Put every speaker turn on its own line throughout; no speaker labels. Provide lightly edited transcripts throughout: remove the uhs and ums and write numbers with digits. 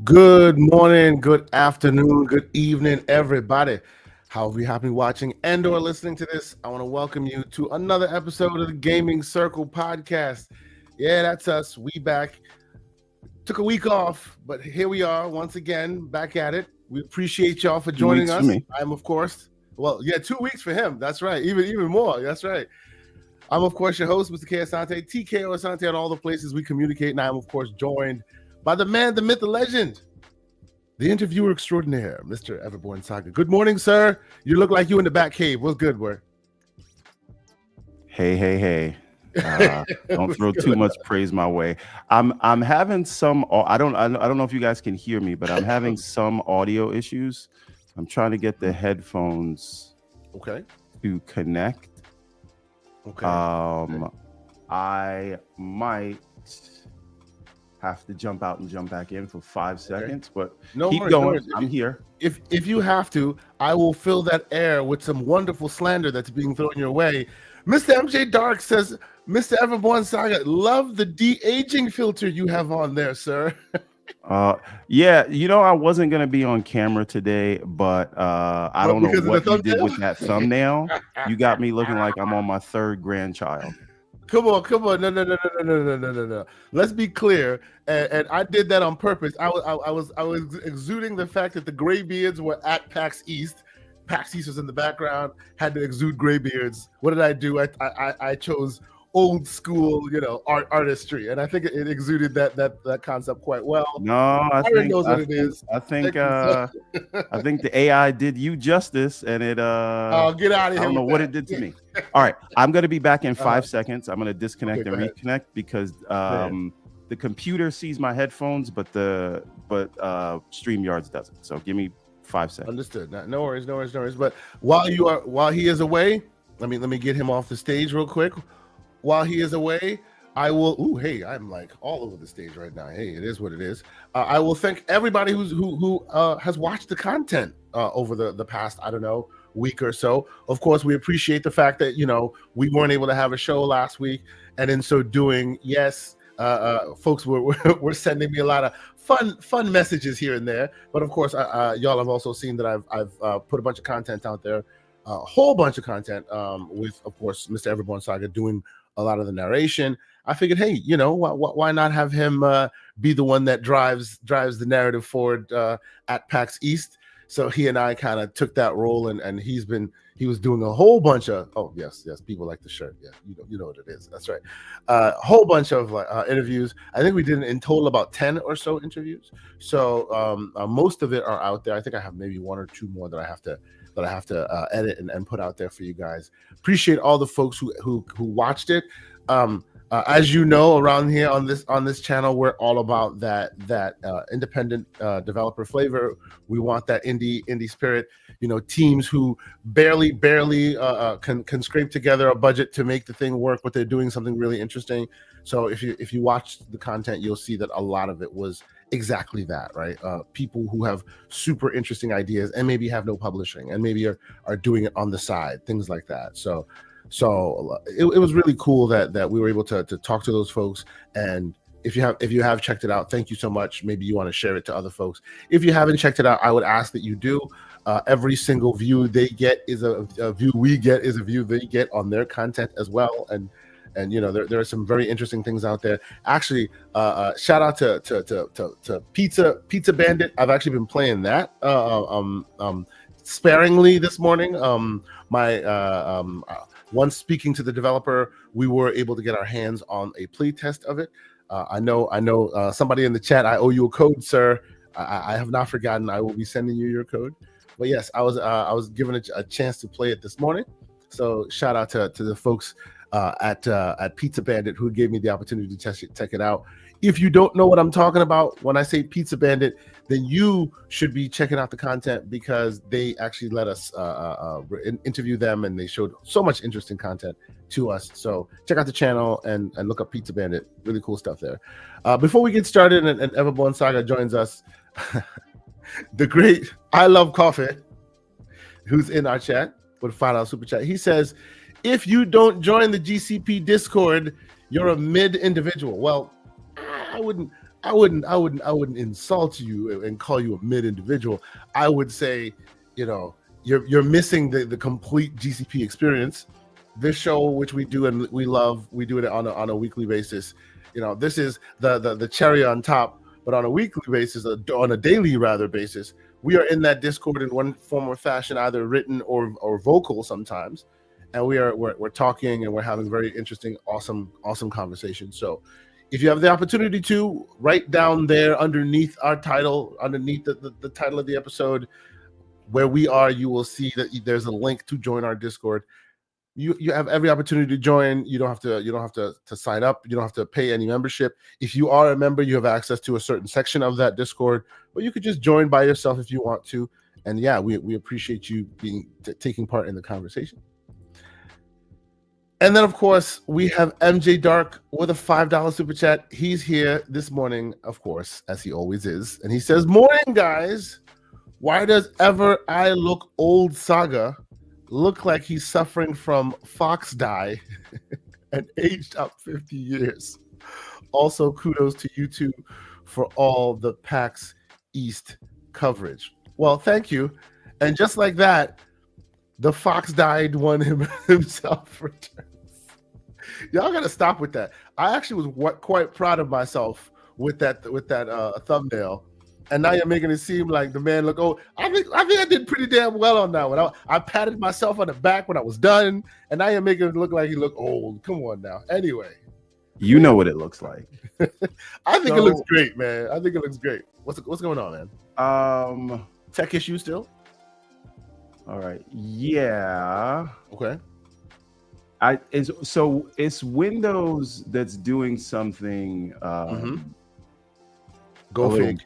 Good morning, good afternoon, good evening, everybody. However you happen to be watching and or listening to this, I want to welcome you to another episode of the Gaming Circle podcast. Yeah, that's us. We back. Took a week off, but here we are once again, back at it. We appreciate y'all for joining us. I'm, of course, 2 weeks for him. That's right. Even more. That's right. I'm, of course, your host, Mr. K. Asante, TKO Asante, on all the places we communicate. And I'm, of course, joined by the man, the myth, the legend, the interviewer extraordinaire, Mr. Everborn Saga. Good morning, sir. You look like you in the back cave. What's good, boy?
Hey. Don't throw too much praise my way. I'm having some. I don't know if you guys can hear me, but I'm having some audio issues. I'm trying to get the headphones to connect. I might have to jump out and jump back in for 5 seconds, but keep going. I'm here.
If you have to, I will fill that air with some wonderful slander that's being thrown your way. Mr. MJ Dark says, Mr. Everborn Saga, love the de-aging filter you have on there, sir.
Yeah, I wasn't gonna be on camera today, but I don't know what you did with that thumbnail. You got me looking like I'm on my third grandchild.
Come on. No. Let's be clear. And I did that on purpose. I was exuding the fact that the graybeards were at PAX East. PAX East was in the background, had to exude graybeards. What did I do? I chose old school, artistry, and I think it exuded that concept quite well.
No, I think the AI did you justice, and it.
Oh, get out of here!
I don't know what it did to me. All right, I'm going to be back in 5 seconds. I'm going to disconnect and reconnect because the computer sees my headphones, but StreamYards doesn't. So give me 5 seconds.
Understood. No worries. But while he is away, let me get him off the stage real quick. While he is away, I will. I'm like all over the stage right now. Hey, it is what it is. I will thank everybody who has watched the content over the past, week or so. Of course, we appreciate the fact that we weren't able to have a show last week, and in so doing, yes, folks were sending me a lot of fun messages here and there. But of course, y'all have also seen that I've put a bunch of content out there, a whole bunch of content with, of course, Mr. Everborn Saga doing a lot of the narration. I figured, hey, why not have him be the one that drives the narrative forward at PAX East? So he and I kind of took that role, and he was doing a whole bunch of yes, people like the shirt. Yeah, you know what it is. That's right. A whole bunch of interviews. I think we did in total about 10 or so interviews. So most of it are out there. I think I have maybe one or two more that I have to edit and put out there for you guys. Appreciate all the folks who watched it. As you know, around here on this channel, we're all about that independent developer flavor. We want that indie spirit. Teams who barely can scrape together a budget to make the thing work, but they're doing something really interesting. So if you watch the content, you'll see that a lot of it was exactly that, right? People who have super interesting ideas and maybe have no publishing and maybe are doing it on the side, things like that. So it was really cool that we were able to talk to those folks. And if you have checked it out, thank you so much. Maybe you want to share it to other folks. If you haven't checked it out, I would ask that you do. Every single view they get is a view we get is a view they get on their content as well. And there are some very interesting things out there. Actually, shout out to Pizza Bandit. I've actually been playing that sparingly this morning. Once speaking to the developer, we were able to get our hands on a play test of it. I know somebody in the chat, I owe you a code, sir. I have not forgotten. I will be sending you your code. But yes, I was given a chance to play it this morning. So shout out to the folks at Pizza Bandit who gave me the opportunity to check it out. If you don't know what I'm talking about when I say Pizza Bandit, then you should be checking out the content because they actually let us interview them, and they showed so much interesting content to us. So check out the channel and look up Pizza Bandit. Really cool stuff there. Before we get started and Everborn Saga joins us, the great I Love Coffee, who's in our chat with a $5 super chat. He says, if you don't join the GCP Discord, you're a mid individual. Well, I wouldn't I wouldn't insult you and call you a mid individual. I would say, you're missing the complete GCP experience. This show, which we do and we love, we do it on a weekly basis. This is the cherry on top, but on a weekly basis, on a daily rather basis, we are in that Discord in one form or fashion, either written or vocal sometimes, and we're talking and we're having very interesting, awesome conversations. So if you have the opportunity to write down there underneath our title, underneath the title of the episode where we are, you will see that there's a link to join our Discord. You have every opportunity to join. You don't have to sign up. You don't have to pay any membership. If you are a member, you have access to a certain section of that Discord, or you could just join by yourself if you want to. And yeah, we appreciate you taking part in the conversation. And then, of course, we have MJ Dark with a $5 super chat. He's here this morning, of course, as he always is. And he says, "Morning, guys. Why does Ever I Look Old Saga look like he's suffering from fox die and aged up 50 years? Also, kudos to you two for all the PAX East coverage." Well, thank you. And just like that, the fox died one himself returns. Y'all gotta stop with that. I actually was quite proud of myself with that thumbnail, and now you're making it seem like the man look old. I think I did pretty damn well on that one. I patted myself on the back when I was done, and now you're making it look like he looked old. Come on now. Anyway,
you know what it looks like.
I think it looks great, man. I think it looks great. What's going on, man? Tech issue still?
All right. Yeah.
Okay.
It's Windows that's doing something
Go fig.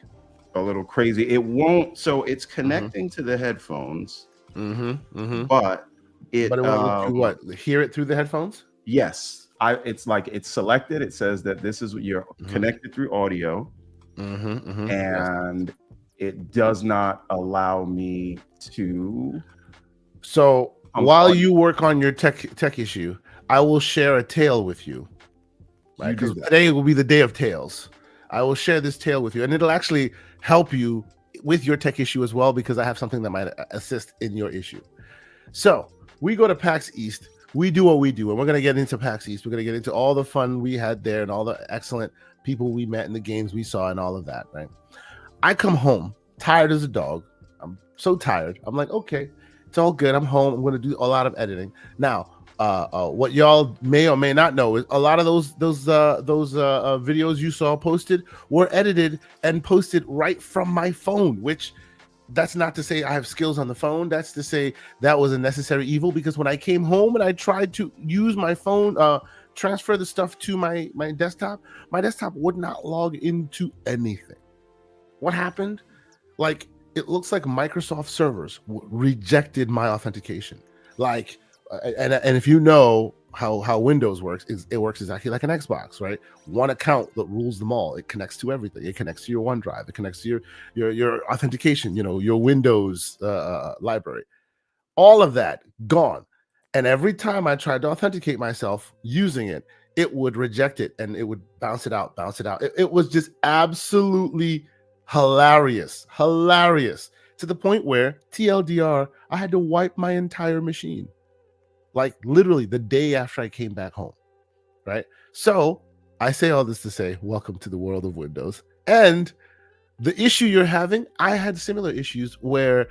A little crazy. It won't. So it's connecting to the headphones, but it
won't what? Hear it through the headphones?
Yes. It's like it's selected. It says that this is what you're connected through audio, and it does not allow me to.
So while you work on your tech issue, I will share a tale with you. Right? Because today will be the day of tales. I will share this tale with you, and it'll actually help you with your tech issue as well, because I have something that might assist in your issue. So we go to PAX East. We do what we do, and we're going to get into PAX East. We're going to get into all the fun we had there and all the excellent people we met in the games we saw and all of that, right? I come home tired as a dog. I'm so tired. I'm like, okay, it's all good. I'm home. I'm going to do a lot of editing. Now, what y'all may or may not know is a lot of those videos you saw posted were edited and posted right from my phone, which that's not to say I have skills on the phone. That's to say that was a necessary evil, because when I came home and I tried to use my phone, transfer the stuff to my desktop would not log into anything. What happened? Like, it looks like Microsoft servers rejected my authentication. Like, and if you know how Windows works, it works exactly like an Xbox, right? One account that rules them all. It connects to everything. It connects to your OneDrive. It connects to your authentication. Your Windows library. All of that gone. And every time I tried to authenticate myself using it, it would reject it and it would bounce it out. It was just absolutely hilarious to the point where TLDR, I had to wipe my entire machine. Like literally the day after I came back home, right? So I say all this to say, welcome to the world of Windows. And the issue you're having, I had similar issues where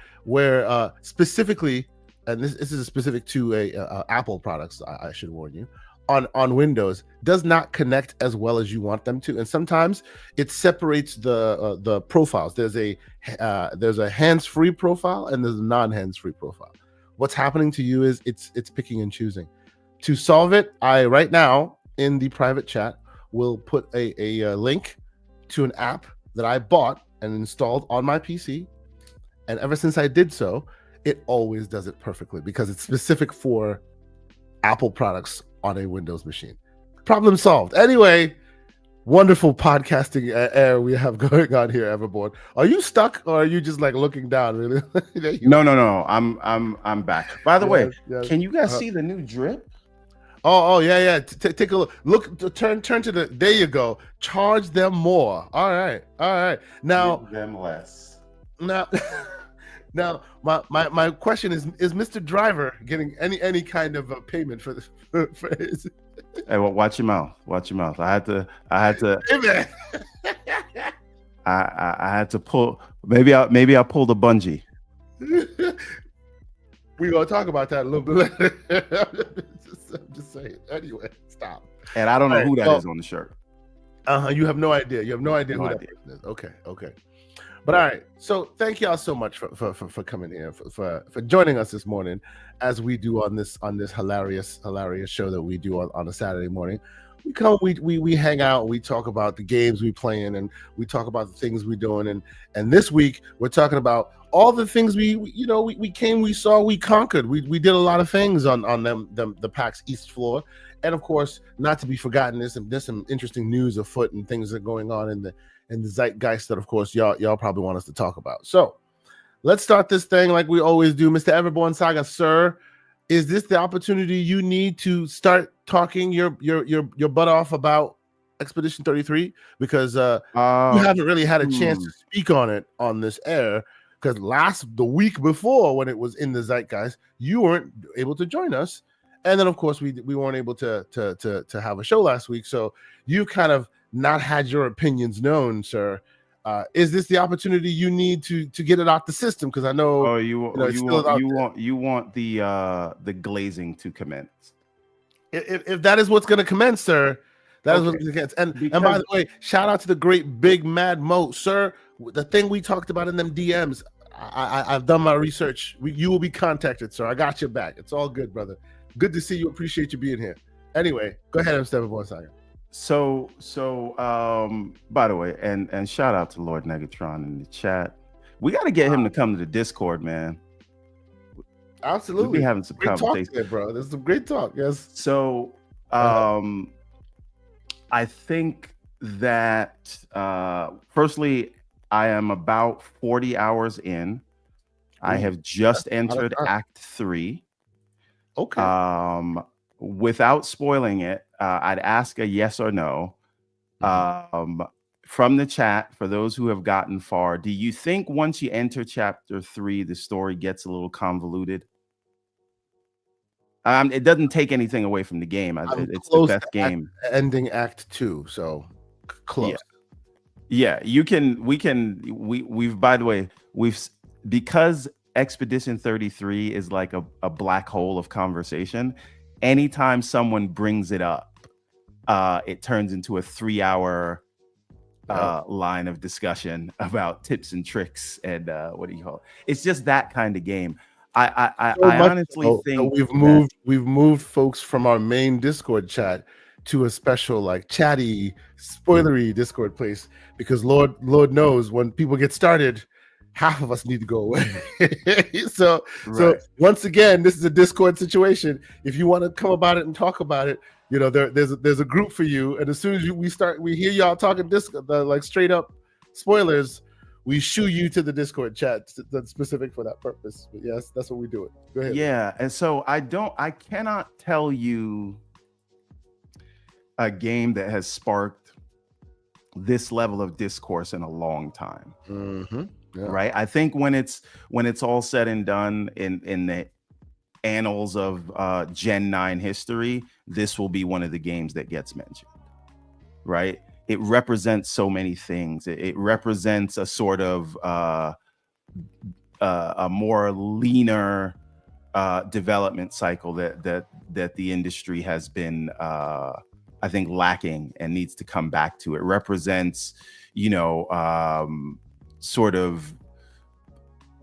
specifically, and this is specific to Apple products, I should warn you, on Windows, does not connect as well as you want them to, and sometimes it separates the profiles. There's a hands-free profile and there's a non-hands-free profile. What's happening to you is it's picking and choosing. To solve it, I right now in the private chat will put a link to an app that I bought and installed on my PC, and ever since I did so, it always does it perfectly because it's specific for Apple products on a Windows machine. Problem solved. Anyway, wonderful podcasting air we have going on here, Everboard. Are you stuck or are you just like looking down? Really?
No. I'm back. By the way, can you guys see the new drip?
Oh, yeah. Take a look. Turn to the. There you go. Charge them more. All right. Now,
Give them less.
now, my question is Mr. Driver getting any kind of payment for this? For his...
Hey, well, watch your mouth. Watch your mouth. I had to.
Hey, man.
I had to pull. Maybe I pulled a Bungie.
We're gonna talk about that a little bit later. just saying. Anyway, stop.
And I don't know who that is on the shirt.
You have no idea. You have no idea who that person is. Okay. But all right. So thank y'all so much for coming here, for joining us this morning, as we do on this hilarious show that we do on a Saturday morning. We come, we hang out, we talk about the games we playing, and we talk about the things we're doing. And this week we're talking about all the things we came, we saw, we conquered. We did a lot of things on the PAX East floor. And of course, not to be forgotten, there's some interesting news afoot and things that are going on in the zeitgeist that, of course, y'all probably want us to talk about. So let's start this thing like we always do. Mr. Everborn Saga, sir, is this the opportunity you need to start talking your butt off about Expedition 33? Because you haven't really had a chance to speak on it on this air, because the week before, when it was in the zeitgeist, you weren't able to join us. And then, of course, we weren't able to have a show last week. So you've kind of not had your opinions known, sir. Is this the opportunity you need to get it out the system? Because I know.
Oh, you want the glazing to commence.
If that is what's going to commence, sir, that is what's going to commence. And by the way, shout out to the great Big Mad Mo, sir. The thing we talked about in them DMs, I've done my research. You will be contacted, sir. I got your back. It's all good, brother. Good to see you. Appreciate you being here. Anyway, go ahead, Mr. Boy Saga.
So by the way, and shout out to Lord Negatron in the chat. We got to get him to come to the Discord, man.
Absolutely.
We'll be having some conversations
there, bro. There's some great talk. Yes.
So I think that firstly, I am about 40 hours in. I have just entered Act 3.
Okay.
Without spoiling it, I'd ask a yes or no from the chat for those who have gotten far. Do you think once you enter chapter 3, the story gets a little convoluted? It doesn't take anything away from the game. It's the best game.
Ending Act 2, so close.
Yeah, we've by the way, because Expedition 33 is like a black hole of conversation. Anytime someone brings it up, it turns into a 3-hour line of discussion about tips and tricks and what do you call it? It's just that kind of game. I honestly think
we've moved folks from our main Discord chat to a special, like, chatty, spoilery Discord place, because Lord knows when people get started, half of us need to go away. So once again, this is a Discord situation. If you want to come about it and talk about it, there's a group for you. And as soon as we hear y'all talking like straight up spoilers, we shoo you to the Discord chat that's specific for that purpose. But yes, that's what we do it. Go ahead.
Yeah, and so I cannot tell you a game that has sparked this level of discourse in a long time.
Mm-hmm. Yeah.
Right. I think when it's all said and done in the annals of Gen 9 history, this will be one of the games that gets mentioned. Right. It represents so many things. It represents a sort of a more leaner development cycle that the industry has been I think lacking and needs to come back to. It represents, sort of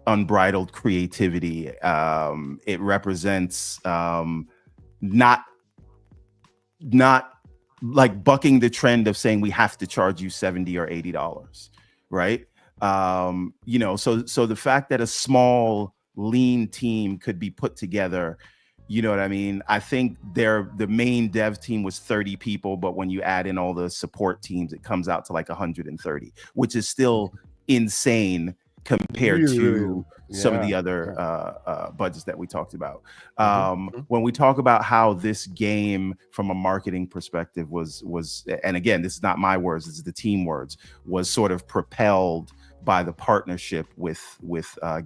unbridled creativity. It represents not like bucking the trend of saying we have to charge you $70 or $80, right? So the fact that a small lean team could be put together, you know what I mean? I think the main dev team was 30 people, but when you add in all the support teams, it comes out to like 130, which is still insane compared
Really,
to
really,
some of the
yeah,
other
yeah.
budgets that we talked about.
Mm-hmm.
When we talk about how this game from a marketing perspective was, and again, this is not my words, this is the team words, was sort of propelled by the partnership with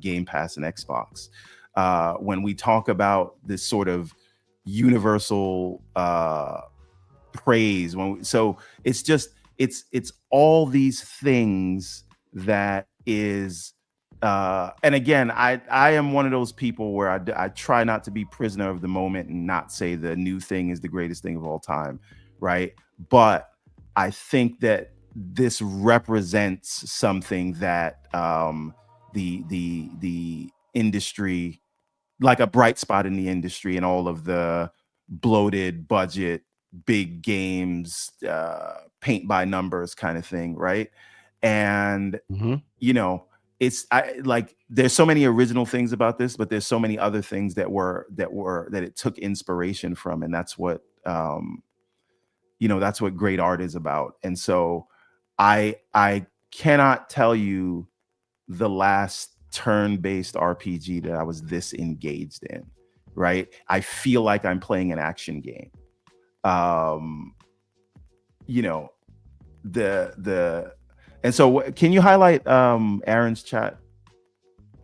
Game Pass and Xbox. When we talk about this sort of universal praise, so it's just it's all these things that is and again, I am one of those people where I try not to be prisoner of the moment and not say the new thing is the greatest thing of all time, right? But I think that this represents something that the industry, like a bright spot in the industry, and all of the bloated budget big games, paint by numbers kind of thing, right? And
Mm-hmm.
you know, like there's so many original things about this, but there's so many other things that it took inspiration from, and that's what that's what great art is about. And so I cannot tell you the last turn-based RPG that I was this engaged in, right? I feel like I'm playing an action game. And so can you highlight Aaron's chat?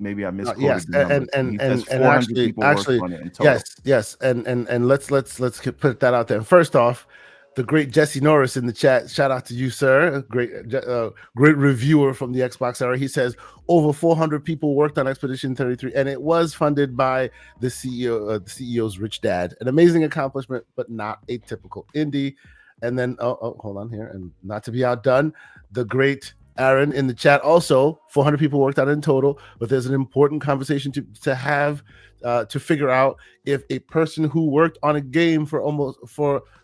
Maybe I misquoted
Yes,
the numbers. He says 400
actually,
people worked on it in total.
yes, and let's put that out there. And first off, the great Jesse Norris in the chat. Shout out to you, sir. Great reviewer from the Xbox era. He says over 400 people worked on Expedition 33, and it was funded by the CEO, the CEO's rich dad. An amazing accomplishment, but not a typical indie. And then, hold on here, and not to be outdone, the great Aaron in the chat also 400 people worked on it in total, but there's an important conversation to have to figure out if a person who worked on a game for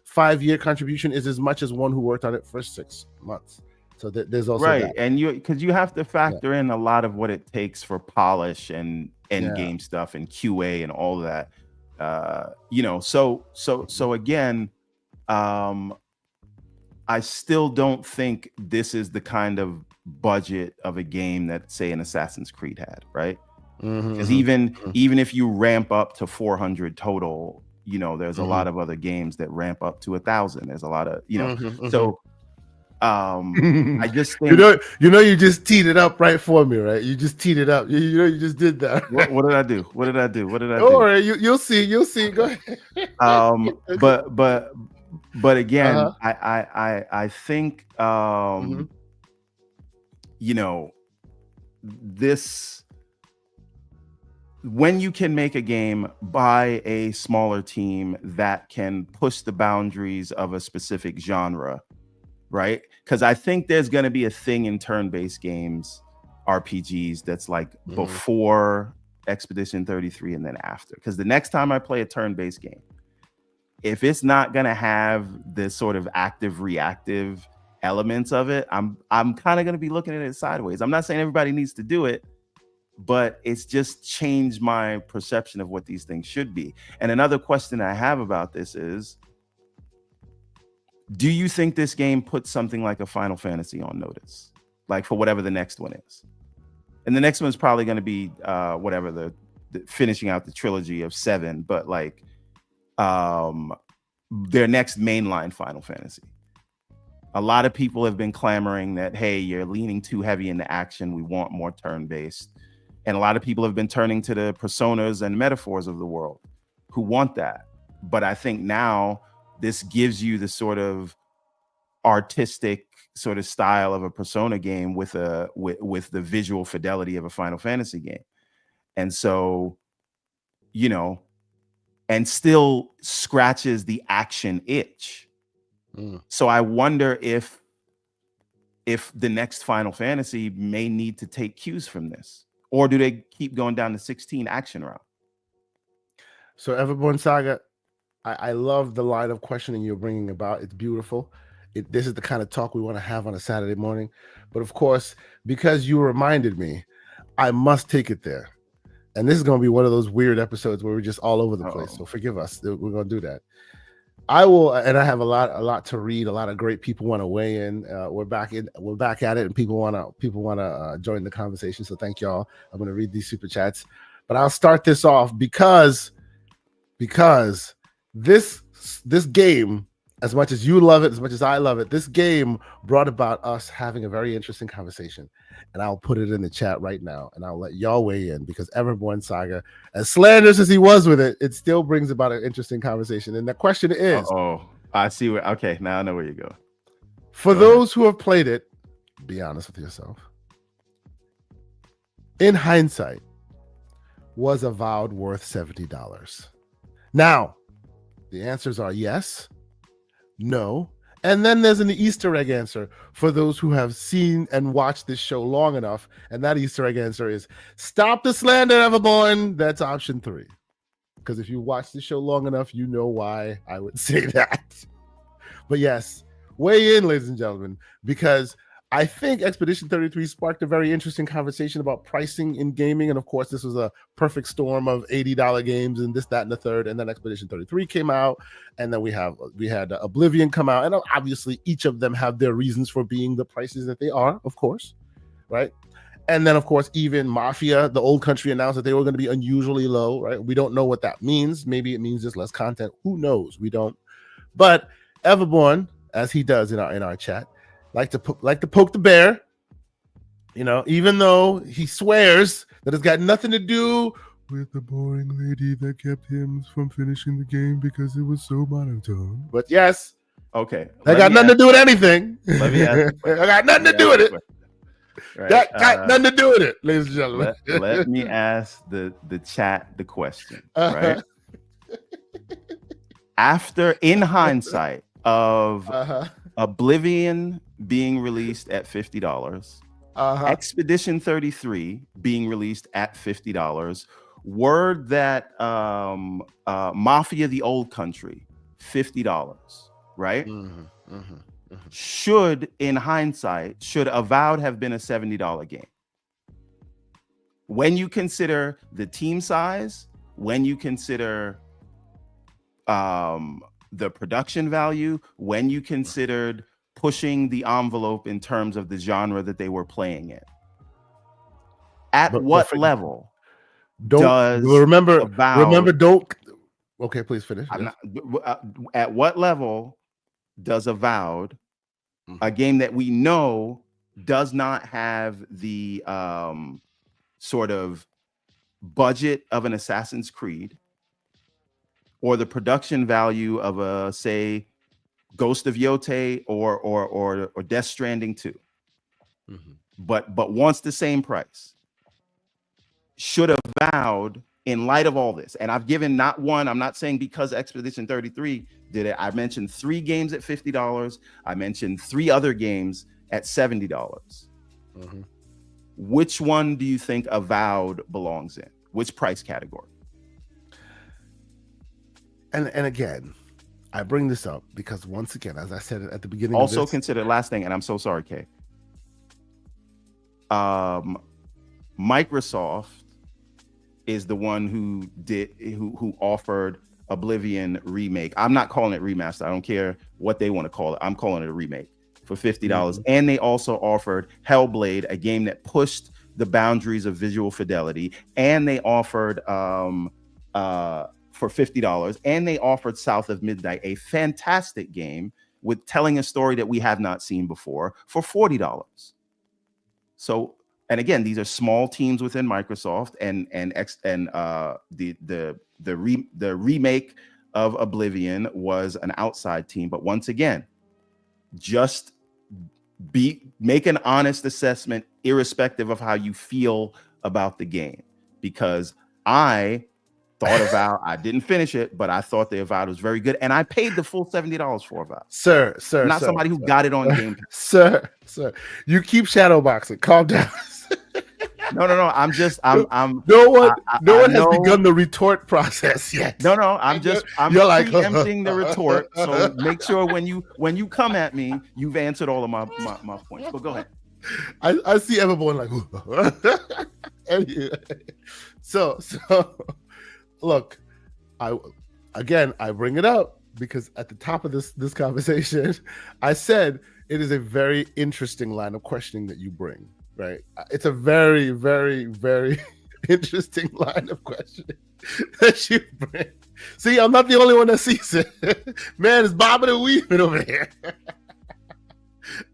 5-year contribution is as much as one who worked on it for 6 months. So there's also
right
that.
And because you have to factor in a lot of what it takes for polish and end game stuff and QA and all of that. So again, I still don't think this is the kind of budget of a game that, say, an Assassin's Creed had, right? Because even if you ramp up to 400 total, there's a lot of other games that ramp up to 1,000. There's a lot of, so I just think
you just teed it up right for me, right? You just teed it up. You just did that.
What did I do? What did I do?
Don't worry, you'll see. Go
ahead. But again, I think this, when you can make a game by a smaller team that can push the boundaries of a specific genre, right? Because I think there's going to be a thing in turn-based games, RPGs, that's like before Expedition 33 and then after. Because the next time I play a turn-based game, if it's not going to have the sort of active reactive elements of it, I'm kind of going to be looking at it sideways. I'm not saying everybody needs to do it, but it's just changed my perception of what these things should be. And another question I have about this is, do you think this game puts something like a Final Fantasy on notice, like for whatever the next one is? And the next one's probably going to be whatever the finishing out the trilogy of 7, but like their next mainline Final Fantasy. A lot of people have been clamoring that, hey, you're leaning too heavy into action. We want more turn-based. And a lot of people have been turning to the Personas and Metaphors of the world who want that. But I think now this gives you the sort of artistic sort of style of a Persona game with the visual fidelity of a Final Fantasy game. And so, and still scratches the action itch. So I wonder if the next Final Fantasy may need to take cues from this, or do they keep going down the 16 action route?
So Everborn Saga, I love the line of questioning you're bringing about. It's beautiful. This is the kind of talk we want to have on a Saturday morning. But of course, because you reminded me, I must take it there. And this is going to be one of those weird episodes where we're just all over the place. So forgive us. We're going to do that. I will, and I have a lot to read. A lot of great people want to weigh in. We're back at it, and people want to join the conversation. So thank y'all. I'm going to read these super chats, but I'll start this off because this game, as much as you love it, as much as I love it, this game brought about us having a very interesting conversation. And I'll put it in the chat right now, and I'll let y'all weigh in, because Everborn Saga, as slanderous as he was with it, it still brings about an interesting conversation. And the question is,
I see where. Okay, now I know where you go.
For those who have played it, be honest with yourself. In hindsight, was Avowed worth $70? Now, the answers are yes, no, and then there's an Easter egg answer for those who have seen and watched this show long enough. And that Easter egg answer is stop the slander, Everborn. That's option 3. Because if you watch the show long enough, you know why I would say that. But yes, weigh in, ladies and gentlemen, because I think Expedition 33 sparked a very interesting conversation about pricing in gaming. And of course, this was a perfect storm of $80 games and this, that, and the third. And then Expedition 33 came out. And then we had Oblivion come out. And obviously, each of them have their reasons for being the prices that they are, of course. Right. And then, of course, even Mafia, the old country, announced that they were going to be unusually low. Right. We don't know what that means. Maybe it means just less content. Who knows? We don't. But Everborn, as he does in our chat, like to poke the bear, even though he swears that it's got nothing to do with the boring lady that kept him from finishing the game because it was so monotone. But yes,
okay,
that got nothing to do with anything.
Let me ask.
I got nothing to do with it. Right. That got nothing to do with it, ladies and gentlemen.
Let me ask the chat the question. Right. After, in hindsight, of Oblivion being released at $50, Expedition 33 being released at $50, word that Mafia the Old Country, $50, right? Should, in hindsight, should Avowed have been a $70 game? When you consider the team size, when you consider the production value, when you considered pushing the envelope in terms of the genre that they were playing in, what level does
remember
Avowed,
don't okay, please finish.
At what level does Avowed, a game that we know does not have the sort of budget of an Assassin's Creed, or the production value of a, say, Ghost of Yote or Death Stranding 2, but wants the same price, should Avowed, in light of all this, and I've given not one, I'm not saying because Expedition 33 did it, I mentioned 3 games at $50, I mentioned 3 other games at $70. Which one do you think Avowed belongs in? Which price category?
And again, I bring this up because, once again, as I said at the beginning,
also consider, last thing, and I'm so sorry, Kay. Microsoft is the one who offered Oblivion remake. I'm not calling it remaster. I don't care what they want to call it. I'm calling it a remake for $50. And they also offered Hellblade, a game that pushed the boundaries of visual fidelity. And they offered for $50, and they offered South of Midnight, a fantastic game with telling a story that we have not seen before, for $40. So, and again, these are small teams within Microsoft, and the remake of Oblivion was an outside team. But once again, just make an honest assessment, irrespective of how you feel about the game, because I didn't finish it, but I thought the Avowed was very good, and I paid the full $70 for Avowed.
Sir,
not somebody who got it on Game Pass.
Sir, you keep shadowboxing. Calm down.
No. No one
has begun the retort process yet.
No. I'm preempting the retort. So make sure when you come at me, you've answered all of my points. But go ahead.
I see everyone like, so look, I bring it up because at the top of this conversation, I said it is a very interesting line of questioning that you bring. Right? It's a very, very, very interesting line of questioning that you bring. See, I'm not the only one that sees it. Man, it's bobbing and weaving over here.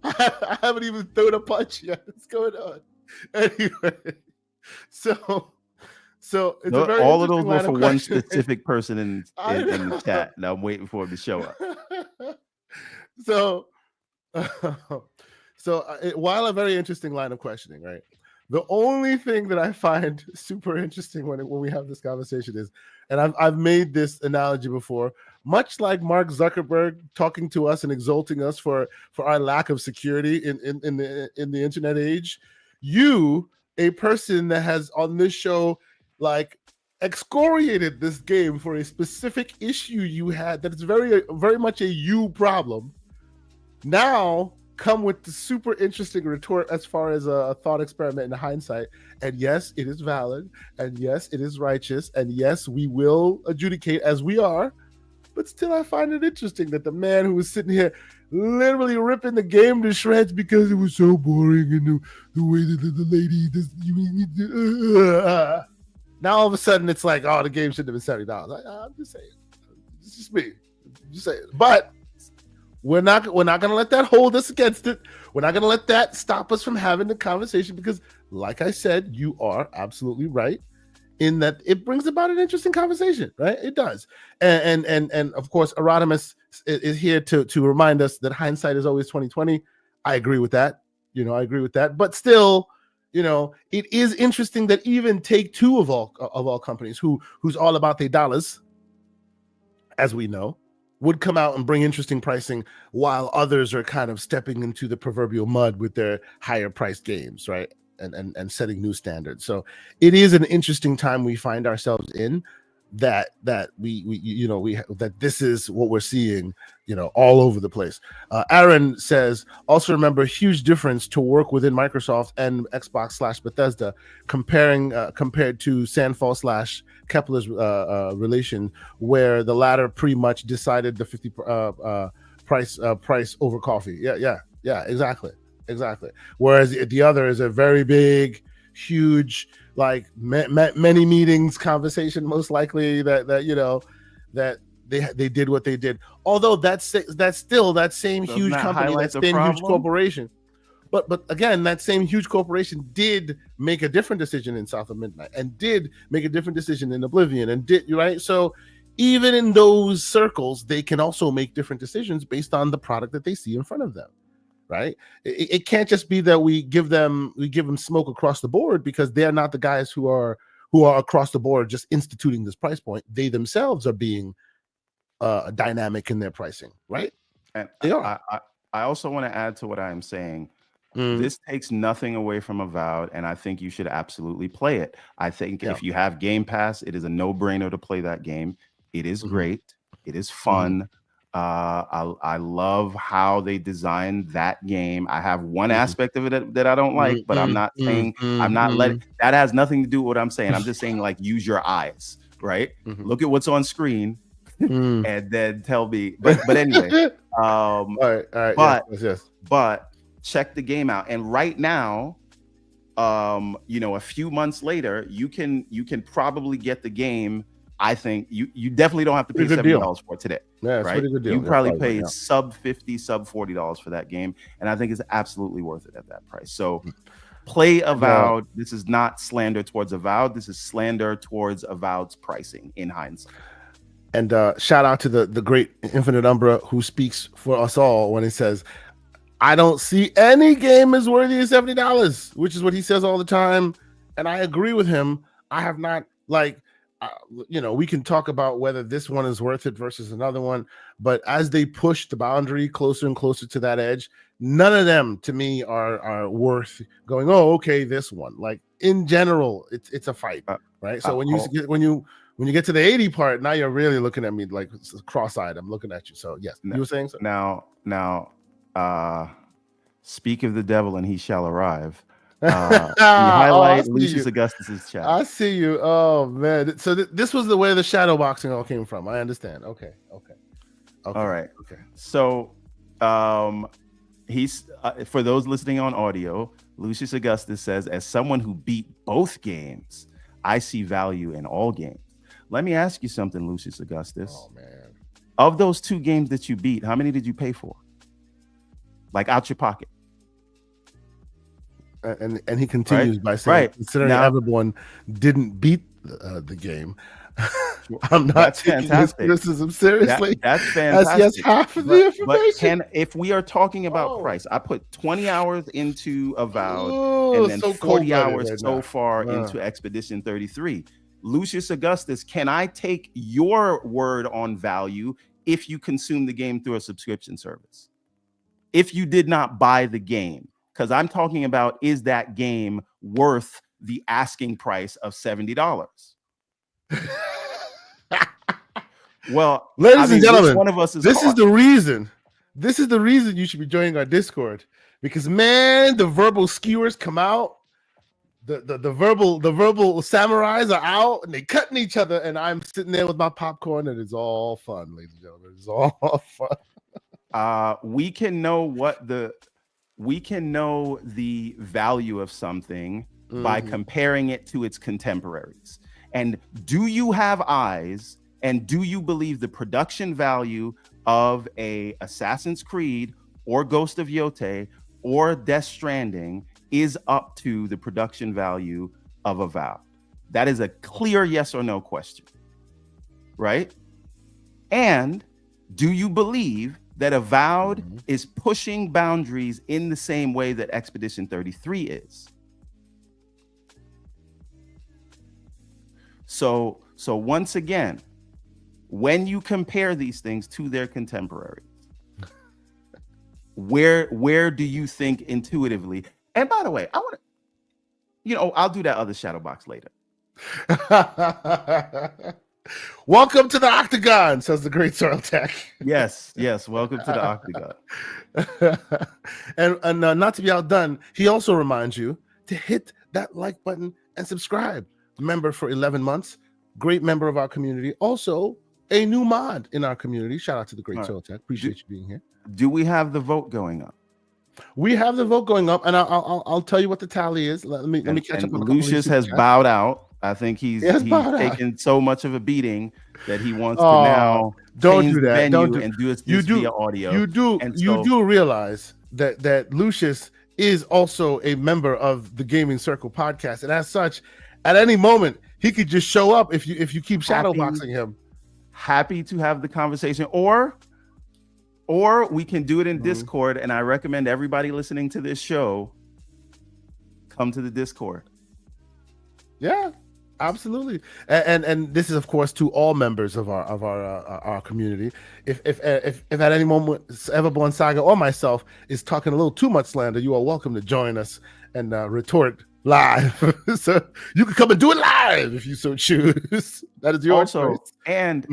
I haven't even thrown a punch yet. What's going on? Anyway, so it's a very
all of those
interesting
were
line
for
of
one
questioning.
specific person in the chat, and I'm waiting for him to show up.
So while a very interesting line of questioning, right? The only thing that I find super interesting when we have this conversation is, and I've made this analogy before, much like Mark Zuckerberg talking to us and exalting us for our lack of security in the internet age, you, a person that has on this show like excoriated this game for a specific issue you had that is very, very much a you problem, now come with the super interesting retort as far as a thought experiment in hindsight. And yes, it is valid. And yes, it is righteous. And yes, we will adjudicate as we are. But still, I find it interesting that the man who was sitting here literally ripping the game to shreds because it was so boring and the way that the lady does, now all of a sudden it's like, oh, the game shouldn't have been $70. I'm just saying. It's just me. I'm just saying. But we're not going to let that hold us against it. We're not going to let that stop us from having the conversation because, like I said, you are absolutely right in that it brings about an interesting conversation, right? It does. And of course, Erodimus is here to remind us that hindsight is always 2020. I agree with that. I agree with that. But still, it is interesting that even Take-Two of all companies who's all about their dollars, as we know, would come out and bring interesting pricing while others are kind of stepping into the proverbial mud with their higher priced games, right? And setting new standards. So it is an interesting time we find ourselves in that that this is what we're seeing, all over the place. Aaron says, also remember huge difference to work within Microsoft and Xbox / Bethesda compared to Sandfall / Kepler's relation, where the latter pretty much decided the 50 price over coffee. Yeah, exactly. Whereas the other is a very big, huge, like many meetings conversation, most likely that they did what they did. Although that's still that same huge company, that same huge corporation. But again, that same huge corporation did make a different decision in South of Midnight and did make a different decision in Oblivion and did, right? So even in those circles, they can also make different decisions based on the product that they see in front of them. Right? It can't just be that we give them smoke across the board, because they're not the guys who are across the board just instituting this price point. They themselves are being dynamic in their pricing, right?
And they are. I also want to add to what I am saying. This takes nothing away from Avowed, and I think you should absolutely play it. I think if you have Game Pass, it is a no-brainer to play that game. It is great. It is fun. I love how they designed that game. I have one aspect of it that I don't like, but I'm not saying I'm not letting that has nothing to do with what I'm saying. I'm just saying, like, use your eyes, right? Look at what's on screen and then tell me. But anyway, all right, yes. But check the game out. And right now, a few months later, you can probably get the game. I think you definitely don't have to pay $70 for it today. Yeah, right? Good deal. You probably paid sub $50, sub $40 for that game, and I think it's absolutely worth it at that price. So play Avowed. This is not slander towards Avowed. This is slander towards Avowed's pricing in hindsight.
And shout out to the great Infinite Umbra, who speaks for us all when he says, I don't see any game as worthy as $70, which is what he says all the time. And I agree with him. I have not, we can talk about whether this one is worth it versus another one, but as they push the boundary closer and closer to that edge, none of them to me are worth going, oh, okay, this one. Like, in general, it's a fight, right? So when you get to the 80 part, now you're really looking at me like cross-eyed. I'm looking at you. So yes, you were saying so.
Now, speak of the devil and he shall arrive. You highlight Lucius Augustus's chat.
I see you. Oh man! So this was the way the shadow boxing all came from. I understand. Okay. Okay.
All right.
Okay.
So, he's for those listening on audio, Lucius Augustus says, as someone who beat both games, I see value in all games. Let me ask you something, Lucius Augustus.
Oh man.
Of those 2 games that you beat, how many did you pay for? Like out your pocket?
And he continues by saying, considering
now,
everyone didn't beat the game, I'm not
that's
taking
fantastic.
his criticism seriously.
That's fantastic.
As he has half of the information.
But if we are talking about price, I put 20 hours into Avowed and then
so
40 hours
right
so
now.
far into Expedition 33. Lucius Augustus, can I take your word on value if you consume the game through a subscription service? If you did not buy the game, because I'm talking about, is that game worth the asking price of $70? Well,
ladies and gentlemen,
one of us is
this is the reason. This is the reason you should be joining our Discord, because man, the verbal skewers come out. The verbal samurais are out and they cutting each other, and I'm sitting there with my popcorn, and it's all fun, ladies and gentlemen. It's all fun.
We can know the value of something by comparing it to its contemporaries. And do you have eyes, and do you believe the production value of a Assassin's Creed or Ghost of Yotei or Death Stranding is up to the production value of Avowed? That is a clear yes or no question, right? And do you believe that Avowed is pushing boundaries in the same way that Expedition 33 is? So once again, when you compare these things to their contemporaries, where do you think intuitively? And by the way, I want to, I'll do that other shadow box later.
Welcome to the Octagon, says the great Soil Tech.
Yes, welcome to the Octagon.
and not to be outdone, he also reminds you to hit that like button and subscribe. Member for 11 months, great member of our community, also a new mod in our community. Shout out to the great Soil Tech. Appreciate you being here.
Do we have the vote going up?
We have the vote going up, and I'll tell you what the tally is. Let me catch up.
Lucius has bowed out. I think he's taken so much of a beating that he wants to now
don't do that. Don't do,
and do it via audio.
You do realize that Lucius is also a member of the Gaming Circle podcast, and as such, at any moment he could just show up if you keep shadowboxing him.
Happy to have the conversation, or we can do it in Discord, and I recommend everybody listening to this show come to the Discord.
Yeah, absolutely. And this is, of course, to all members of our community. If at any moment Everborn Saga or myself is talking a little too much slander, you are welcome to join us and retort live. So you can come and do it live if you so choose. That is your choice.
And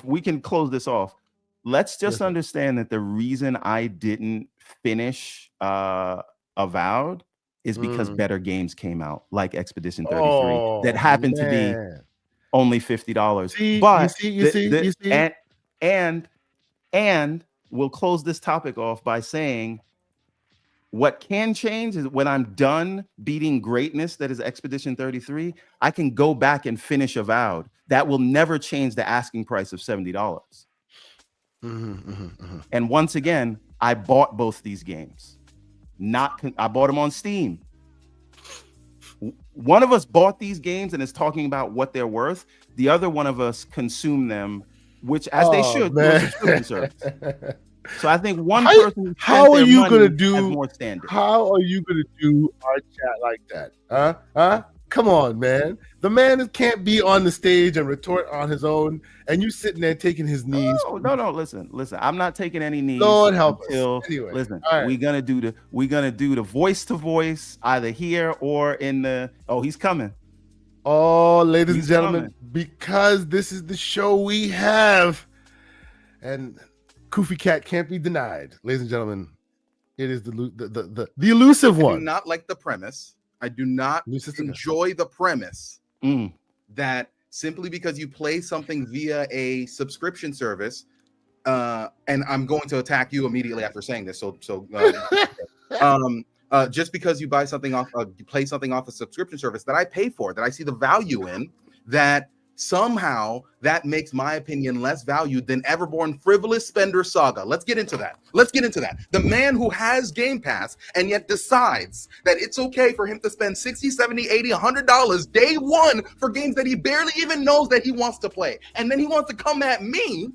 we can close this off. Let's just understand that the reason I didn't finish Avowed is because better games came out, like Expedition 33, that happened to be only $50. But you see? And we'll close this topic off by saying what can change is when I'm done beating greatness, that is Expedition 33, I can go back and finish Avowed. That will never change the asking price of $70. And once again, I bought both these games. I bought them on Steam. One of us bought these games and is talking about what they're worth. The other one of us consumed them, which as they should, through a subscription service. So I think one person.
How are you gonna do
more standard?
How are you gonna do our chat like that? Huh? Come on, man. The man can't be on the stage and retort on his own, and you sitting there taking his knees.
No. Listen. I'm not taking any knees.
Lord help us. Anyway,
listen, we're gonna do the voice to voice either here or in the. Oh, he's coming.
Oh, ladies and gentlemen, because this is the show we have, and Koofy Cat can't be denied. Ladies and gentlemen, it is the elusive one.
I do not like the premise. I do not enjoy the premise that simply because you play something via a subscription service, and I'm going to attack you immediately after saying this. So just because you buy something off, you play something off a subscription service that I pay for, that I see the value in, that somehow that makes my opinion less valued than Everborn frivolous spender saga. Let's get into that. The man who has Game Pass and yet decides that it's okay for him to spend $60, $70, $80, $100 day one for games that he barely even knows that he wants to play. And then he wants to come at me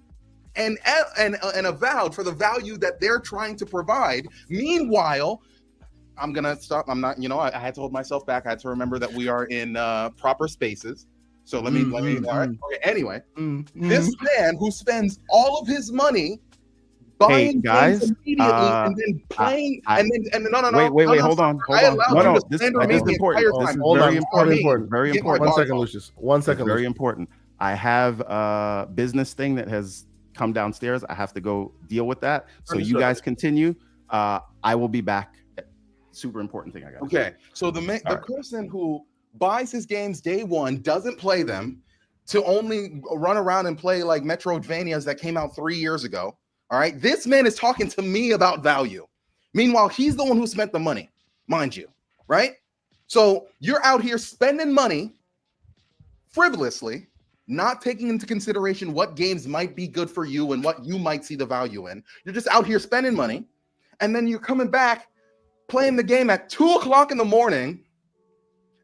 and Avowed for the value that they're trying to provide. Meanwhile, I'm gonna stop. I'm not, I had to hold myself back. I had to remember that we are in proper spaces. So let me. All right. Okay. Anyway, this man who spends all of his money buying
guys,
games immediately and then playing, and then no.
Wait, hold on. No, this is important. This is very important. Very important.
1 second, Lucius. 1 second.
Very important. I have a business thing that has come downstairs. I have to go deal with that. So you guys continue. I will be back. Super important thing I got.
Okay. So the person who buys his games day one, doesn't play them, to only run around and play like Metroidvanias that came out 3 years ago. All right. This man is talking to me about value. Meanwhile, he's the one who spent the money, mind you. Right. So you're out here spending money frivolously, not taking into consideration what games might be good for you and what you might see the value in. You're just out here spending money. And then you're coming back, playing the game at 2 o'clock in the morning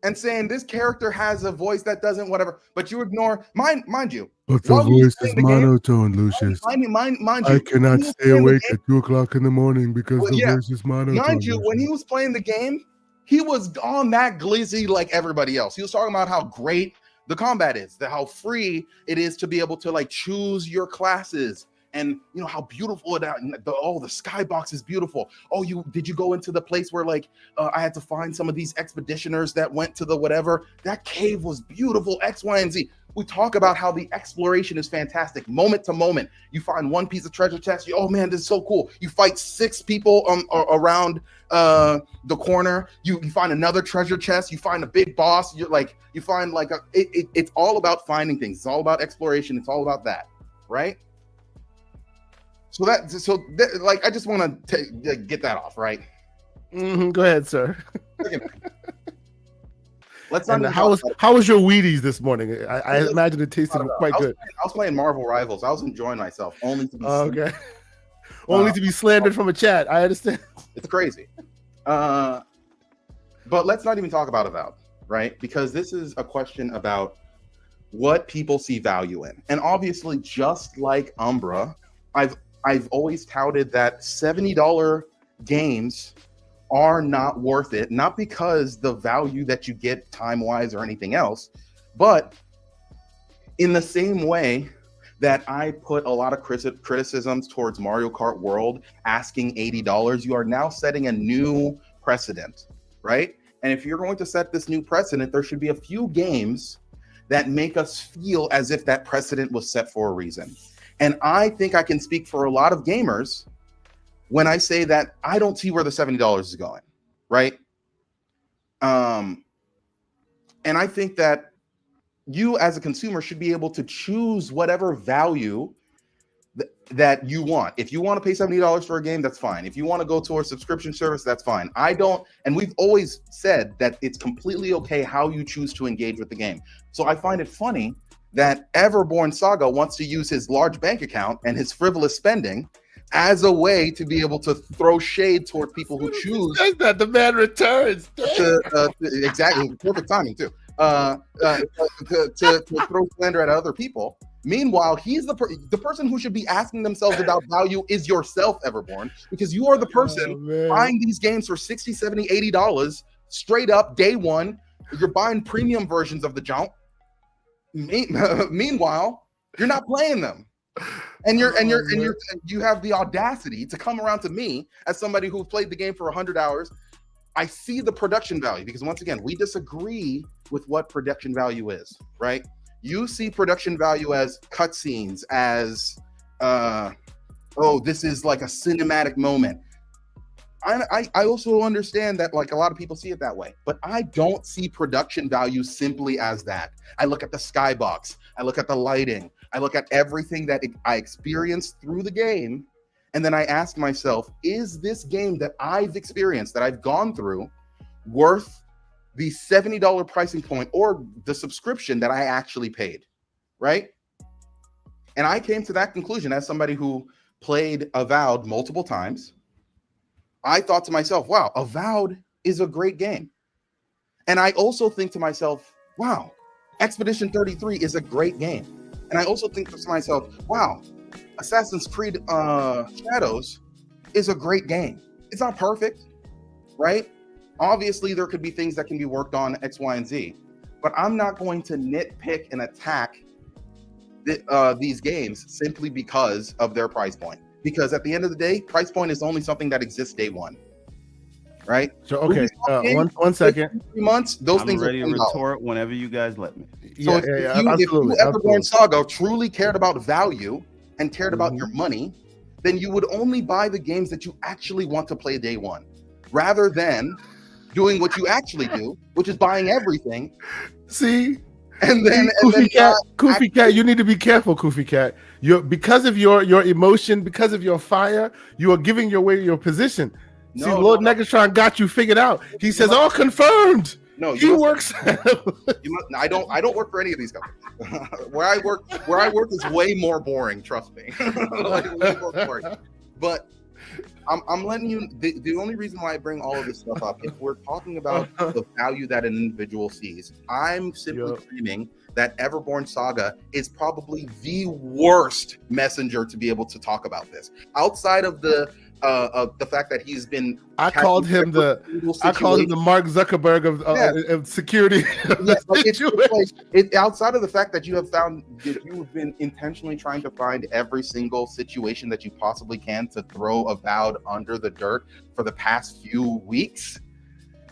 and saying this character has a voice that doesn't whatever, but you ignore, mind you.
But the voice is monotone, Lucius.
Mind you,
I cannot stay awake at 2 o'clock in the morning because the voice is monotone.
Mind you, when he was playing the game, he was on that glizzy like everybody else. He was talking about how great the combat is, how free it is to be able to like choose your classes. And how beautiful it is. The skybox is beautiful. Oh, did you go into the place where like I had to find some of these expeditioners that went to the whatever? That cave was beautiful, X, Y, and Z. We talk about how the exploration is fantastic, moment to moment. You find one piece of treasure chest. Oh man, this is so cool. You fight 6 people around the corner. You find another treasure chest. You find a big boss. You find like it's all about finding things. It's all about exploration. It's all about that, right? So I just want to get that off, right?
Go ahead, sir.
Let's not.
How was your Wheaties this morning? I imagine it tasted quite good.
I was playing Marvel Rivals. I was enjoying myself, only to be
only to be slandered from a chat. I understand.
It's crazy. But let's not even talk about Avowed, right? Because this is a question about what people see value in, and obviously, just like Umbra, I've always touted that $70 games are not worth it, not because the value that you get time-wise or anything else, but in the same way that I put a lot of criticisms towards Mario Kart World asking $80, you are now setting a new precedent, right? And if you're going to set this new precedent, there should be a few games that make us feel as if that precedent was set for a reason. And I think I can speak for a lot of gamers when I say that I don't see where the $70 is going, right? And I think that you as a consumer should be able to choose whatever value that you want. If you want to pay $70 for a game, that's fine. If you want to go to a subscription service, that's fine. I don't, and we've always said that it's completely okay how you choose to engage with the game. So I find it funny that Everborn Saga wants to use his large bank account and his frivolous spending as a way to be able to throw shade toward people who choose
that the man returns.
Exactly, perfect timing too. To throw slander at other people. Meanwhile, he's the person who should be asking themselves about value is yourself, Everborn, because you are the person buying these games for $60, $70, $80 straight up day one. You're buying premium versions of the junk. Meanwhile, you're not playing them, and you have the audacity to come around to me as somebody who played the game for 100 hours. I see the production value because once again, we disagree with what production value is, right? You see production value as cutscenes, as this is like a cinematic moment. I also understand that like a lot of people see it that way, but I don't see production value simply as that. I look at the skybox, I look at the lighting, I look at everything that I experienced through the game, and then I ask myself, is this game that I've experienced, that I've gone through, worth the $70 pricing point or the subscription that I actually paid, right? And I came to that conclusion as somebody who played Avowed multiple times. I thought to myself, wow, Avowed is a great game. And I also think to myself, wow, Expedition 33 is a great game. And I also think to myself, wow, Assassin's Creed Shadows is a great game. It's not perfect, right? Obviously, there could be things that can be worked on X, Y, and Z, but I'm not going to nitpick and attack these games simply because of their price point. Because at the end of the day, price point is only something that exists day one, right?
So okay, one second.
3 months, those
I'm
things
ready
are
to
$10.
retort whenever you guys let me.
So
Absolutely.
if you Everborn Saga truly cared about value and cared about your money, then you would only buy the games that you actually want to play day one, rather than doing what you actually do, which is buying everything.
See,
and then
Koofy Cat, you need to be careful, Koofy Cat. Because of your emotion, because of your fire, you are giving away your position. See, Lord Negatron got you figured out. He says, "All confirmed."
No,
he works.
I don't work for any of these companies. Where I work is way more boring. Trust me. Like, way more boring. But I'm letting you. The only reason why I bring all of this stuff up, if we're talking about the value that an individual sees, I'm simply claiming that Everborn Saga is probably the worst messenger to be able to talk about this. Outside of the fact that he's been,
I called him the Mark Zuckerberg of security.
It's outside of the fact that you have been intentionally trying to find every single situation that you possibly can to throw Avowed under the dirt for the past few weeks.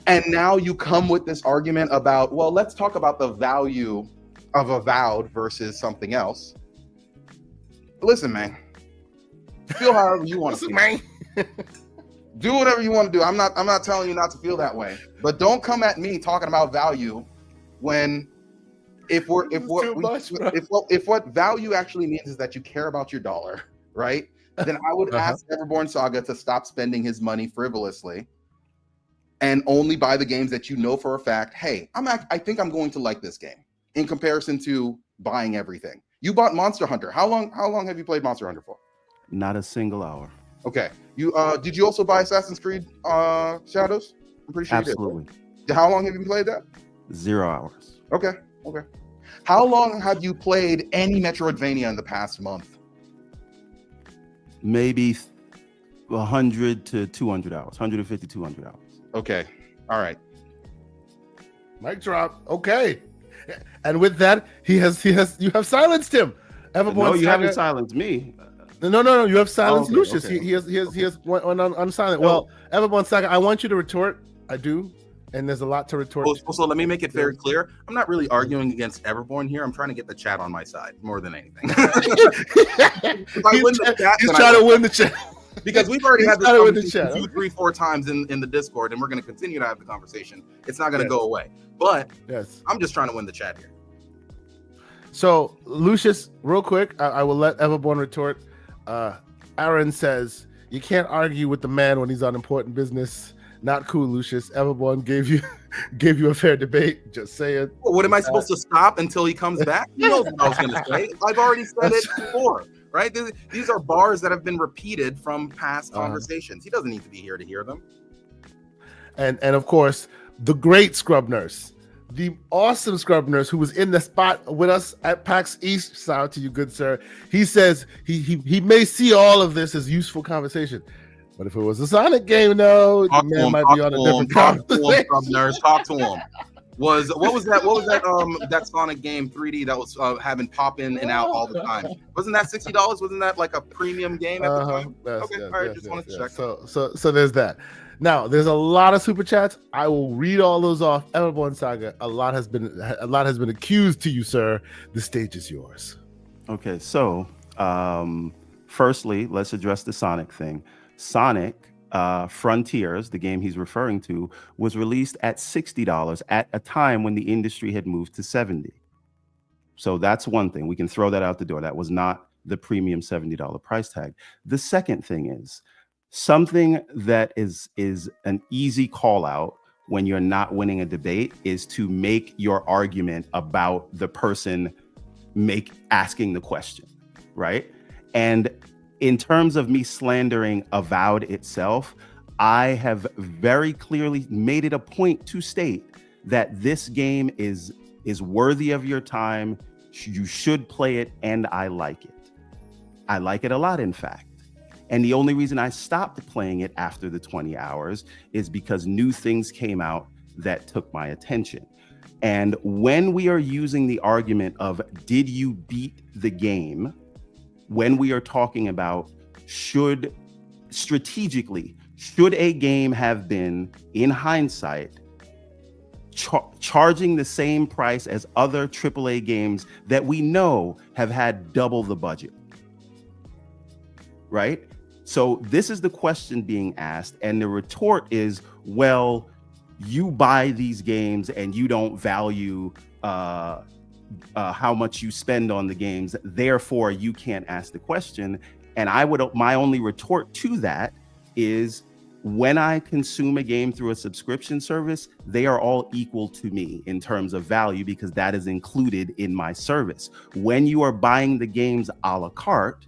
And now you come with this argument about, well, let's talk about the value of Avowed versus something else. Listen, man. Feel however you want to feel. Man. Do whatever you want to do. I'm not telling you not to feel that way. But don't come at me talking about value when if what value actually means is that you care about your dollar, right? Then I would ask Everborn Saga to stop spending his money frivolously and only buy the games that you know for a fact, hey, I think I'm going to like this game, in comparison to buying everything. You bought Monster Hunter. How long have you played Monster Hunter for?
Not a single hour.
Okay. You did you also buy Assassin's Creed Shadows? I'm pretty sure
Absolutely.
You did. How long have you played that?
0 hours.
Okay. How long have you played any Metroidvania in the past month?
Maybe 100 to 200 hours. 150, 200 hours.
Okay. All right.
Mic drop. Okay. And with that, you have silenced him.
Everborn no, you haven't silenced me.
No. You have silenced Lucius.
Okay.
He has went on silent. Well, Everborn Saga, I want you to retort. I do, and there's a lot to retort.
So let me make it very clear. I'm not really arguing against Everborn here. I'm trying to get the chat on my side more than anything. He's trying to win the chat. Because we've already had this conversation 2, 3, 4 times in the Discord, and we're going to continue to have the conversation. It's not going to go away. But I'm just trying to win the chat here.
So, Lucius, real quick, I will let Everborn retort. Aaron says, you can't argue with the man when he's on important business. Not cool, Lucius. Everborn gave you a fair debate. Just saying. Well,
what am I supposed to stop until he comes back? He knows what I was going to say. I've already said it before. Right? These are bars that have been repeated from past conversations. He doesn't need to be here to hear them.
And of course, the great Scrub Nurse, the awesome Scrub Nurse who was in the spot with us at PAX East. Shout out to you, good sir. He says he may see all of this as useful conversation, but if it was a Sonic game, no, the man might be on a different conversation.
Scrub Nurse, talk to him. What was that Sonic game 3D that was having pop in and out all the time? Wasn't that $60? Wasn't that like a premium game at the time? Just wanted to check.
So there's that. Now there's a lot of super chats. I will read all those off. Everborn Saga. A lot has been accused to you, sir. The stage is yours.
Okay, so firstly, let's address the Sonic thing. Sonic Frontiers, the game he's referring to, was released at $60 at a time when the industry had moved to 70. So that's one thing. We can throw that out the door. That was not the premium $70 price tag. The second thing is something that is an easy call out when you're not winning a debate is to make your argument about the person asking the question, right? And in terms of me slandering Avowed itself, I have very clearly made it a point to state that this game is worthy of your time. You should play it, and I like it. I like it a lot, in fact. And the only reason I stopped playing it after the 20 hours is because new things came out that took my attention. And when we are using the argument of, did you beat the game? When we are talking about strategically, should a game have been, in hindsight, charging the same price as other AAA games that we know have had double the budget, right? So this is the question being asked, and the retort is, well, you buy these games and you don't value how much you spend on the games, therefore you can't ask the question. And my only retort to that is, when I consume a game through a subscription service, they are all equal to me in terms of value because that is included in my service. When you are buying the games a la carte,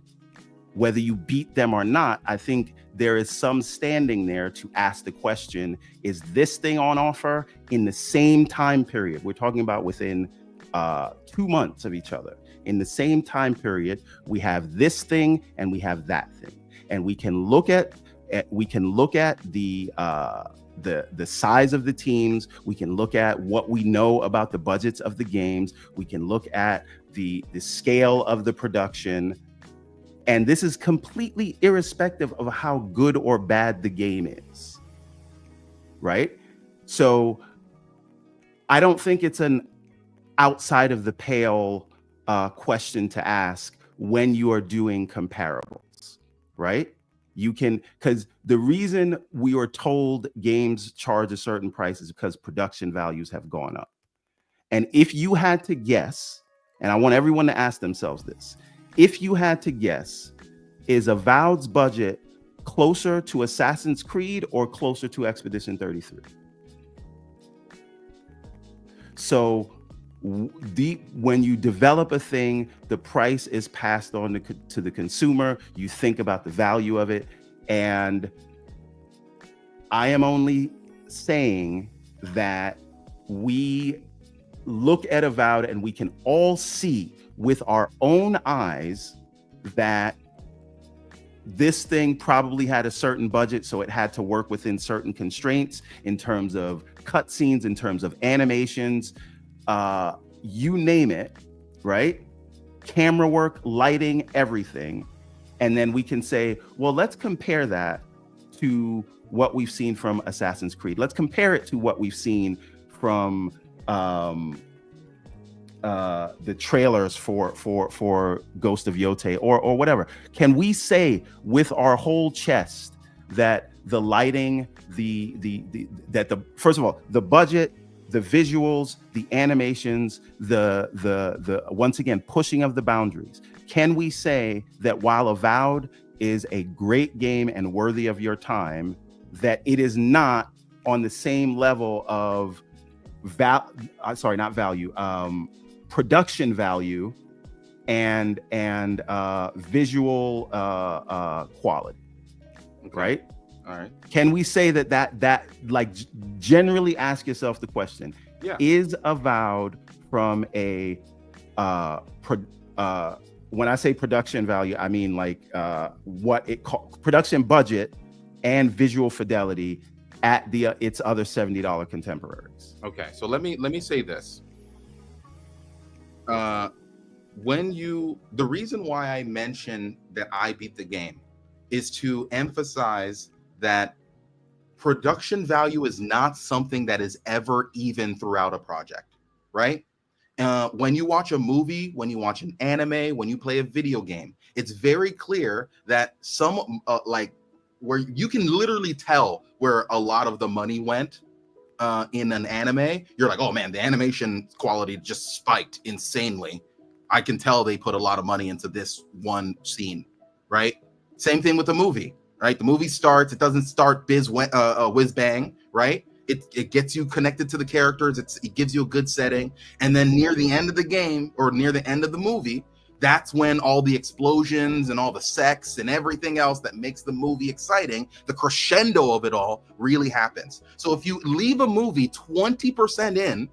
whether you beat them or not, I think there is some standing there to ask the question, is this thing on offer in the same time period? We're talking about within 2 months of each other. In the same time period, we have this thing and we have that thing. And we can look at the size of the teams. We can look at what we know about the budgets of the games. We can look at the scale of the production. And this is completely irrespective of how good or bad the game is, right? So I don't think it's an outside of the pale question to ask when you are doing comparables, right? You can, because the reason we are told games charge a certain price is because production values have gone up. And if you had to guess, and I want everyone to ask themselves this, if you had to guess, is Avowed's budget closer to Assassin's Creed or closer to Expedition 33? So when you develop a thing, the price is passed on to the consumer. You think about the value of it. And I am only saying that we look at Avowed and we can all see with our own eyes that this thing probably had a certain budget, so it had to work within certain constraints in terms of cutscenes, in terms of animations, you name it, right? Camera work, lighting, everything. And then we can say, well, let's compare that to what we've seen from Assassin's Creed. Let's compare it to what we've seen from the trailers for Ghost of Yote or whatever. Can we say with our whole chest that the lighting, first of all, the budget, the visuals, the animations, the once again pushing of the boundaries, can we say that while Avowed is a great game and worthy of your time, that it is not on the same level of production value and visual quality, right?
All right.
Can we say that like generally ask yourself the question, is Avowed from a when I say production value, I mean like what it production budget and visual fidelity at its other $70 contemporaries.
Okay, so let me say this. The reason why I mention that I beat the game is to emphasize that production value is not something that is ever even throughout a project, right? When you watch a movie, when you watch an anime, when you play a video game, it's very clear that where you can literally tell where a lot of the money went in an anime. You're like, oh man, the animation quality just spiked insanely. I can tell they put a lot of money into this one scene, right? Same thing with the movie, right? The movie starts, it doesn't start whiz bang, right? It gets you connected to the characters. It gives you a good setting. And then near the end of the game or near the end of the movie, that's when all the explosions and all the sex and everything else that makes the movie exciting, the crescendo of it all really happens. So if you leave a movie 20% in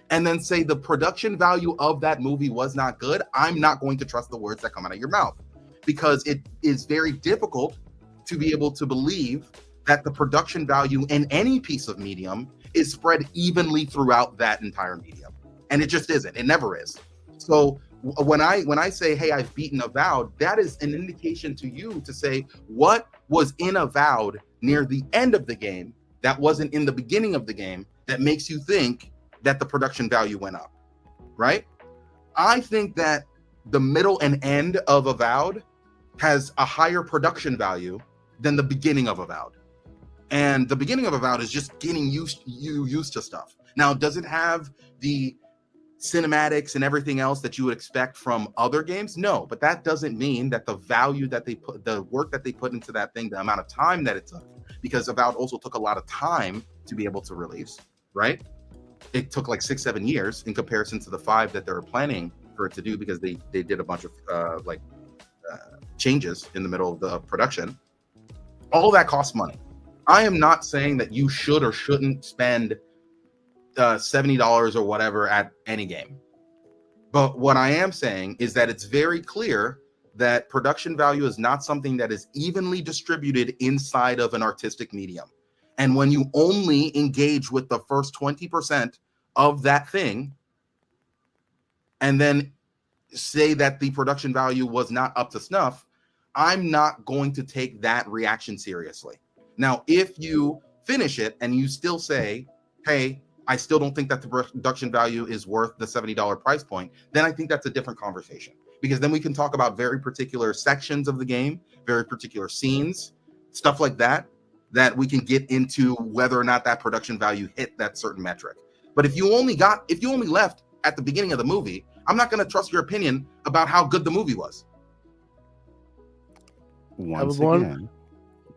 and then say the production value of that movie was not good, I'm not going to trust the words that come out of your mouth, because it is very difficult to be able to believe that the production value in any piece of medium is spread evenly throughout that entire medium. And it just isn't. It never is. So when I say, hey, I've beaten Avowed, that is an indication to you to say what was in Avowed near the end of the game that wasn't in the beginning of the game that makes you think that the production value went up, right? I think that the middle and end of Avowed has a higher production value than the beginning of Avowed. And the beginning of Avowed is just getting used to stuff. Now, does it have the cinematics and everything else that you would expect from other games? No, but that doesn't mean that the value that they put, the work that they put into that thing, the amount of time that it took, because Avowed also took a lot of time to be able to release, right? It took like 6-7 years in comparison to the 5 that they were planning for it to do, because they did a bunch of changes in the middle of the production. All that costs money. I am not saying that you should or shouldn't spend $70 or whatever at any game. But what I am saying is that it's very clear that production value is not something that is evenly distributed inside of an artistic medium. And when you only engage with the first 20% of that thing, and then say that the production value was not up to snuff, I'm not going to take that reaction seriously. Now, if you finish it and you still say, hey, I still don't think that the production value is worth the $70 price point, then I think that's a different conversation, because then we can talk about very particular sections of the game, very particular scenes, stuff like that, that we can get into whether or not that production value hit that certain metric. But if you only left at the beginning of the movie, I'm not going to trust your opinion about how good the movie was.
Once again,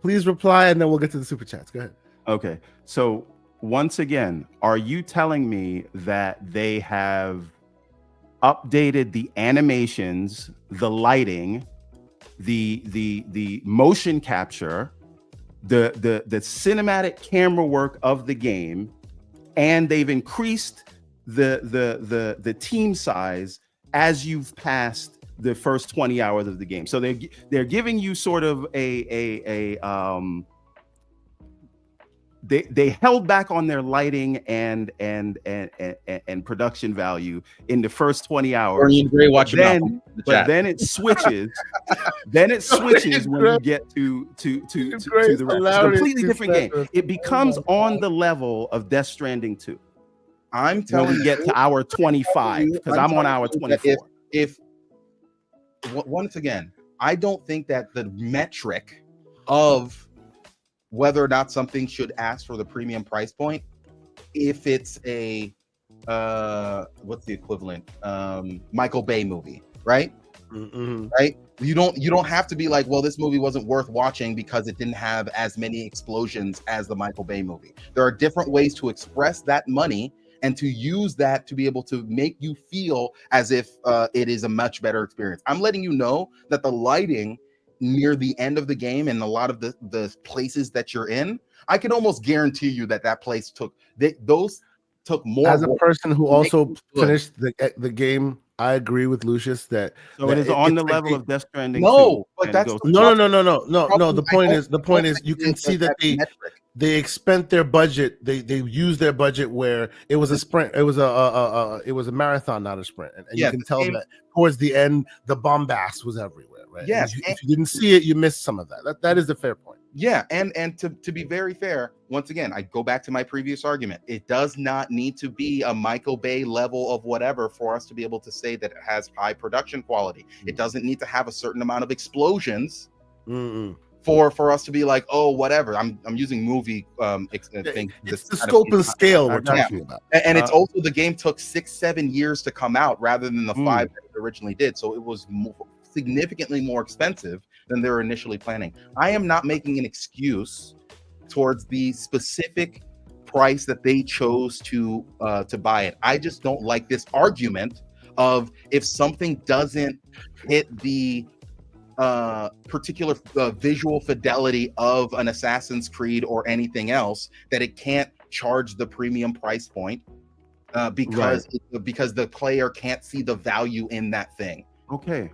please reply, and then we'll get to the super chats. Go ahead.
Okay. So once again, are you telling me that they have updated the animations, the lighting, the motion capture, the cinematic camera work of the game, and they've increased the team size as you've passed the first 20 hours of the game? So they're giving you sort of they held back on their lighting and production value in the first 20 hours. Then it switches. Then it switches when you get to the rest. It's a completely different game. It becomes on the level of Death Stranding 2.
I'm telling you,
get to hour 25, because I'm on hour 24.
If once again, I don't think that the metric of whether or not something should ask for the premium price point, if it's a what's the equivalent, Michael Bay movie, right? Mm-hmm. Right? You don't have to be like, well, this movie wasn't worth watching because it didn't have as many explosions as the Michael Bay movie. There are different ways to express that money and to use that to be able to make you feel as if it is a much better experience. I'm letting you know that the lighting near the end of the game and a lot of the places that you're in, I can almost guarantee you that place took more. As
a person who also finished the game, I agree with Lucius that
it is on the level of Death Stranding.
No, but that's no. The point is you can see that they expend their budget. They use their budget where it was a sprint. It was a marathon, not a sprint. And you can tell that towards the end, the bombast was everywhere. Right?
Yes.
If you didn't see it, you missed some of that. That is the fair point.
Yeah, and to be very fair, once again, I go back to my previous argument. It does not need to be a Michael Bay level of whatever for us to be able to say that it has high production quality. It doesn't need to have a certain amount of explosions for us to be like, oh, whatever. I'm using movie thing.
It's the scope and scale we're
got
talking about.
And it's also the game took 6-7 years to come out rather than the 5 that it originally did. So it was significantly more expensive than they were initially planning. I am not making an excuse towards the specific price that they chose to buy it. I just don't like this argument of if something doesn't hit the particular visual fidelity of an Assassin's Creed or anything else, that it can't charge the premium price point because the player can't see the value in that thing.
Okay.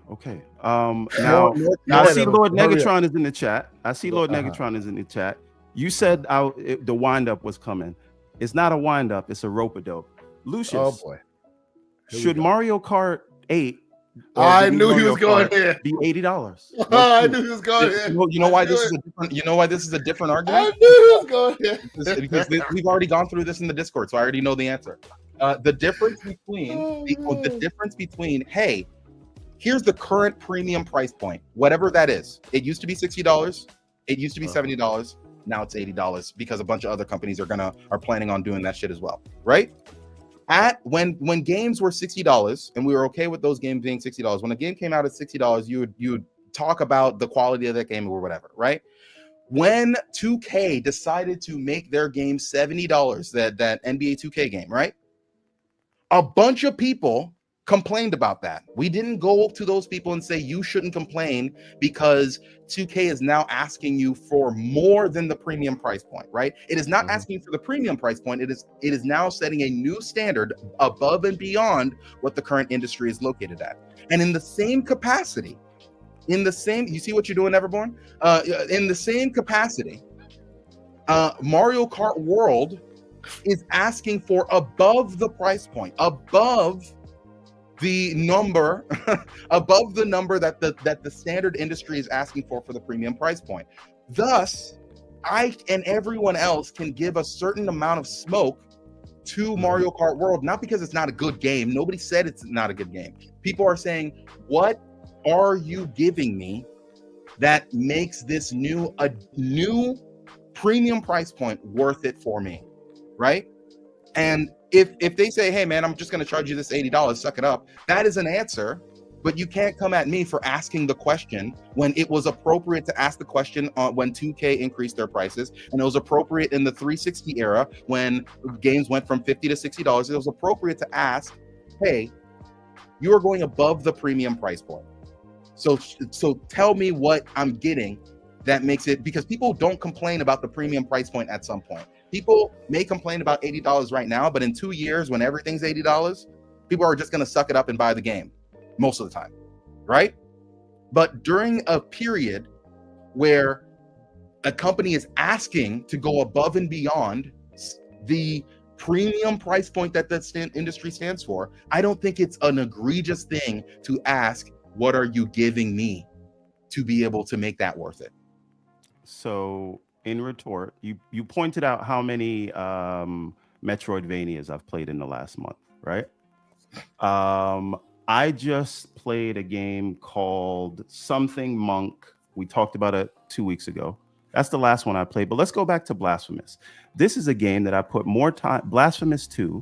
Now I see Lord Negatron is in the chat. Negatron is in the chat. You said the wind-up was coming. It's not a wind-up, it's a rope-a-dope. Lucius,
Oh boy.
should Mario Kart 8
I knew he was going there.
be $80?
I knew he was going there.
You know why this is a different
I
argument?
knew he was going there.
Because we've already gone through this in the Discord, so I already know the answer. The difference between hey, here's the current premium price point, whatever that is. It used to be $60. It used to be $70. Now it's $80 because a bunch of other companies are planning on doing that shit as well, right? When games were $60 and we were okay with those games being $60, when a game came out at $60, you would talk about the quality of that game or whatever, right? When 2K decided to make their game $70, that NBA 2K game, right? A bunch of people complained about that. We didn't go to those people and say you shouldn't complain because 2K is now asking you for more than the premium price point, right? It is not asking for the premium price point. It is now setting a new standard above and beyond what the current industry is located at. And in the same capacity, you see what you're doing, Everborn? In the same capacity, Mario Kart World is asking for above the price point, above the number that the standard industry is asking for the premium price point. Thus, I and everyone else can give a certain amount of smoke to Mario Kart World, not because it's not a good game. Nobody said it's not a good game. People are saying, what are you giving me that makes this new premium price point worth it for me, right? And if they say, hey man, I'm just going to charge you this $80, suck it up, that is an answer. But you can't come at me for asking the question when it was appropriate to ask the question when 2K increased their prices, and it was appropriate in the 360 era when games went from $50 to $60. It was appropriate to ask, hey, you are going above the premium price point. So tell me what I'm getting that makes it, because people don't complain about the premium price point at some point. People may complain about $80 right now, but in 2 years when everything's $80, people are just going to suck it up and buy the game most of the time, right? But during a period where a company is asking to go above and beyond the premium price point that the industry stands for, I don't think it's an egregious thing to ask, what are you giving me to be able to make that worth it?
So in retort, you pointed out how many Metroidvanias I've played in the last month, right? I just played a game called Something Monk. We talked about it 2 weeks ago. That's the last one I played. But let's go back to Blasphemous. This is a game that I put more time, Blasphemous 2,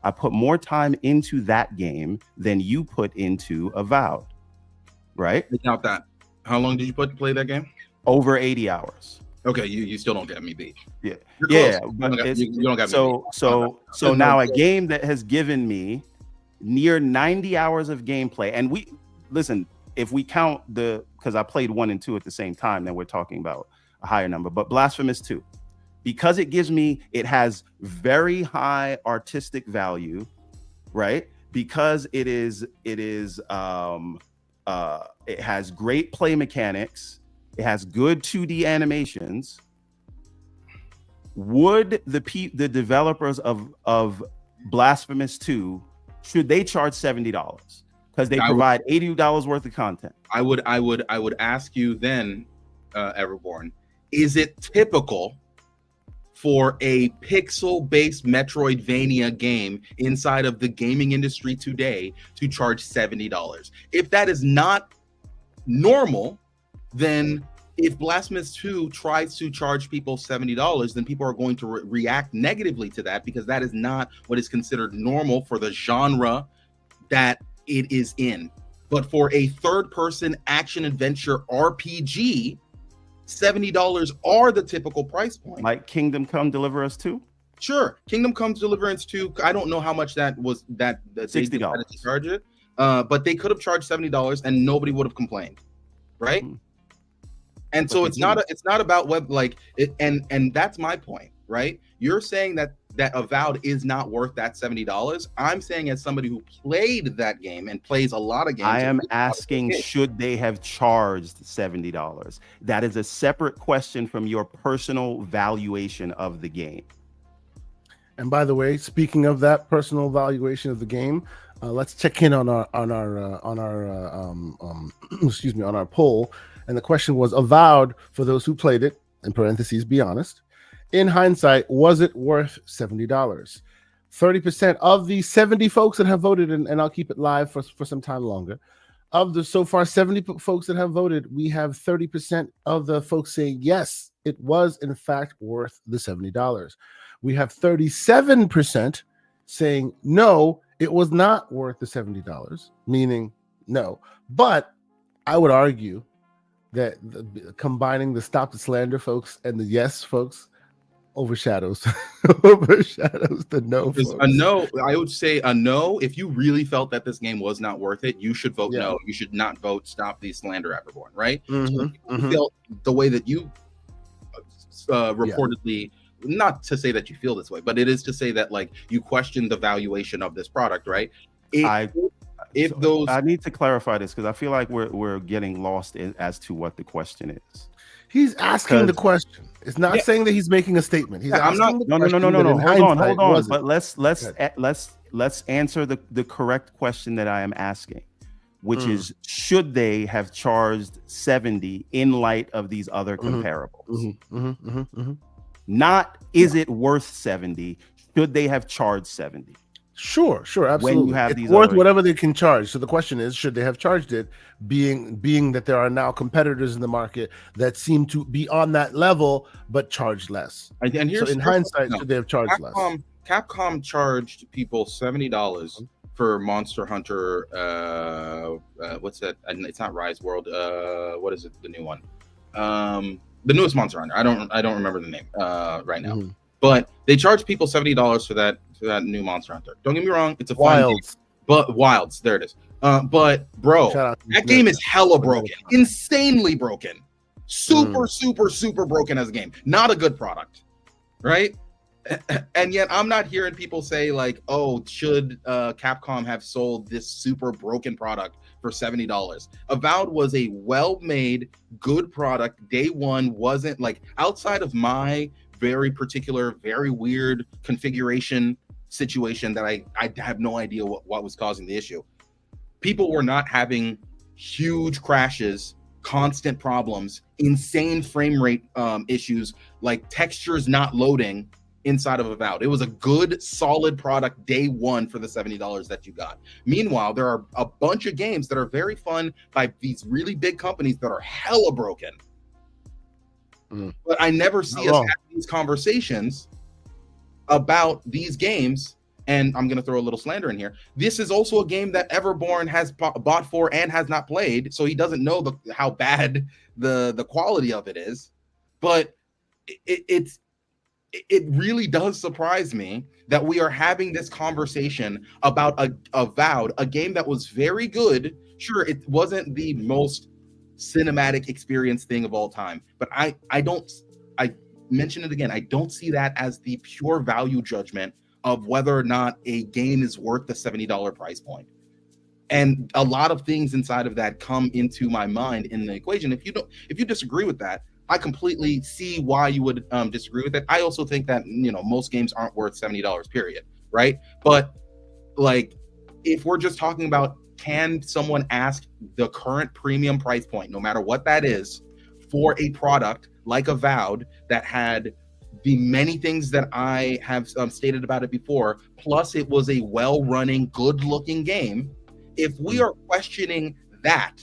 I put more time into that game than you put into Avowed, right?
Without that, how long did you play that game?
Over 80 hours.
Okay, you still don't get me beat.
Yeah,
You're close.
but
you don't got me beat.
So now a game that has given me near 90 hours of gameplay, and we listen, if we count because I played 1 and 2 at the same time, then we're talking about a higher number. But Blasphemous 2, because it has very high artistic value, right? Because it has great play mechanics. It has good 2D animations. Would the developers of Blasphemous 2, should they charge $70 because they provide $80 worth of content?
I would ask you then, Everborn, is it typical for a pixel-based Metroidvania game inside of the gaming industry today to charge $70? If that is not normal, then if Blasphemous 2 tries to charge people $70, then people are going to react negatively to that, because that is not what is considered normal for the genre that it is in. But for a third-person action-adventure RPG, $70 are the typical price point.
Like Kingdom Come Deliverance 2?
Sure, Kingdom Come Deliverance 2. I don't know how much that was. That they decided to charge it, but they could have charged $70 and nobody would have complained, right? Mm-hmm. And so it's not about web like it, and that's my point, right? You're saying that Avowed is not worth that $70. I'm saying, as somebody who played that game and plays a lot of games,
I am asking, should they have charged $70? That is a separate question from your personal valuation of the game.
And by the way, speaking of that personal valuation of the game, let's check in on our excuse me, on our poll. And the question was, Avowed, for those who played it, in parentheses, be honest, in hindsight, was it worth $70? 30% of the 70 folks that have voted, and I'll keep it live for some time longer, of the so far 70 folks that have voted, we have 30% of the folks saying, yes, it was in fact worth the $70. We have 37% saying, no, it was not worth the $70, meaning no. But I would argue that combining the Stop the Slander folks and the yes folks overshadows the no folks.
A no, I would say a no. If you really felt that this game was not worth it, you should vote no. You should not vote Stop the Slander Everborn, right? So you feel the way that you reportedly, not to say that you feel this way, but it is to say that like you question the valuation of this product, right?
I need to clarify this, because I feel like we're getting lost as to what the question is.
He's asking the question. It's not saying that he's making a statement. He's asking
No. Hold on. But let's answer the correct question that I am asking, which is, should they have charged 70 in light of these other comparables? Not is it worth 70? Should they have charged 70?
Sure, absolutely.
When you have
it's
these
worth whatever they can charge. So the question is, should they have charged it? Being that there are now competitors in the market that seem to be on that level but charge less.
And here's,
so in hindsight, should they have charged less?
Capcom charged people $70 for Monster Hunter. What's that? It's not Rise World. What is it? The new one. The newest Monster Hunter. I don't remember the name right now. But they charge people $70 for that new Monster Hunter. Don't get me wrong, it's a
Wilds.
But Wilds, there it is. But bro, that game is hella broken, insanely broken, super broken as a game. Not a good product, right? And yet I'm not hearing people say like, oh, should Capcom have sold this super broken product for $70? Avowed was a well-made, good product. Day one wasn't like, outside of my very particular, very weird configuration situation that I have no idea what was causing the issue. People were not having huge crashes, constant problems, insane frame rate issues, like textures not loading inside of Avowed. It was a good, solid product day one for the $70 that you got. Meanwhile, there are a bunch of games that are very fun by these really big companies that are hella broken. But I never see us having these conversations about these games. And I'm going to throw a little slander in here. This is also a game that Everborn has bought for and has not played, so he doesn't know how bad the quality of it is. But it really does surprise me that we are having this conversation about Avowed, a game that was very good. Sure, it wasn't the most cinematic experience thing of all time, but I mention it again, I don't see that as the pure value judgment of whether or not a game is worth the $70 price point. And a lot of things inside of that come into my mind in the equation. If you disagree with that, I completely see why you would disagree with it. I also think that, most games aren't worth $70, period, right? But like, if we're just talking about, can someone ask the current premium price point, no matter what that is, for a product like Avowed that had the many things that I have stated about it before, plus it was a well-running, good-looking game? If we are questioning that,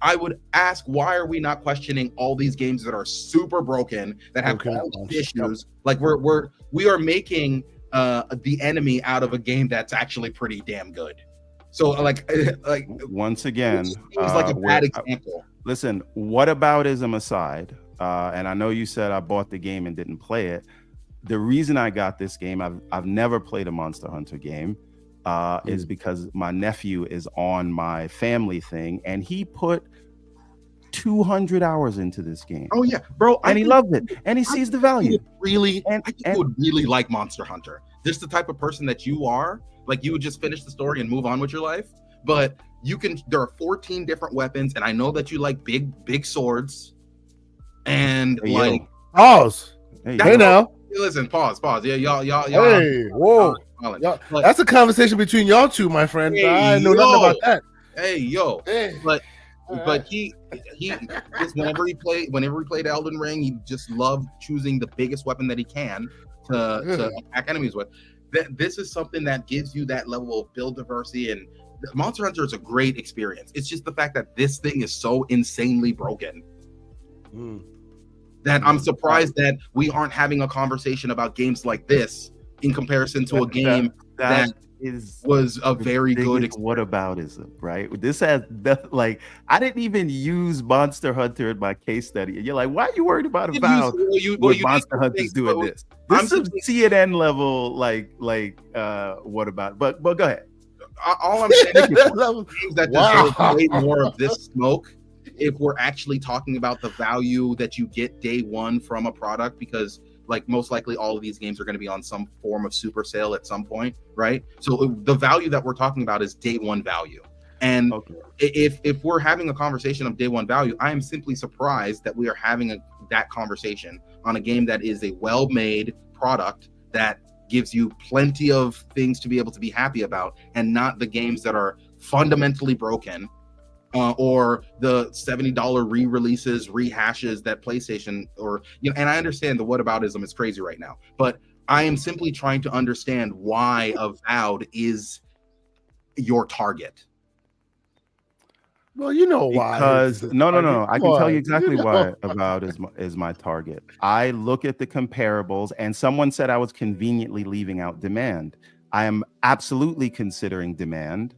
I would ask, why are we not questioning all these games that are super broken, that have all these issues? Like we are making the enemy out of a game that's actually pretty damn good. So like
once again,
it was like a bad example.
Listen, whataboutism aside, and I know you said I bought the game and didn't play it. The reason I got this game, I've never played a Monster Hunter game, is because my nephew is on my family thing, and he put 200 hours into this game.
Oh yeah, bro,
and he loved it, and he sees the value.
I think you would really like Monster Hunter. This is the type of person that you are. Like, you would just finish the story and move on with your life. But there are 14 different weapons, and I know that you like big swords. And
pause.
Hey
now.
Listen, pause. Yeah, y'all.
Hey, whoa. That's a conversation between y'all two, my friend.
Hey,
I know nothing about that.
Hey, yo.
Hey.
But he just whenever he played Elden Ring, he just loved choosing the biggest weapon that he can to attack enemies with. This is something that gives you that level of build diversity, and Monster Hunter is a great experience. It's just the fact that this thing is so insanely broken that I'm surprised that we aren't having a conversation about games like this in comparison to a game that was a very good
whataboutism, right? This has like, I didn't even use Monster Hunter in my case study, and you're like, why are you worried about Avowed? Monster Hunter's doing this. This is CNN level, like what about? But go ahead.
All I'm saying is games that deserve way more of this smoke, if we're actually talking about the value that you get day one from a product, because like most likely all of these games are going to be on some form of super sale at some point, right? So the value that we're talking about is day one value. And if we're having a conversation of day one value, I am simply surprised that we are having that conversation on a game that is a well-made product that gives you plenty of things to be able to be happy about, and not the games that are fundamentally broken, or the $70 re-releases, rehashes that PlayStation, or and I understand the whataboutism is crazy right now, but I am simply trying to understand why Avowed is your target.
Well, you know why.
Because no. I can tell you exactly why Avowed is my target. I look at the comparables, and someone said I was conveniently leaving out Demand. I am absolutely considering Demand.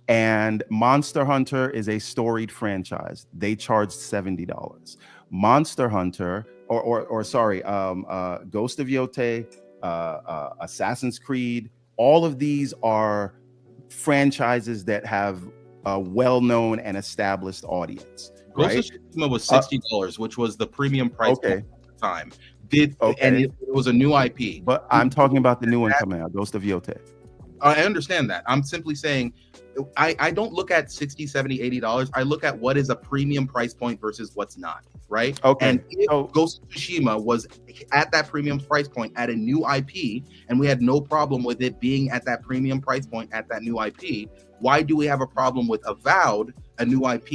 And Monster Hunter is a storied franchise. They charged $70. Monster Hunter, Ghost of Yotei, Assassin's Creed, all of these are franchises that have a well-known and established audience. Right?
Ghost of Tsushima was $60, which was the premium price at the time. And it was a new IP.
But I'm talking about the new one coming out, Ghost of Yotei.
I understand that. I'm simply saying, I don't look at $60, $70, $80. I look at what is a premium price point versus what's not, right?
Okay.
And if Ghost of Tsushima was at that premium price point at a new IP, and we had no problem with it being at that premium price point at that new IP, why do we have a problem with Avowed, a new IP?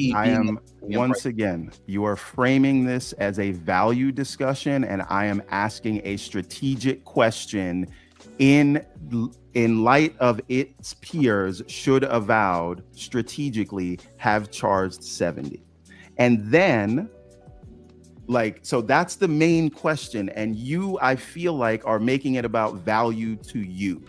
You are framing this as a value discussion, and I am asking a strategic question in light of its peers. Should Avowed strategically have charged $70? And then, so that's the main question, and you, I feel like, are making it about value to you.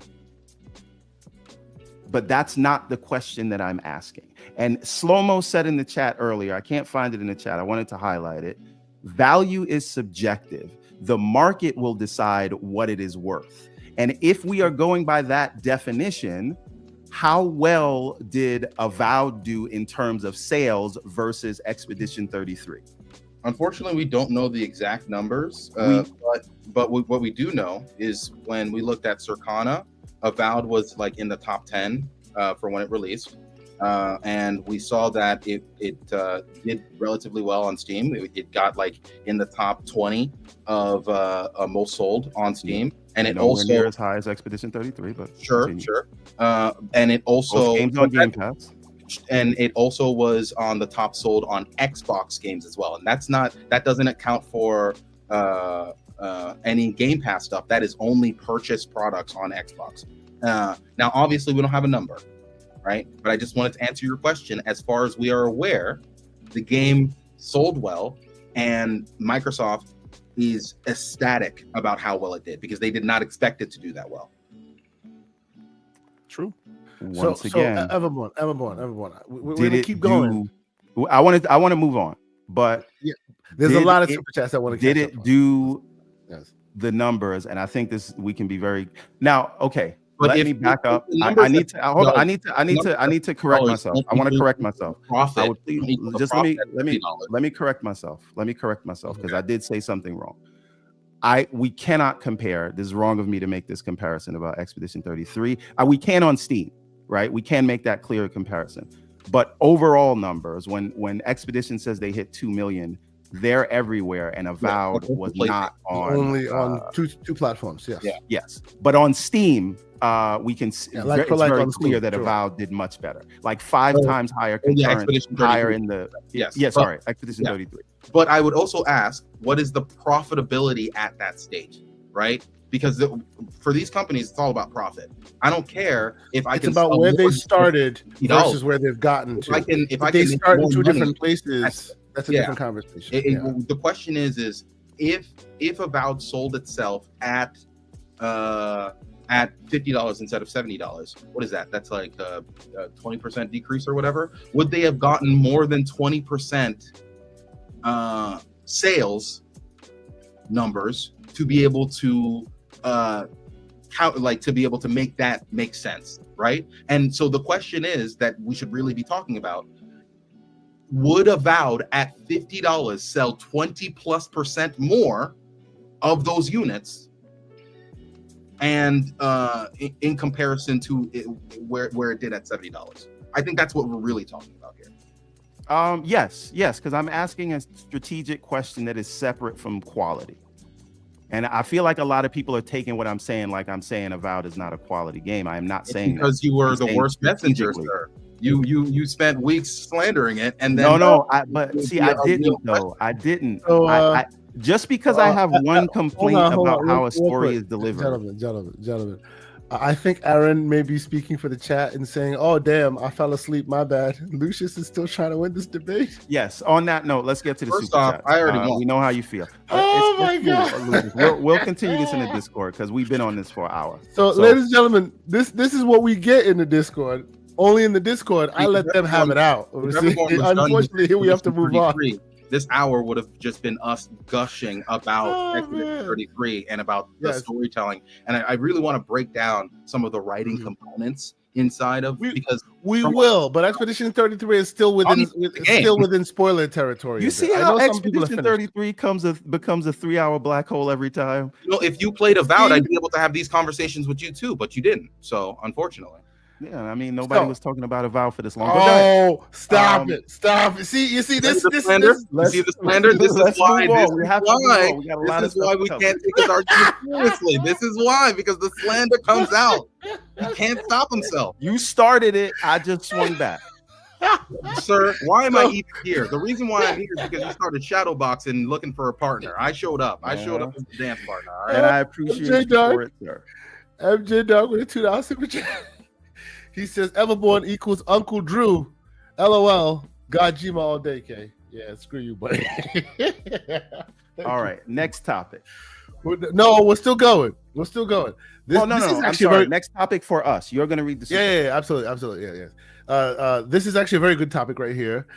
But that's not the question that I'm asking. And Slow-Mo said in the chat earlier, I can't find it in the chat, I wanted to highlight it, value is subjective. The market will decide what it is worth. And if we are going by that definition, how well did Avowed do in terms of sales versus Expedition 33?
Unfortunately, we don't know the exact numbers, but what we do know is when we looked at Circana, Avowed was like in the top 10 for when it released. And we saw that it did relatively well on Steam. It got like in the top 20 of most sold on Steam. And it also
near as high as Expedition 33, but
sure. And it also
games on Game Pass.
And it also was on the top sold on Xbox games as well. And that doesn't account for any Game Pass stuff. That is only purchased products on Xbox. Now, obviously, we don't have a number, right? But I just wanted to answer your question. As far as we are aware, the game sold well, and Microsoft is ecstatic about how well it did because they did not expect it to do that well.
True. Once again,
Everborn. We're gonna keep going.
I want to move on, but
there's a lot of super chats I want to.
Did it do the numbers? And I think we can be very now. Okay,
but
let me back up. I need to hold on. I need to correct myself. I want to correct myself.
Profit.
Let me correct myself. Let me correct myself because I did say something wrong. We cannot compare. This is wrong of me to make this comparison about Expedition 33. We can on Steam, right? We can make that clear comparison. But overall numbers, when Expedition says they hit 2 million, they're everywhere, and Avowed was not
only on two platforms. Yes.
Yeah.
Yes. But on Steam, we can see it's very clear
Steam,
that Avowed did much better, like 5 times higher concurrent, higher in the Expedition 33.
But I would also ask, what is the profitability at that stage, right? Because for these companies, it's all about profit. I don't care if I can.
It's about where they started versus where they've gotten to.
If
they start in two different places, that's a different conversation.
The question is if Avowed sold itself at $50 instead of $70, what is that? That's like a 20% decrease or whatever. Would they have gotten more than 20% sales numbers to be able to to be able to make that make sense, right? And so the question is that we should really be talking about: would Avowed at $50 sell 20+% more of those units, and in comparison to where it did at $70? I think that's what we're really talking about here.
Yes, because I'm asking a strategic question that is separate from quality. And I feel like a lot of people are taking what I'm saying like I'm saying Avowed is not a quality game. I am not saying
because you were the worst messenger, sir. You spent weeks slandering it, and then
I didn't though. I didn't. So, just because I have one complaint about how a story is delivered.
Gentlemen. I think Aaron may be speaking for the chat and saying, "Oh, damn, I fell asleep. My bad." Lucius is still trying to win this debate.
Yes. On that note, let's get to the
First
super chat.
I already won.
We know how you feel.
Oh my God.
We'll continue this in the Discord because we've been on this for an hour.
So, ladies and gentlemen, this is what we get in the Discord. Only in the Discord, I let them have it out. Unfortunately, here we have to move on.
This hour would have just been us gushing about Expedition 33 and about the storytelling. And I really want to break down some of the writing components inside of because
we will, but Expedition 33 is still within spoiler territory.
You see how Expedition 33 becomes a 3-hour black hole every time?
If you played Avowed, I'd be able to have these conversations with you too, but you didn't. So unfortunately.
Yeah, I mean, nobody was talking about Avowed for this long.
Oh, stop it. You see this
slander? You see the slander? This is why. This is why we can't take his argument seriously. This is why, because the slander comes out. He can't stop himself.
You started it. I just swung back.
Sir, why am I even here? The reason why I'm here is because you started shadowboxing looking for a partner. I showed up. I showed up as the dance partner. All right?
And I appreciate you for it, sir.
MJ Dog with a $2 super chat. He says Everborn equals Uncle Drew. LOL. Gojima all day, K. Yeah, screw you, buddy.
All right, next topic.
No, we're still going. This
I'm sorry. Next topic for us. You're going to read the super.
Yeah, absolutely. Yeah. This is actually a very good topic right here.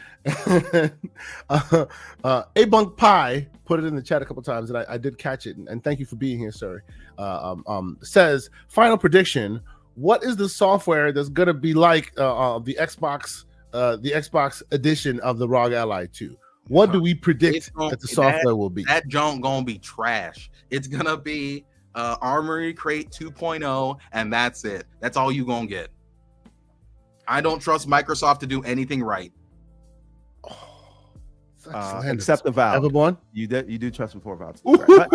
A-Bunk Pie put it in the chat a couple times, and I did catch it. And thank you for being here, sir. Says, final prediction. What is the software that's going to be like the Xbox edition of the ROG Ally 2? What do we predict that the software will be?
That junk gonna be trash. It's gonna be Armory Crate 2.0, and that's it. That's all you gonna get. I don't trust Microsoft to do anything right.
Except Avowed.
Everborn?
You do trust him for Avowed.
That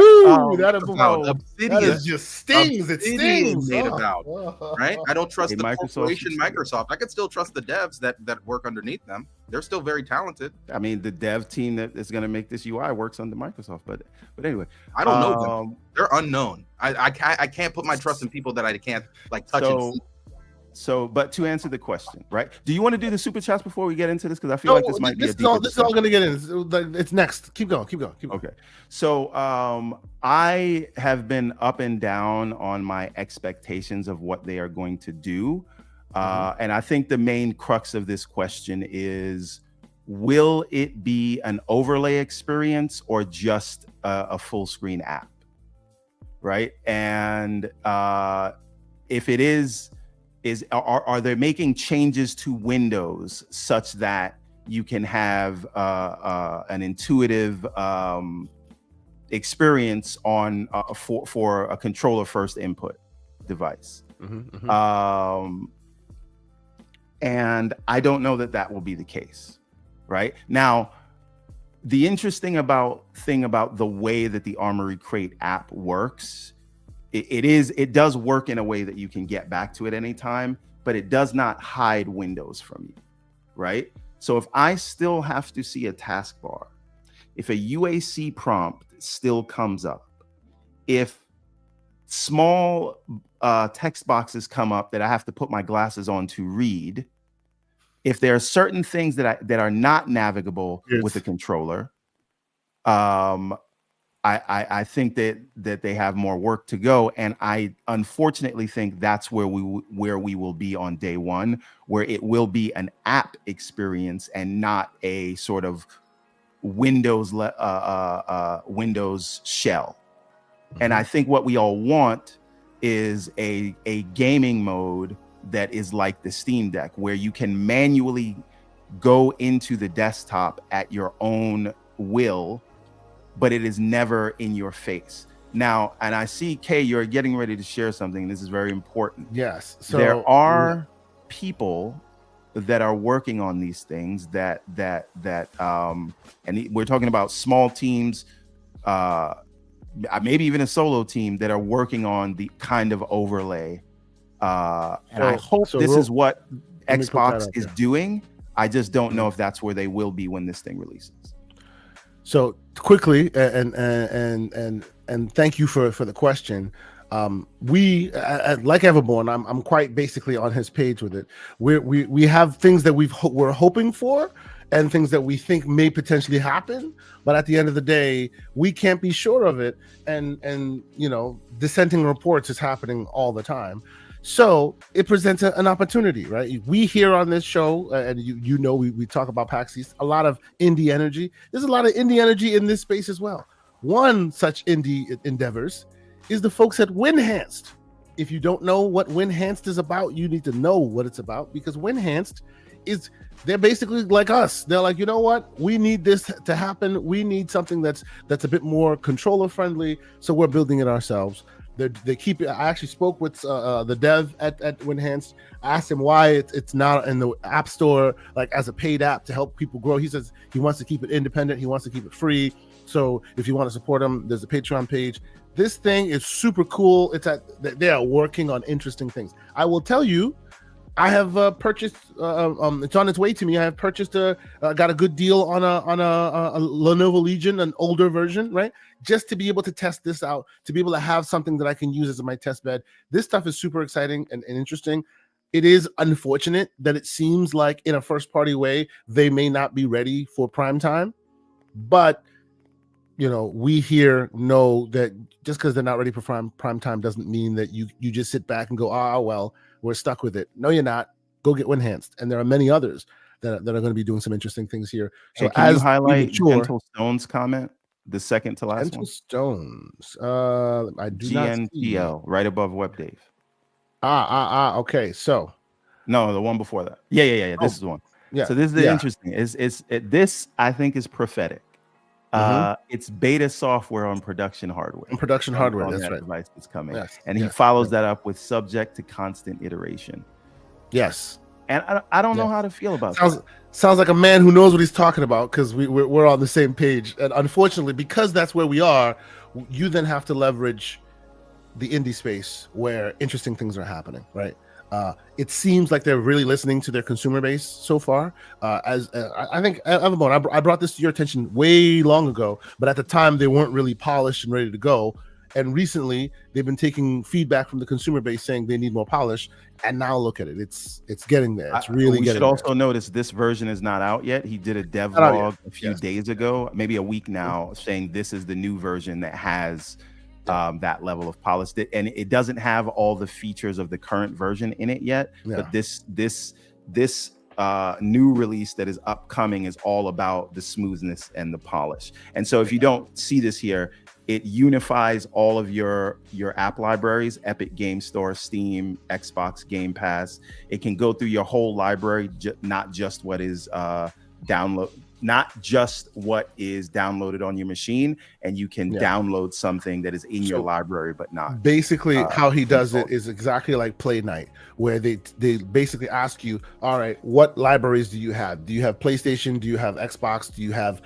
just stings. It stings.
Right? I don't trust the corporation Microsoft. I could still trust the devs that work underneath them. They're still very talented.
I mean, the dev team that is going to make this UI works under Microsoft. But anyway,
I don't know them. They're unknown. I can't put my trust in people that I can't touch and see.
So, but to answer the question, right? Do you want to do the super chats before we get into this? Because I feel like this might be a deeper
this is all going to get in. It's next. Keep going.
Okay. So, I have been up and down on my expectations of what they are going to do. And I think the main crux of this question is, will it be an overlay experience or just a full screen app? Right. And if it is are they making changes to Windows such that you can have an intuitive experience on for a controller first input device? And I don't know that will be the case. Right now, the interesting thing about the way that the Armory Crate app works, it does work in a way that you can get back to it anytime, but it does not hide Windows from you, right? So if I still have to see a taskbar, if a UAC prompt still comes up, if small text boxes come up that I have to put my glasses on to read, if there are certain things that are not navigable with the controller, I think that they have more work to go, and I unfortunately think that's where we will be on day one, where it will be an app experience and not a sort of Windows shell. And I think what we all want is a gaming mode that is like the Steam Deck, where you can manually go into the desktop at your own will, but it is never in your face. Now, and I see, Kay, you're getting ready to share something. This is very important.
Yes. So
there are people that are working on these things that and we're talking about small teams, maybe even a solo team that are working on the kind of overlay. And I hope this is what Xbox is doing. I just don't know if that's where they will be when this thing releases.
So quickly, and thank you for the question. We like Everborn, I'm quite basically on his page with it. We have things that we're hoping for and things that we think may potentially happen, but at the end of the day, we can't be sure of it. And you know, dissenting reports is happening all the time. So it presents an opportunity, right? We here on this show, and you know, we talk about PAX East, a lot of indie energy. There's a lot of indie energy in this space as well. One such indie endeavors is the folks at Winhanced. If you don't know what Winhanced is about, you need to know what it's about, because Winhanced they're basically like us. They're like, you know what? We need this to happen. We need something that's a bit more controller friendly. So we're building it ourselves. They keep it. I actually spoke with the dev at Winhanced. I asked him why it's not in the app store, like as a paid app to help people grow. He says he wants to keep it independent. He wants to keep it free. So if you want to support him, there's a Patreon page. This thing is super cool. They are working on interesting things. I will tell you, I have purchased. It's on its way to me. I have purchased got a good deal on a Lenovo Legion, an older version, right? Just to be able to test this out, to be able to have something that I can use as my test bed. This stuff is super exciting and interesting. It is unfortunate that it seems like in a first party way, they may not be ready for prime time, but you know, we here know that just because they're not ready for prime time doesn't mean that you just sit back and go, well, we're stuck with it. No, you're not. Go get Winhanced. And there are many others that are going to be doing some interesting things here. So
can you highlight Gentle Stone's comment, the second to last
Gentle
one?
Stones. I do
GNTL, right above Web Dave.
Okay. So
no, the one before that. Yeah. This is the one.
Yeah.
So this is the interesting. This I think is prophetic. It's beta software on production hardware.
On production hardware, that's right.
Device that's coming,
yes,
and he follows that up with subject to constant iteration.
Yes,
and I don't know how to feel about that.
Sounds like a man who knows what he's talking about, because we're on the same page. And unfortunately, because that's where we are, you then have to leverage the indie space where interesting things are happening, right? It seems like they're really listening to their consumer base so far. I think, Everborn, I brought this to your attention way long ago, but at the time they weren't really polished and ready to go. And recently, they've been taking feedback from the consumer base saying they need more polish. And now look at it. It's getting there. It's really
we
getting
should
there.
also notice this version is not out yet. He did a dev
Not out
log
yet.
a few
Yes.
days ago, maybe a week now, saying this is the new version that has that level of polish. And it doesn't have all the features of the current version in it yet.
Yeah.
But this new release that is upcoming is all about the smoothness and the polish. And so if you don't see this here, it unifies all of your app libraries: Epic Game Store, Steam, Xbox Game Pass. It can go through your whole library, not just what is downloaded on your machine, and you can download something that is in your library but not.
Basically, how he does it is exactly like Play Night, where they basically ask you, all right, what libraries do you have? Do you have PlayStation? Do you have Xbox? Do you have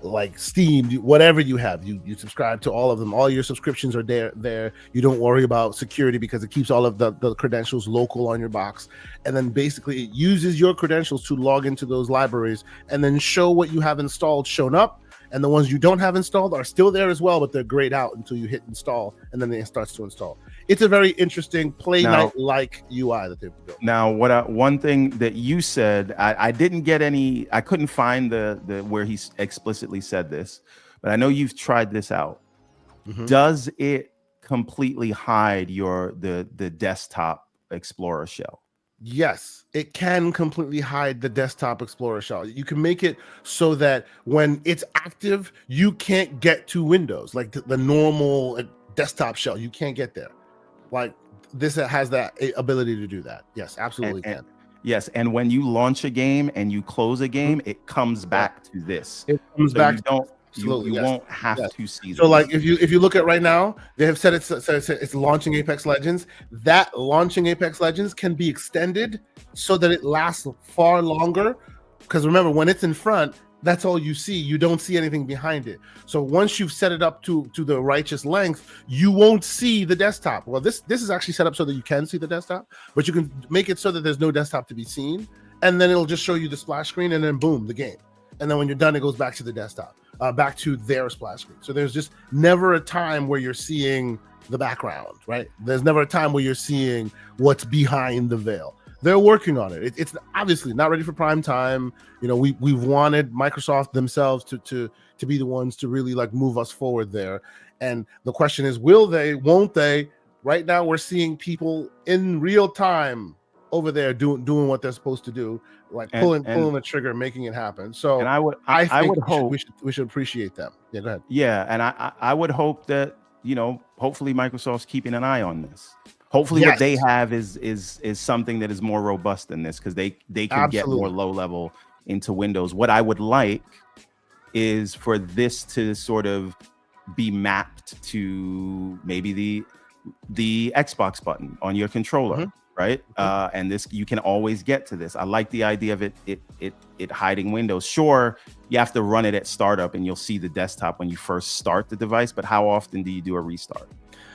like Steam? Whatever you have, you subscribe to all of them. All your subscriptions are there. You don't worry about security because it keeps all of the credentials local on your box. And then basically it uses your credentials to log into those libraries and then show what you have installed shown up. And the ones you don't have installed are still there as well, but they're grayed out until you hit install, and then it starts to install. It's a very interesting Play Night-like UI that they've built.
Now, one thing that you said, I didn't get any, I couldn't find the where he explicitly said this, but I know you've tried this out.
Mm-hmm.
Does it completely hide the desktop Explorer shell?
Yes, it can completely hide the desktop Explorer shell. You can make it so that when it's active, you can't get to Windows, like the normal desktop shell. You can't get there. Like this has that ability to do that. Yes, absolutely can.
Yes, and when you launch a game and you close a game, it comes back to this.
It comes back.
You won't have to see this.
So like if you look at right now, they have said it's launching Apex Legends. That launching Apex Legends can be extended so that it lasts far longer. Because remember, when it's in front, that's all you see. You don't see anything behind it. So once you've set it up to the righteous length, you won't see the desktop. Well, this is actually set up so that you can see the desktop, but you can make it so that there's no desktop to be seen, and then it'll just show you the splash screen, and then boom, the game. And then when you're done, it goes back to the desktop, back to their splash screen. So there's just never a time where you're seeing the background, right? There's never a time where you're seeing what's behind the veil. They're working on it. It's obviously not ready for prime time. You know, we've wanted Microsoft themselves to be the ones to really like move us forward there. And the question is, will they? Won't they? Right now, we're seeing people in real time over there doing what they're supposed to do, like pulling the trigger, making it happen. So, and I would hope we should appreciate them. Yeah, go ahead.
Yeah, and I would hope that, you know, hopefully Microsoft's keeping an eye on this. Hopefully what they have is something that is more robust than this, because they can get more low level into Windows. What I would like is for this to sort of be mapped to maybe the Xbox button on your controller, right? And this, you can always get to this. I like the idea of it hiding Windows. Sure, you have to run it at startup and you'll see the desktop when you first start the device, but how often do you do a restart?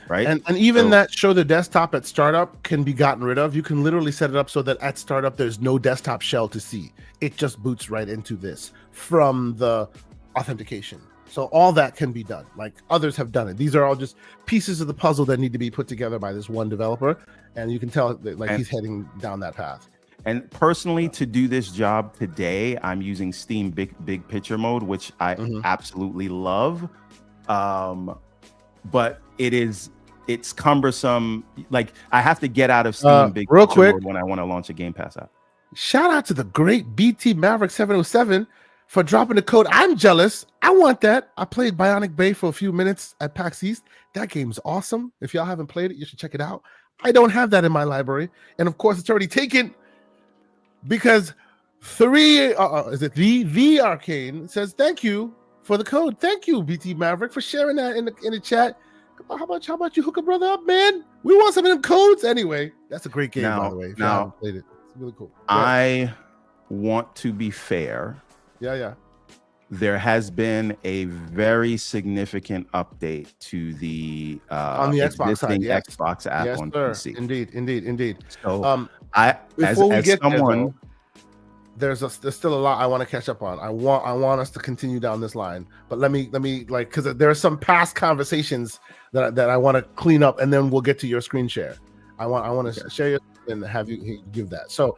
Right.
And even that show the desktop at startup can be gotten rid of. You can literally set it up so that at startup there's no desktop shell to see. It just boots right into this from the authentication. So all that can be done. Like others have done it. These are all just pieces of the puzzle that need to be put together by this one developer, and you can tell that like he's heading down that path.
And personally, to do this job today, I'm using Steam big picture mode, which I absolutely love. But it's cumbersome. Like I have to get out of Steam big
real
picture
quick
mode when I want to launch a Game Pass app.
Shout out to the great BT Maverick 707 for dropping the code. I'm jealous. I want that. I played Bionic Bay for a few minutes at PAX East. That game's awesome. If y'all haven't played it, you should check it out. I don't have that in my library, and of course, it's already taken because the Arcane says thank you for the code. Thank you, BT Maverick, for sharing that in the chat. How about you hook a brother up, man? We want some of them codes anyway. That's a great game, by the way. If you haven't played it, it's really cool.
I want to be fair.
Yeah.
There has been a very significant update to the
on the Xbox side,
Xbox app on PC.
Indeed.
So, as someone,
there's still a lot I want to catch up on. I want us to continue down this line, but let me like, because there are some past conversations that I want to clean up, and then we'll get to your screen share. I want to share your and have you give that. So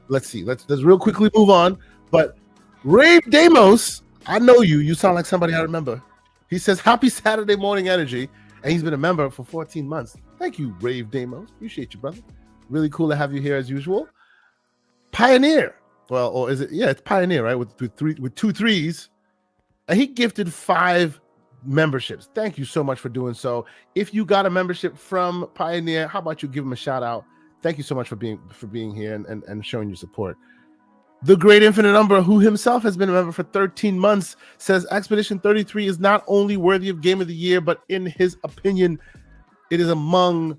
let's see. Let's real quickly move on. But Rave Damos, I know you. You sound like somebody I remember. He says, "Happy Saturday morning energy," and he's been a member for 14 months. Thank you, Rave Damos. Appreciate you, brother. Really cool to have you here as usual. Pioneer. Well, or is it? Yeah, it's Pioneer, right? With 2 threes, and he gifted 5 memberships. Thank you so much for doing so. If you got a membership from Pioneer, how about you give him a shout out? Thank you so much for being here and showing your support. The Great Infinite Number, who himself has been a member for 13 months, says Expedition 33 is not only worthy of Game of the Year, but in his opinion, it is among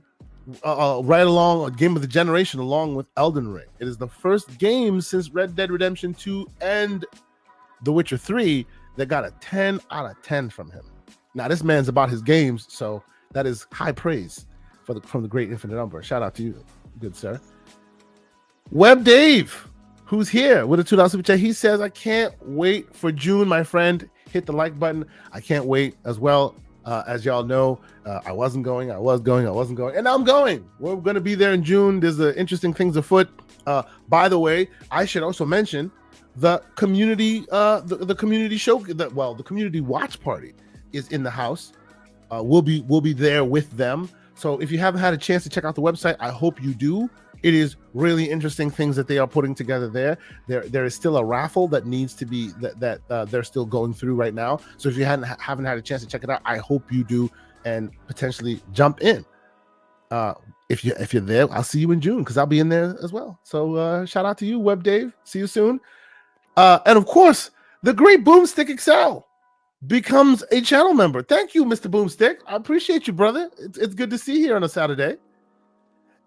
right along a game of the generation, along with Elden Ring. It is the first game since Red Dead Redemption 2 and The Witcher 3 that got a 10 out of 10 from him. Now, this man's about his games, so that is high praise from the Great Infinite Number. Shout out to you, good sir. Web Dave, who's here with a $2 super chat, he says, I can't wait for June, my friend. Hit the like button. I can't wait as well. As y'all know, I was going, and now I'm going. We're going to be there in June. There's interesting things afoot. By the way, I should also mention the community, the community show. The community watch party is in the house. We'll be there with them. So if you haven't had a chance to check out the website, I hope you do. It is really interesting things that they are putting together there. There is still a raffle that needs to be that they're still going through right now. So if you haven't had a chance to check it out, I hope you do and potentially jump in. If you're there, I'll see you in June because I'll be in there as well. So shout out to you, Web Dave. See you soon. And of course, the great Boomstick Excel becomes a channel member. Thank you, Mr. Boomstick. I appreciate you, brother. It's good to see you here on a Saturday.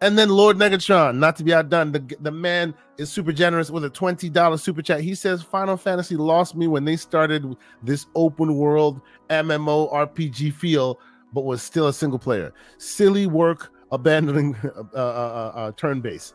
And then Lord Negatron, not to be outdone, the man is super generous with a $20 super chat. He says, Final Fantasy lost me when they started this open world MMO RPG feel, but was still a single player. Silly work abandoning turn base.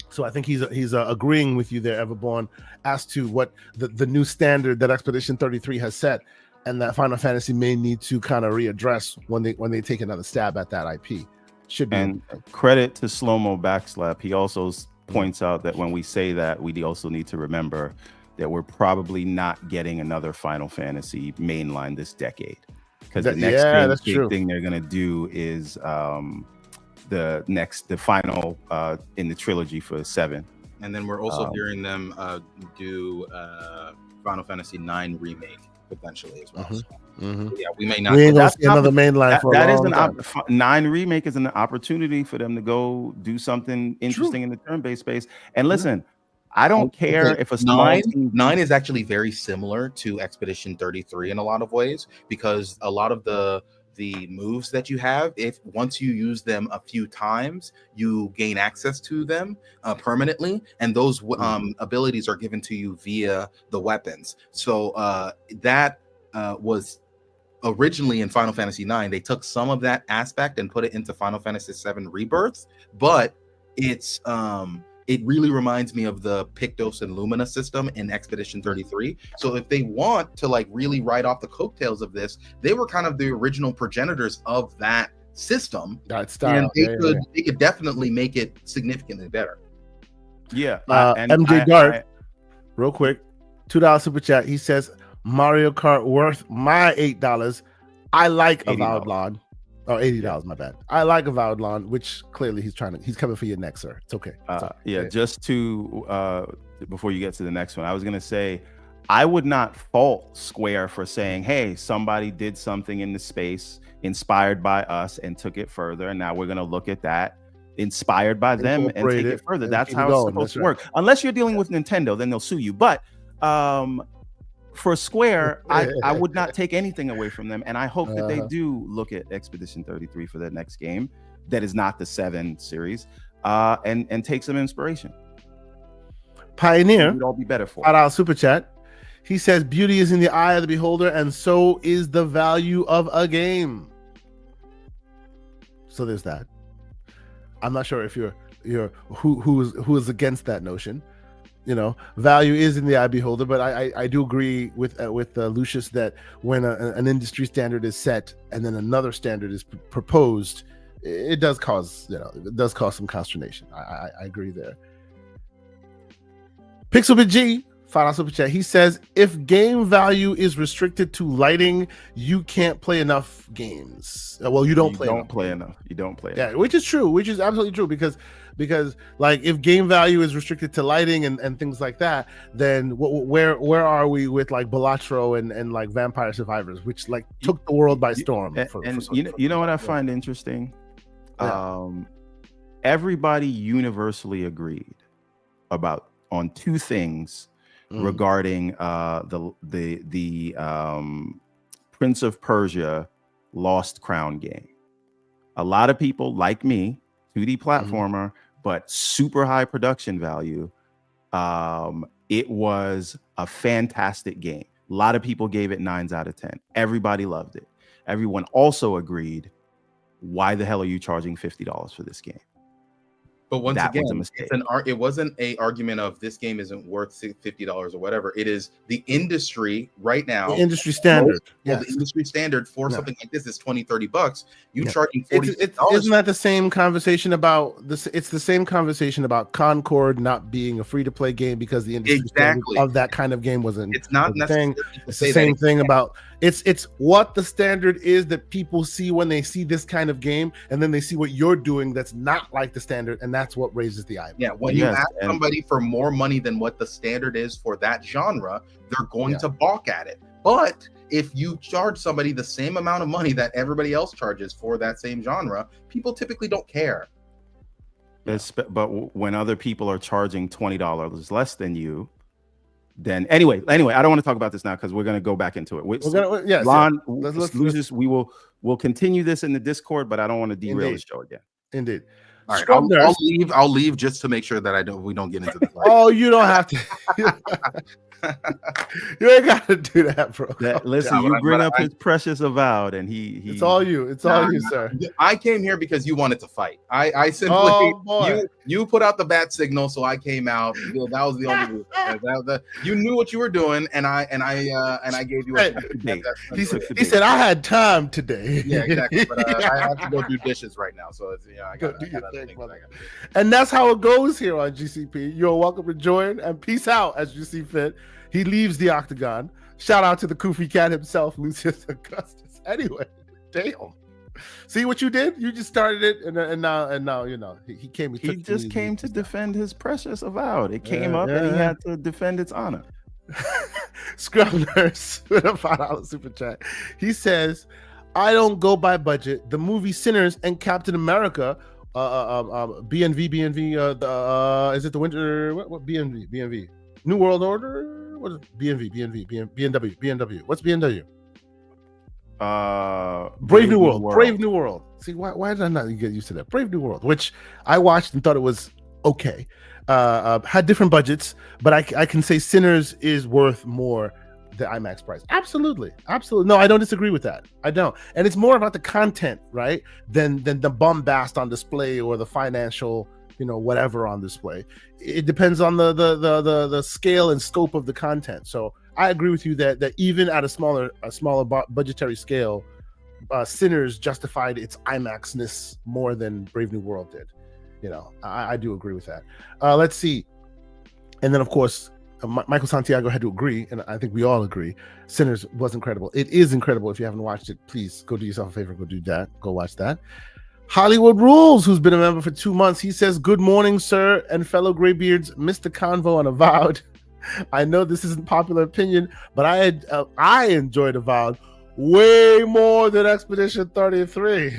So I think he's agreeing with you there, Everborn, as to what the new standard that Expedition 33 has set, and that Final Fantasy may need to kind of readdress when they take another stab at that IP. Should be. And
credit to Slow-Mo Backslap. He also points out that when we say that, we also need to remember that we're probably not getting another Final Fantasy mainline this decade, because the next big thing they're going to do is the final in the trilogy for 7.
And then we're also hearing them do Final Fantasy 9 remake potentially as well. So, yeah, we may not.
We ain't gonna see another mainline for
that
a
is
long
an
time.
9 remake is an opportunity for them to go do something interesting in the turn-based space. And listen, I don't care if a
9 is actually very similar to Expedition 33 in a lot of ways, because a lot of the moves that you have, if once you use them a few times, you gain access to them permanently, and those abilities are given to you via the weapons. So that was originally in Final Fantasy 9. They took some of that aspect and put it into Final Fantasy 7 Rebirth, but it's it really reminds me of the Pictos and Lumina system in Expedition 33. So if they want to like really ride off the coattails of this, they were kind of the original progenitors of that system.
That style.
And they could definitely make it significantly better.
Yeah.
MJ Dart, real quick, $2 super chat. He says, Mario Kart worth my $8. I like Avowed Lawn. Oh, $80, my bad. I like Avowed Lawn, which clearly he's coming for your neck, sir. It's okay.
Just to before you get to the next one, I was gonna say I would not fault Square for saying, hey, somebody did something in the space inspired by us and took it further, and now we're gonna look at that inspired by them and take it further. That's how it's supposed to work. Unless you're dealing with Nintendo, then they'll sue you. But for Square, I would not take anything away from them, and I hope that they do look at Expedition 33 for their next game that is not the 7 series, and take some inspiration.
Pioneer,
would all be better for.
$5 super chat. He says, "Beauty is in the eye of the beholder, and so is the value of a game." So there's that. I'm not sure if you're who is against that notion. value is in the eye beholder. But I do agree with Lucius that when an industry standard is set and then another standard is proposed, it does cause some consternation. I agree there. Pixelbit G, $5 super chat. He says, if game value is restricted to lighting, you can't play enough games. Well, you don't play enough.
You don't play enough.
Yeah, which is true. Which is absolutely true because like if game value is restricted to lighting and things like that, then where are we with like Balatro and like Vampire Survivors, which like took the world by storm?
You know what I find interesting? Yeah. Everybody universally agreed on two things regarding the Prince of Persia Lost Crown game. A lot of people like me, 2D platformer, but super high production value. It was a fantastic game. A lot of people gave it 9s out of 10. Everybody loved it. Everyone also agreed, why the hell are you charging $50 for this game?
But once again, it wasn't an argument of this game isn't worth $50 or whatever. It is the industry right now. The
industry standard.
The industry standard for something like this is $20-$30. You charging $40.
Isn't that the same conversation about this? It's the same conversation about Concord not being a free-to-play game because the industry standard of that kind of game wasn't.
It's not necessarily.
It's the same thing about it's what the standard is that people see when they see this kind of game, and then they see what you're doing that's not like the standard, and that's what raises the eyebrow.
Yeah, when you ask somebody for more money than what the standard is for that genre, they're going to balk at it. But if you charge somebody the same amount of money that everybody else charges for that same genre, people typically don't care.
But when other people are charging $20 less than you, then anyway, I don't want to talk about this now because we're going to go back into it. Lucius, we'll continue this in the Discord, but I don't want to derail the show again.
Indeed.
All right, I'll leave just to make sure that we don't get into this.
Oh, you don't have to. You ain't got to do that, bro.
Listen, you bring up his precious Avowed, and he.
It's all you. It's all you, sir.
I came here because you wanted to fight. I simply you put out the bat signal, so I came out. That was the only reason. You knew what you were doing, and I gave you a.
He said I had time today.
Yeah, exactly. But I have to go do dishes right now, so it's, I got to.
And that's how it goes here on GCP. You're welcome to join and peace out as you see fit. He leaves the octagon. Shout out to the Koofy cat himself, Lucius Augustus. Anyway, damn. See what you did? You just started it, and now he came.
He just came to defend his precious Avowed. It came up, and he had to defend its honor.
Scrub Nurse with a $5 super chat. He says, "I don't go by budget. The movie Sinners and Captain America." BNV, is it the winter? What BNV? New World Order? What is BNW? What's BNW? Brave New World. Brave New World. See, why did I not get used to that? Brave New World, which I watched and thought it was okay. Had different budgets, but I can say Sinners is worth more the IMAX price. Absolutely. No, I don't disagree with that. I don't. And it's more about the content, right? Than the bombast on display or the financial, whatever on display. It depends on the scale and scope of the content. So I agree with you that even at a smaller budgetary scale, Sinners justified its IMAX-ness more than Brave New World did. I do agree with that. Let's see. And then of course, Michael Santiago had to agree, and I think we all agree, Sinners was incredible. It is incredible. If you haven't watched it, please go do yourself a favor. Go do that. Go watch that. Hollywood Rules, who's been a member for 2 months, he says, "Good morning, sir, and fellow Graybeards. Mr. Convo on Avowed. I know this isn't popular opinion, but I enjoyed Avowed way more than Expedition 33.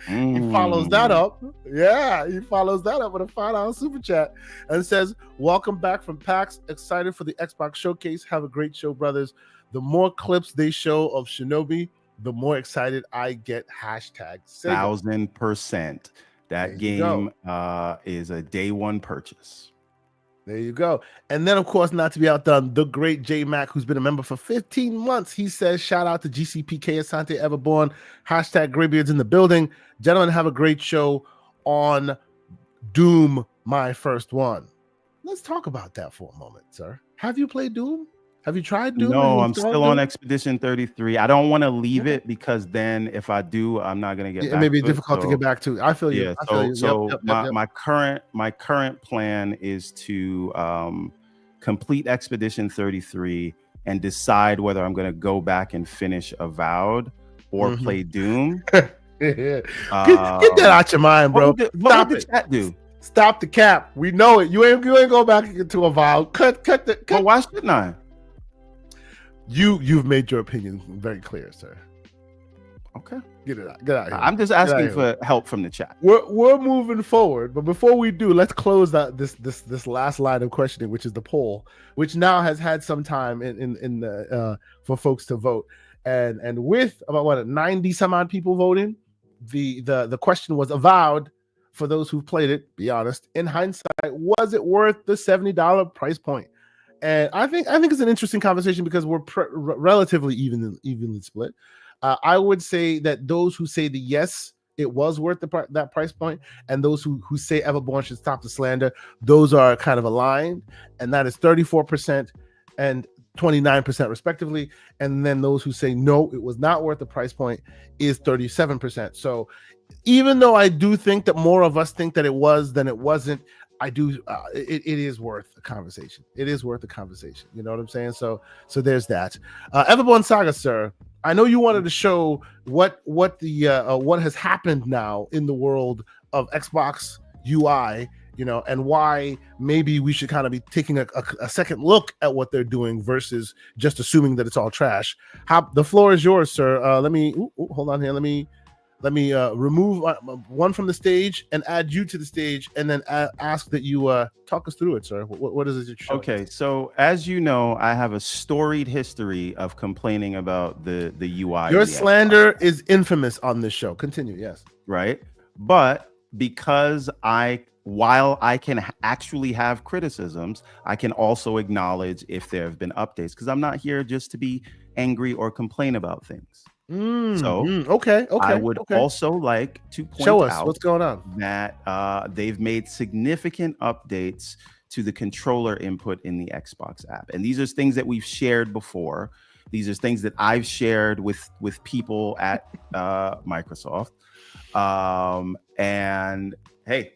He follows that up. Yeah, he follows that up with a $5 super chat and says, "Welcome back from PAX. Excited for the Xbox showcase. Have a great show, brothers. The more clips they show of Shinobi, the more excited I get. Hashtag
1000%. That game is a day one purchase."
There you go. And then, of course, not to be outdone, the great J Mac, who's been a member for 15 months. He says, "Shout out to GCPK Asante Everborn. Hashtag Graybeards in the building. Gentlemen, have a great show on Doom, my first one." let's talk about that for a moment, sir. Have you played Doom? Have you tried Doom?
No, I'm still on Expedition 33. I don't want to leave it because then if I do, I'm not going to get back.
It may be
to
difficult
it,
to get back to. I feel you.
Yeah.
I feel you.
So
Yep.
my current plan is to complete Expedition 33 and decide whether I'm going to go back and finish Avowed or play Doom.
Get that out your mind, bro.
What did the chat do?
Stop the cap. We know it. You ain't go back to Avowed. Cut.
But why shouldn't I?
You've made your opinion very clear, sir.
Okay.
Get out here.
I'm just asking for help from the chat.
We're moving forward, but before we do, let's close that this last line of questioning, which is the poll, which now has had some time in the for folks to vote, and with about 90 some odd people voting, the question was Avowed. For those who played it, be honest, in hindsight, was it worth the $70 price point? And I think it's an interesting conversation because we're relatively evenly split. I would say that those who say the yes, it was worth that price point, and those who say Everborn should stop the slander, those are kind of aligned, and that is 34% and 29% respectively. And then those who say no, it was not worth the price point is 37%. So even though I do think that more of us think that it was than it wasn't, I do. It is worth a conversation. It is worth a conversation. You know what I'm saying? So there's that. Everborn Saga, sir. I know you wanted to show what has happened now in the world of Xbox UI, and why maybe we should kind of be taking a second look at what they're doing versus just assuming that it's all trash. The floor is yours, sir. Let me hold on here. Let me remove one from the stage and add you to the stage, and then ask that you talk us through it, sir. What is it?
Okay, so as you know, I have a storied history of complaining about the UI.
Your slander is infamous on this show. Continue, yes.
Right, but because while I can actually have criticisms, I can also acknowledge if there have been updates, because I'm not here just to be angry or complain about things.
Okay.
I would also like to point out
what's going on,
that they've made significant updates to the controller input in the Xbox app, and these are things that we've shared before. These are things that I've shared with people at Microsoft. And hey,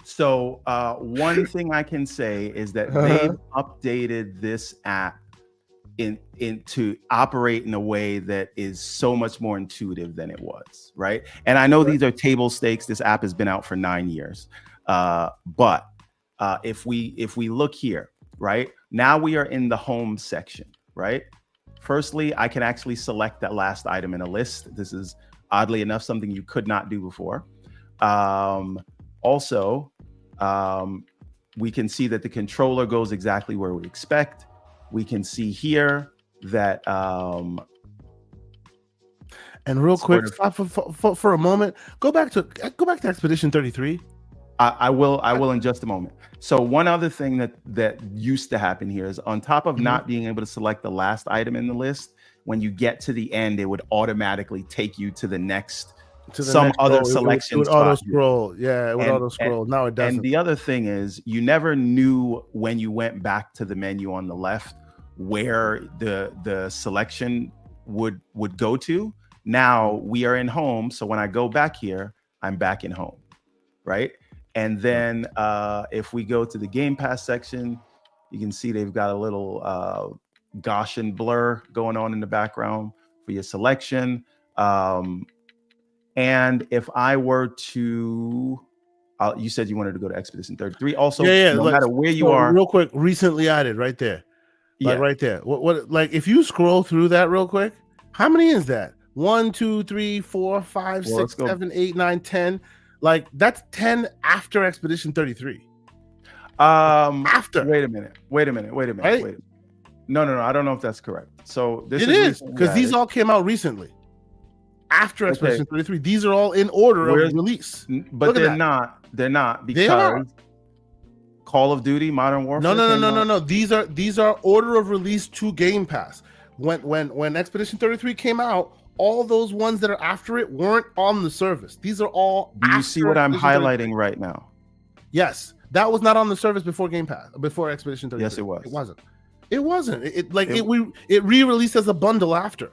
so one thing I can say is that they've updated this app to operate in a way that is so much more intuitive than it was, right? And I know these are table stakes. This app has been out for 9 years, but if we look here, right now, we are in the home section, right? Firstly, I can actually select that last item in a list. This is oddly enough something you could not do before. Also, we can see that the controller goes exactly where we expect. We can see here that
and real quick, stop for a moment. Go back to Expedition 33.
I will in just a moment. So one other thing that used to happen here is, on top of not being able to select the last item in the list, when you get to the end, it would automatically take you to the next selection.
It would auto scroll. Yeah, it would auto scroll. Now it doesn't.
And the other thing is, you never knew when you went back to the menu on the left where the selection would go to. Now we are in home, so when I go back here, I'm back in home, right? And then if we go to the Game Pass section, you can see they've got a little Gaussian blur going on in the background for your selection. And if I were to, you said you wanted to go to Expedition 33. Also, no matter where you are.
Real quick, recently added right there. Like right there. What like if you scroll through that real quick, how many is that? 1, 2, 3, 4, 5, 6, 7, 8, 9, 10. Like that's 10 after Expedition 33. After.
Wait a minute. Right? No. I don't know if that's correct. So this
is because these all came out recently. After Expedition 33, these are all in order of release.
But they're not. They're not, because Call of Duty Modern Warfare.
No. These are order of release to Game Pass. When Expedition 33 came out, all those ones that are after it weren't on the service. These are all.
Do you see what I'm
Expedition 33.
highlighting right now?
Yes, that was not on the service before Game Pass, before Expedition 33.
Yes, it was.
It wasn't. It wasn't. It re-released as a bundle after.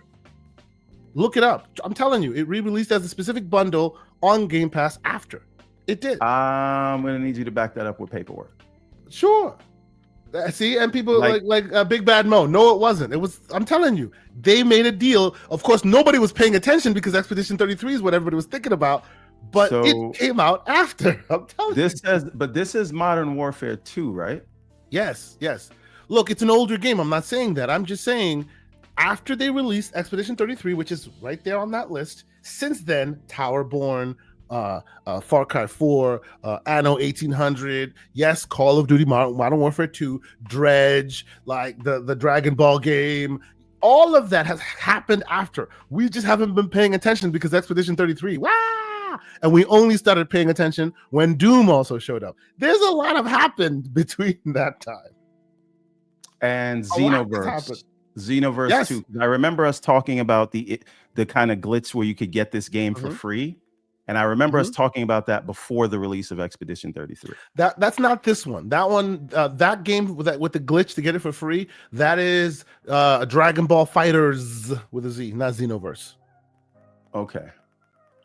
Look it up. I'm telling you, it re-released as a specific bundle on Game Pass after. It did.
I'm gonna need you to back that up with paperwork.
Sure. See, and people like Big Bad Mo. No, it wasn't. It was. I'm telling you, they made a deal. Of course, nobody was paying attention because Expedition 33 is what everybody was thinking about. But it came out after. I'm telling you.
This is Modern Warfare 2, right?
Yes. Look, it's an older game. I'm not saying that. I'm just saying after they released Expedition 33, which is right there on that list. Since then, Towerborn, Far Cry 4, Anno 1800, yes, Call of Duty Modern Warfare 2, Dredge, like the Dragon Ball game, all of that has happened after. We just haven't been paying attention because Expedition 33, and we only started paying attention when Doom also showed up. There's a lot of happened between that time.
And Xenoverse
Yes.
2. I remember us talking about the kind of glitch where you could get this game for free. And I remember us talking about that before the release of Expedition 33.
That's not this one. That one, that game with the glitch to get it for free, that is Dragon Ball Fighters with a Z, not Xenoverse.
Okay.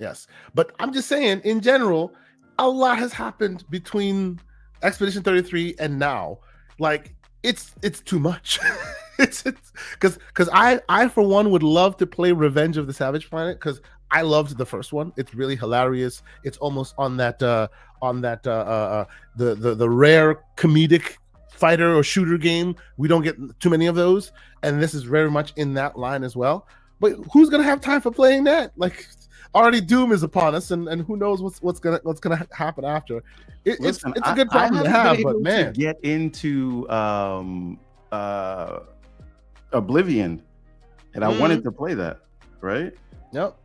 Yes. But I'm just saying, in general, a lot has happened between Expedition 33 and now. Like, it's too much. it's because I for one would love to play Revenge of the Savage Planet because I loved the first one. It's really hilarious. It's almost on that the rare comedic fighter or shooter game. We don't get too many of those, and this is very much in that line as well. But who's gonna have time for playing that? Like, already Doom is upon us, and who knows what's gonna happen after. It's a good problem to have, but man,
to get into Oblivion, and I wanted to play that, right?
Yep,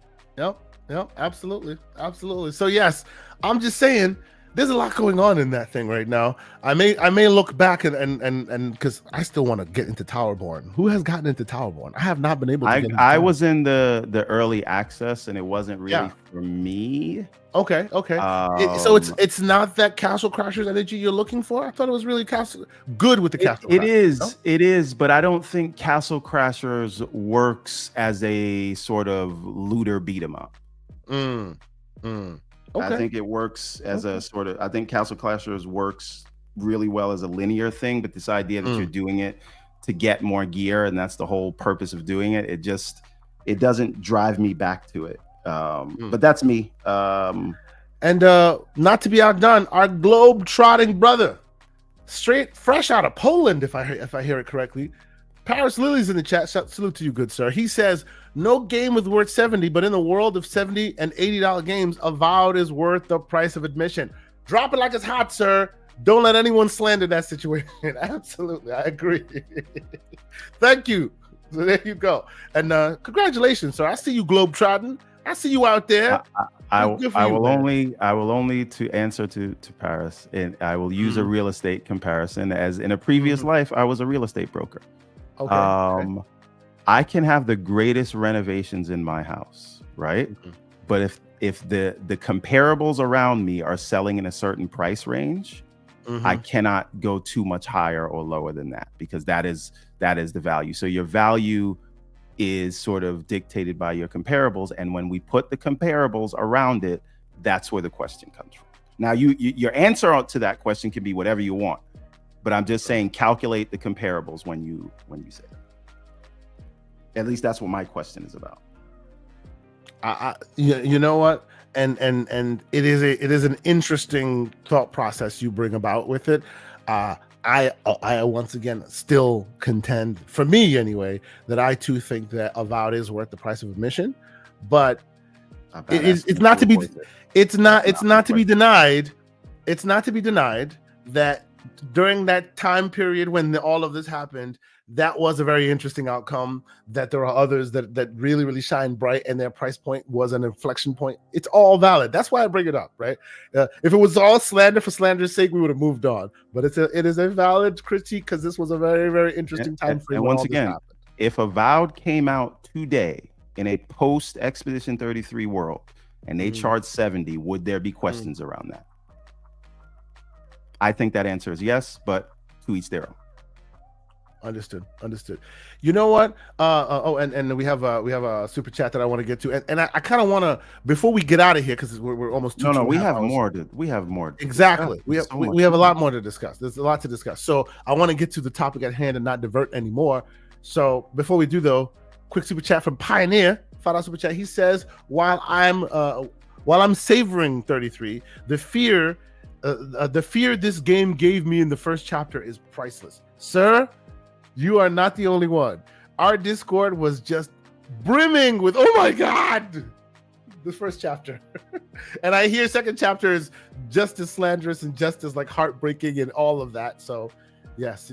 absolutely. So yes, I'm just saying there's a lot going on in that thing right now. I may look back and because I still want to get into Towerborn. Who has gotten into Towerborn? I have not been able to.
I was in the early access, and it wasn't really for me.
Okay. So it's not that Castle Crashers energy you're looking for. I thought it was really good with the Castle.
It is, but I don't think Castle Crashers works as a sort of looter beat 'em up. Okay. I think it works as a sort of. I think Castle Crashers works really well as a linear thing, but this idea that you're doing it to get more gear, and that's the whole purpose of doing it. It doesn't drive me back to it. But that's me.
And not to be outdone, our globe-trotting brother, fresh out of Poland, if I hear it correctly. Paris Lily's in the chat. Salute to you, good sir. He says, no game is worth 70, but in the world of $70 and $80 games, Avowed is worth the price of admission. Drop it like it's hot, sir. Don't let anyone slander that situation. Absolutely, I agree. Thank you. So there you go. And congratulations, sir. I see you globetrotting. I see you out there.
I will only to answer to Paris, and I will use a real estate comparison. As in a previous life, I was a real estate broker. Okay. I can have the greatest renovations in my house, right? But if the comparables around me are selling in a certain price range, I cannot go too much higher or lower than that, because that is the value. So your value is sort of dictated by your comparables, and when we put the comparables around it, that's where the question comes from. Now, your answer to that question can be whatever you want, but I'm just saying calculate the comparables when you say that. At least that's what my question is about.
You know what? And it is an interesting thought process you bring about with it. I once again still contend, for me anyway, that I too think that Avowed is worth the price of admission, but it's not to be denied. It's not to be denied that during that time period when all of this happened, that was a very interesting outcome. That there are others that really, really shine bright, and their price point was an inflection point. It's all valid. That's why I bring it up, right? If it was all slander for slander's sake, we would have moved on. But it is a valid critique because this was a very, very interesting time frame.
And once again, if Avowed came out today, in a post Expedition 33 world and they charge 70, would there be questions around that? I think that answer is yes, but to each their own.
Understood. You know what? And we have a super chat that I want to get to, and I kind of want to, before we get out of here, because we're almost
we have more.
Exactly. We have a lot more to discuss. There's a lot to discuss. So I want to get to the topic at hand and not divert anymore. So before we do, though, quick super chat from Pioneer. $5 super chat. He says, while I'm savoring 33, the fear this game gave me in the first chapter is priceless, sir. You are not the only one. Our Discord was just brimming with, oh my God, the first chapter. And I hear second chapter is just as slanderous and just as like heartbreaking and all of that. So yes,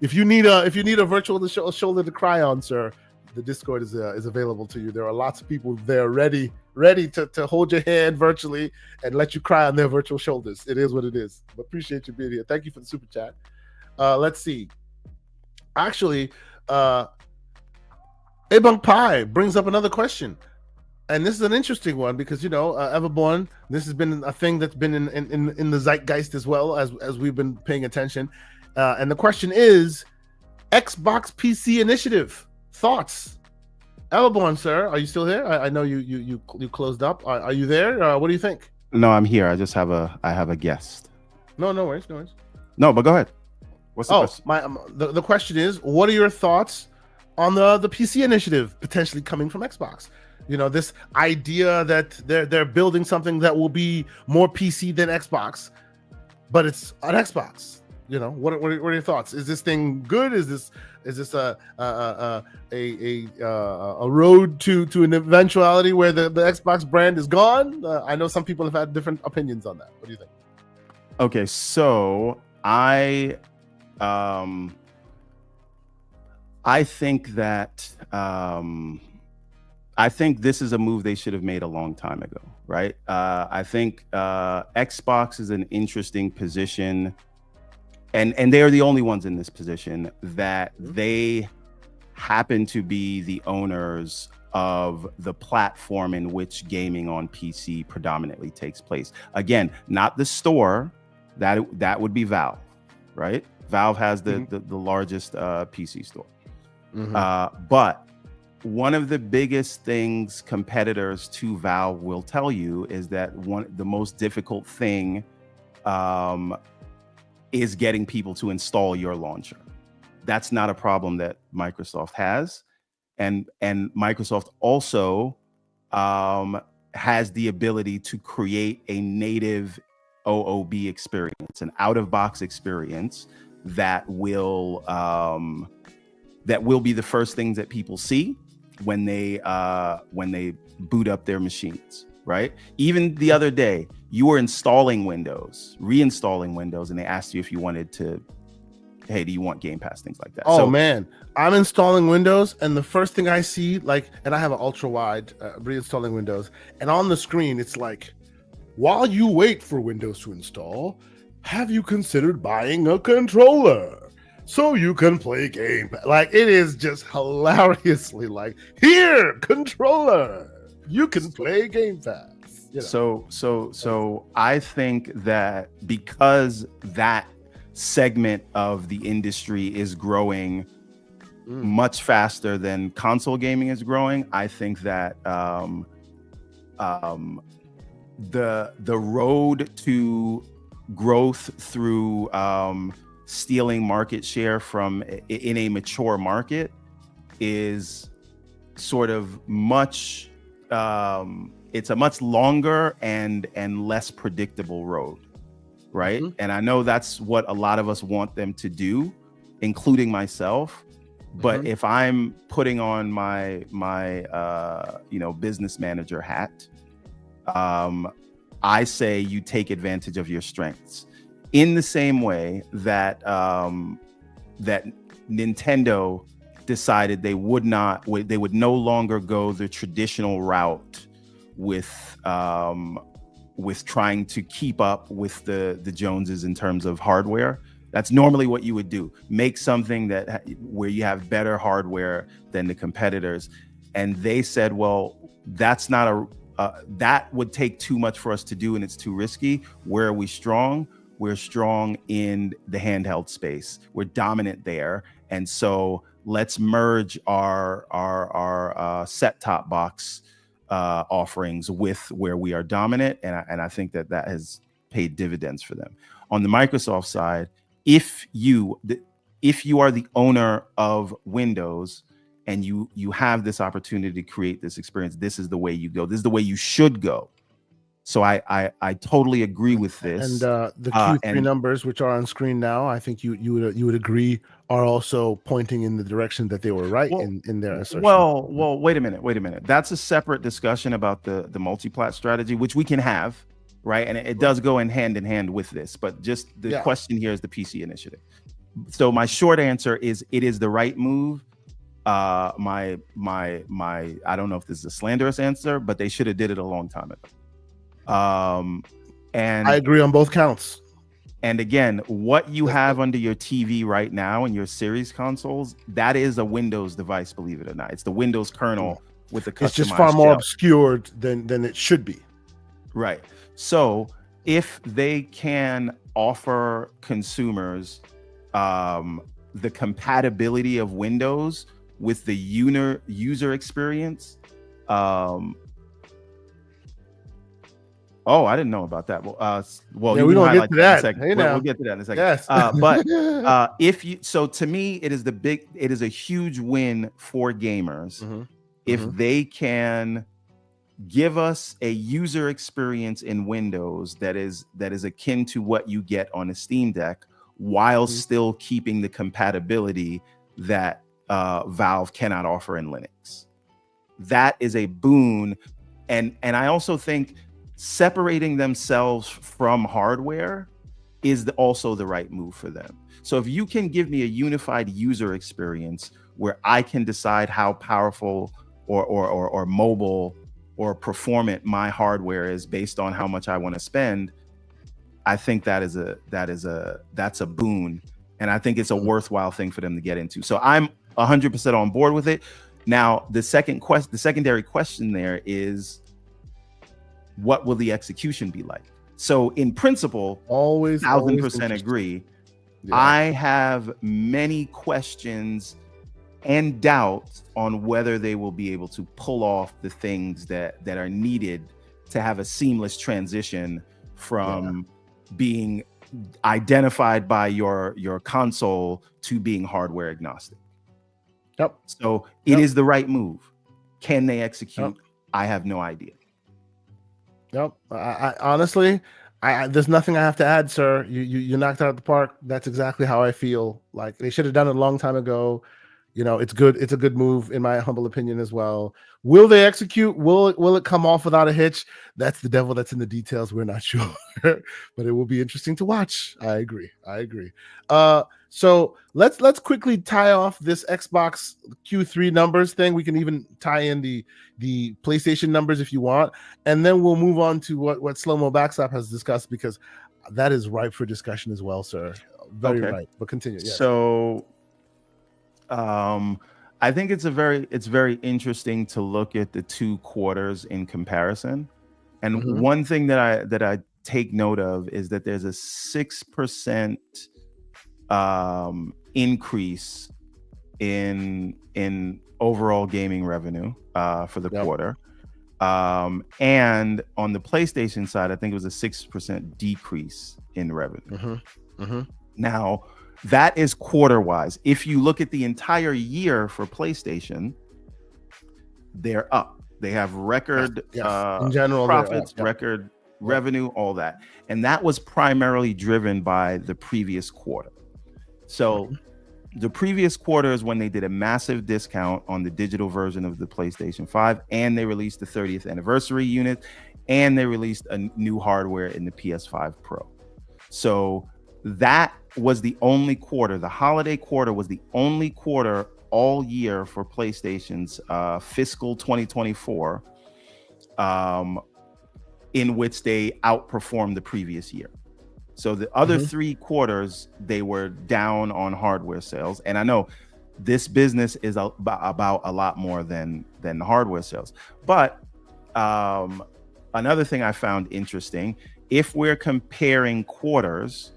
if you need a virtual shoulder to cry on, sir, the Discord is available to you. There are lots of people there ready to hold your hand virtually and let you cry on their virtual shoulders. It is what it is. But appreciate you being here. Thank you for the super chat. Let's see. Actually, Ebunk Pie brings up another question, and this is an interesting one because Everborn. This has been a thing that's been in the zeitgeist as well as we've been paying attention. And the question is, Xbox PC initiative thoughts. Everborn, sir, are you still there? I know you closed up. Are you there? What do you think?
No, I'm here. I have a guest.
No worries.
No, but go ahead. What's the question?
The question is, what are your thoughts on the PC initiative potentially coming from Xbox? This idea that they're building something that will be more PC than Xbox, but it's an Xbox. What are your thoughts? Is this thing good? Is this a road to an eventuality where the Xbox brand is gone? I know some people have had different opinions on that. What do you think?
Okay, so I think that I think this is a move they should have made a long time ago, right? I think Xbox is an interesting position, and they are the only ones in this position that they happen to be the owners of the platform in which gaming on PC predominantly takes place. Again, not the store, that would be Valve, right? Valve has the largest PC store. But one of the biggest things competitors to Valve will tell you is that the most difficult thing is getting people to install your launcher. That's not a problem that Microsoft has. And Microsoft also has the ability to create a native OOB experience, an out-of-box experience that will be the first things that people see when they boot up their machines, right? Even the other day, you were reinstalling Windows, and they asked you if you wanted to, hey, do you want Game Pass, things like that.
Oh, man, I'm installing Windows, and the first thing I see, and I have an ultra wide reinstalling Windows, and on the screen, it's like, while you wait for Windows to install, have you considered buying a controller so you can play game? Like, it is just hilariously like, here, controller, you can play Game Pass.
So I think that because that segment of the industry is growing much faster than console gaming is growing, I think that the road to growth through stealing market share from in a mature market is sort of much it's a much longer and less predictable road, right? And I know that's what a lot of us want them to do, including myself. But if I'm putting on my business manager hat, I say you take advantage of your strengths in the same way that that Nintendo decided they would no longer go the traditional route with trying to keep up with the Joneses in terms of hardware. That's normally what you would do. Make something where you have better hardware than the competitors. and they said, well, that's not that would take too much for us to do, and it's too risky. Where are we strong? We're strong in the handheld space. We're dominant there, and so let's merge our set-top box offerings with where we are dominant, and I think that has paid dividends for them. On the Microsoft side, if you are the owner of Windows and you have this opportunity to create this experience, this is the way you go. This is the way you should go. So I totally agree with this.
And the Q3 numbers, which are on screen now, I think you would agree, are also pointing in the direction that they were right in their assertion.
Well, wait a minute. That's a separate discussion about the multi-plat strategy, which we can have, right? And it does go in hand with this, but just the question here is the PC initiative. So my short answer is it is the right move. My I don't know if this is a slanderous answer, but they should have did it a long time ago. And
I agree on both counts.
And again, what you have under your TV right now and your series consoles, that is a Windows device, believe it or not. It's the Windows kernel with the customized
It's just far more
shell.
obscured than it should be.
Right. So if they can offer consumers the compatibility of Windows with the user experience, oh, I didn't know about that. Well,
we don't get to that.
We'll get to that in a second.
Yes.
So to me, it is a huge win for gamers if they can give us a user experience in Windows that is akin to what you get on a Steam Deck, while still keeping the compatibility that Valve cannot offer in Linux. That is a boon, and I also think separating themselves from hardware is also the right move for them. So if you can give me a unified user experience where I can decide how powerful or mobile or performant my hardware is based on how much I want to spend, I think that's a boon, and I think it's a worthwhile thing for them to get into. So I'm 100% on board with it. Now, the secondary question there is, what will the execution be like? So in principle, always 1,000% agree. Yeah. I have many questions and doubts on whether they will be able to pull off the things that are needed to have a seamless transition from being identified by your console to being hardware agnostic.
Yep.
So it is the right move. Can they execute? I have no idea.
Nope. I honestly, there's nothing I have to add, sir. You knocked it out of the park. That's exactly how I feel. Like, they should have done it a long time ago. It's good. It's a good move, in my humble opinion, as well. Will they execute? Will it come off without a hitch? That's the devil that's in the details. We're not sure, but it will be interesting to watch. I agree. So let's quickly tie off this Xbox Q3 numbers thing. We can even tie in the PlayStation numbers if you want, and then we'll move on to what Slow-Mo Backstop has discussed, because that is ripe for discussion as well, sir. Very right. But continue. Yes.
So, I think it's very interesting to look at the two quarters in comparison, and one thing that I take note of is that there's a 6% increase in overall gaming revenue for the quarter, and on the PlayStation side, I think it was a 6% decrease in revenue. Now, that is quarter wise. If you look at the entire year for PlayStation, they're up. They have record
in general
profits, record revenue, all that, and that was primarily driven by the previous quarter. So the previous quarter is when they did a massive discount on the digital version of the PlayStation 5, and they released the 30th anniversary unit, and they released a new hardware in the PS5 Pro. So that was the only quarter. The holiday quarter was the only quarter all year for PlayStation's fiscal 2024 in which they outperformed the previous year. So the other 3 quarters, they were down on hardware sales. And I know this business is about a lot more than the hardware sales. But another thing I found interesting, if we're comparing quarters,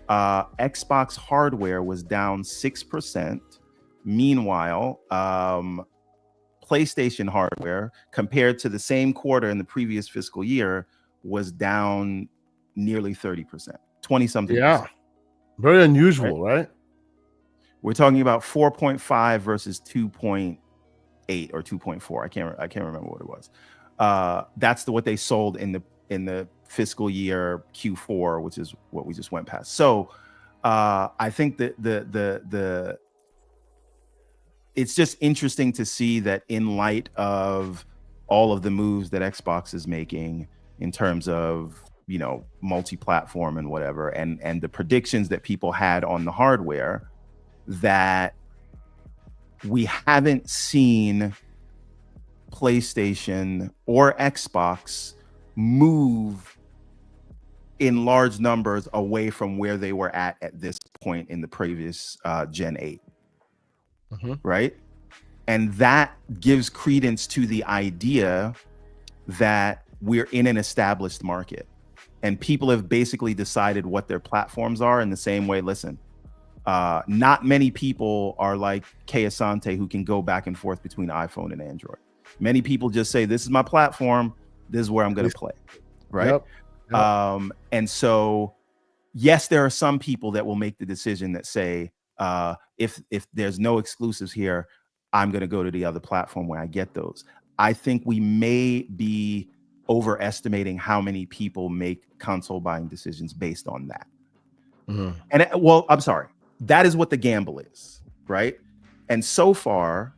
Xbox hardware was down 6%. Meanwhile, PlayStation hardware, compared to the same quarter in the previous fiscal year, was down nearly 30%, 20 something.
Yeah, very unusual, right?
We're talking about 4.5 versus 2.8 or 2.4. I can't remember what it was. That's what they sold in the fiscal year Q4, which is what we just went past. So I think that the it's just interesting to see that in light of all of the moves that Xbox is making in terms of, you know, multi-platform and whatever, and the predictions that people had on the hardware, that we haven't seen PlayStation or Xbox move in large numbers away from where they were at this point in the previous Gen 8. Right? And that gives credence to the idea that we're in an established market and people have basically decided what their platforms are in the same way. Listen, not many people are like Kay Asante who can go back and forth between iPhone and Android. Many people just say, this is my platform, this is where I'm going to play. Right? Yep. And so, yes, there are some people that will make the decision that say, if there's no exclusives here, I'm going to go to the other platform where I get those. I think we may be overestimating how many people make console buying decisions based on that. And well, I'm sorry, that is what the gamble is, right? And so far,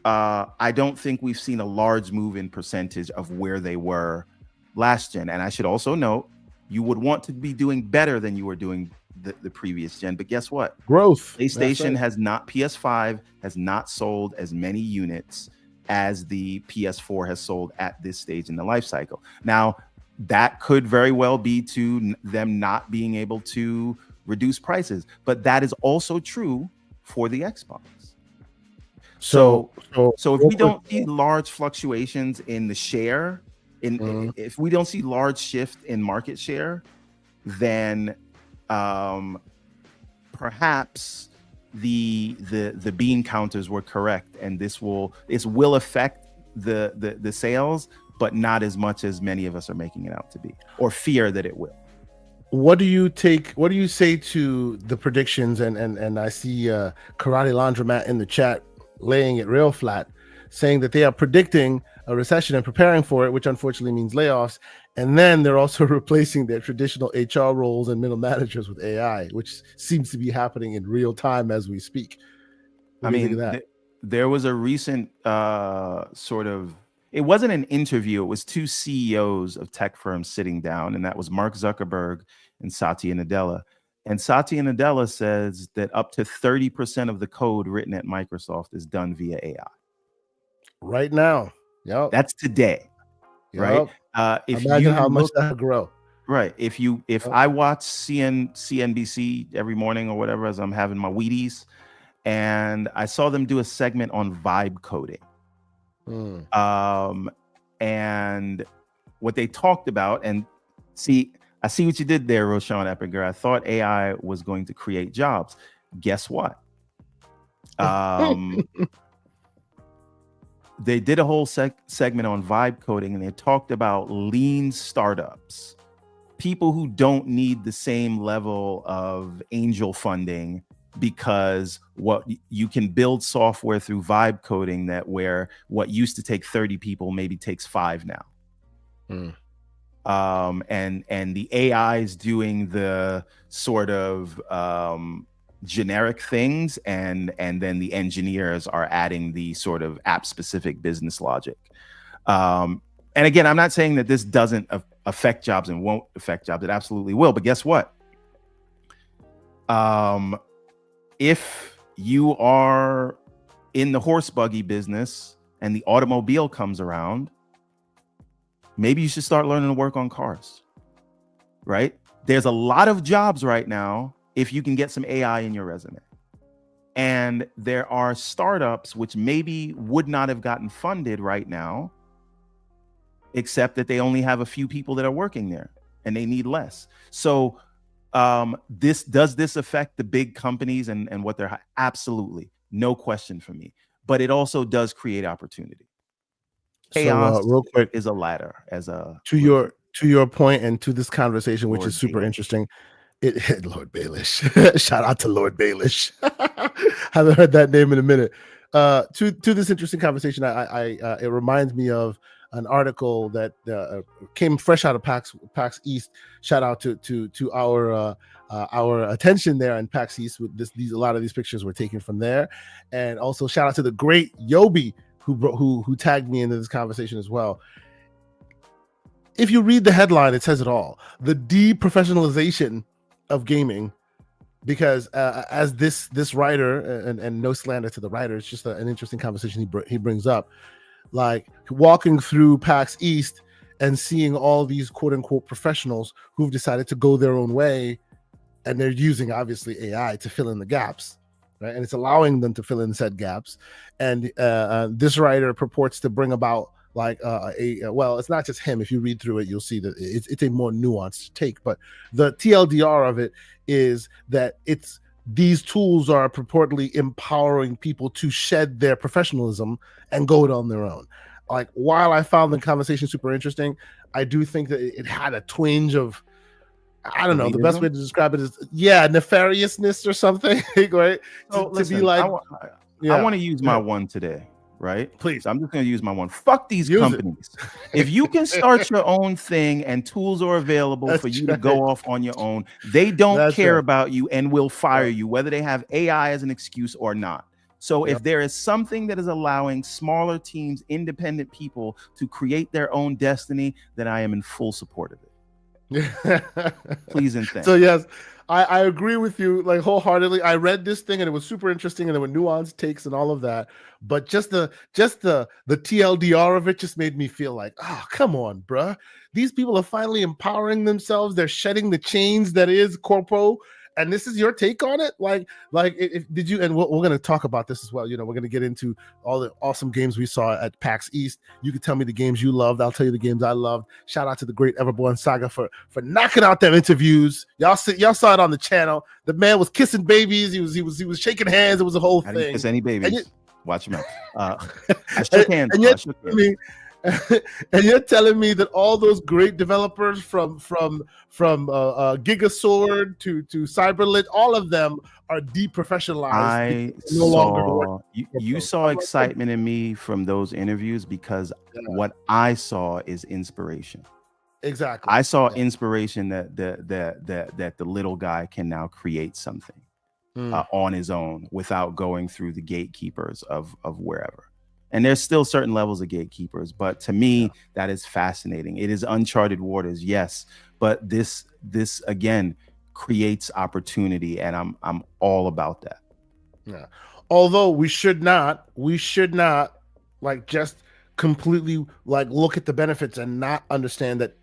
I don't think we've seen a large move in percentage of where they were last gen. And I should also note, you would want to be doing better than you were doing the previous gen, but guess what?
Growth.
PlayStation has not, PS5 has not sold as many units as the PS4 has sold at this stage in the life cycle. Now, that could very well be to them not being able to reduce prices, but that is also true for the Xbox. So if we don't see large fluctuations in the share, if we don't see large shift in market share, then perhaps the bean counters were correct, and this will affect the sales, but not as much as many of us are making it out to be, or fear that it will.
What do you say to the predictions? And I see Karate Laundromat in the chat laying it real flat, saying that they are predicting a recession and preparing for it, which unfortunately means layoffs. And then they're also replacing their traditional HR roles and middle managers with AI, which seems to be happening in real time as we speak.
I mean, there was a recent it wasn't an interview. It was two CEOs of tech firms sitting down, and that was Mark Zuckerberg and Satya Nadella. And Satya Nadella says that up to 30% of the code written at Microsoft is done via AI.
Right now. Yep.
That's today. Yep. Right. If
imagine
you
how much that grow.
Right. If I watch CNBC every morning or whatever as I'm having my Wheaties, and I saw them do a segment on vibe coding. And what they talked about, and I see what you did there, Roshan Eppinger. I thought AI was going to create jobs. Guess what? They did a whole segment on vibe coding, and they talked about lean startups, people who don't need the same level of angel funding, because what you can build software through vibe coding that where what used to take 30 people maybe takes 5 now. And the AI is doing the sort of generic things, and then the engineers are adding the sort of app specific business logic. And again, I'm not saying that this doesn't affect jobs and won't affect jobs. It absolutely will. But guess what? If you are in the horse buggy business and the automobile comes around, maybe you should start learning to work on cars, right? There's a lot of jobs right now if you can get some AI in your resume. And there are startups which maybe would not have gotten funded right now, except that they only have a few people that are working there and they need less. So does this affect the big companies and what they're absolutely, no question for me. But it also does create opportunity. Chaos
So real quick
is a ladder as a
to your point and to this conversation, which
Lord
is super
Baelish.
interesting. Lord Baelish. Shout out to Lord Baelish. Haven't heard that name in a minute. To this interesting conversation, it reminds me of an article that came fresh out of PAX East. Shout out to our attention there in PAX East. With a lot of these pictures were taken from there, and also shout out to the great Yobi who tagged me into this conversation as well. If you read the headline, it says it all: the deprofessionalization of gaming. Because as this writer, and no slander to the writer, it's just an interesting conversation he brings up, like walking through PAX East and seeing all these quote unquote professionals who've decided to go their own way, and they're using obviously AI to fill in the gaps, right? And it's allowing them to fill in said gaps. And this writer purports to bring about like well, it's not just him. If you read through it, you'll see that it's a more nuanced take. But the TLDR of it is that these tools are purportedly empowering people to shed their professionalism and go it on their own. Like, while I found the conversation super interesting, I do think that it had a twinge of, I don't know, the best way to describe it is, nefariousness or something, right?
So listen,
be like,
I want to use my one today, right?
Please.
I'm just going to use my one. Fuck these companies. If you can start your own thing and tools are available for you to go off on your own, they don't care about you and will fire you, whether they have AI as an excuse or not. So if there is something that is allowing smaller teams, independent people to create their own destiny, then I am in full support of it. Please and thanks.
So yes, I agree with you like wholeheartedly. I read this thing and it was super interesting and there were nuanced takes and all of that. But just the TLDR of it just made me feel like, oh, come on, bruh. These people are finally empowering themselves. They're shedding the chains that is corpo. And this is your take on it? Did you? And we're going to talk about this as well. You know, we're going to get into all the awesome games we saw at PAX East. You can tell me the games you loved. I'll tell you the games I loved. Shout out to the great Everborn Saga for knocking out them interviews. Y'all saw it on the channel. The man was kissing babies. He was shaking hands. It was a whole thing.
I didn't kiss any babies. Watch your mouth. I shook hands.
And you're telling me that all those great developers from Gigasword to Cyberlitch, all of them are deprofessionalized.
You saw excitement in me from those interviews because what I saw is inspiration.
Exactly.
I saw inspiration that the little guy can now create something on his own without going through the gatekeepers of wherever. And there's still certain levels of gatekeepers, but to me, that is fascinating. It is uncharted waters, yes, but this again creates opportunity, and I'm all about that.
Yeah. Although we should not like just completely like look at the benefits and not understand that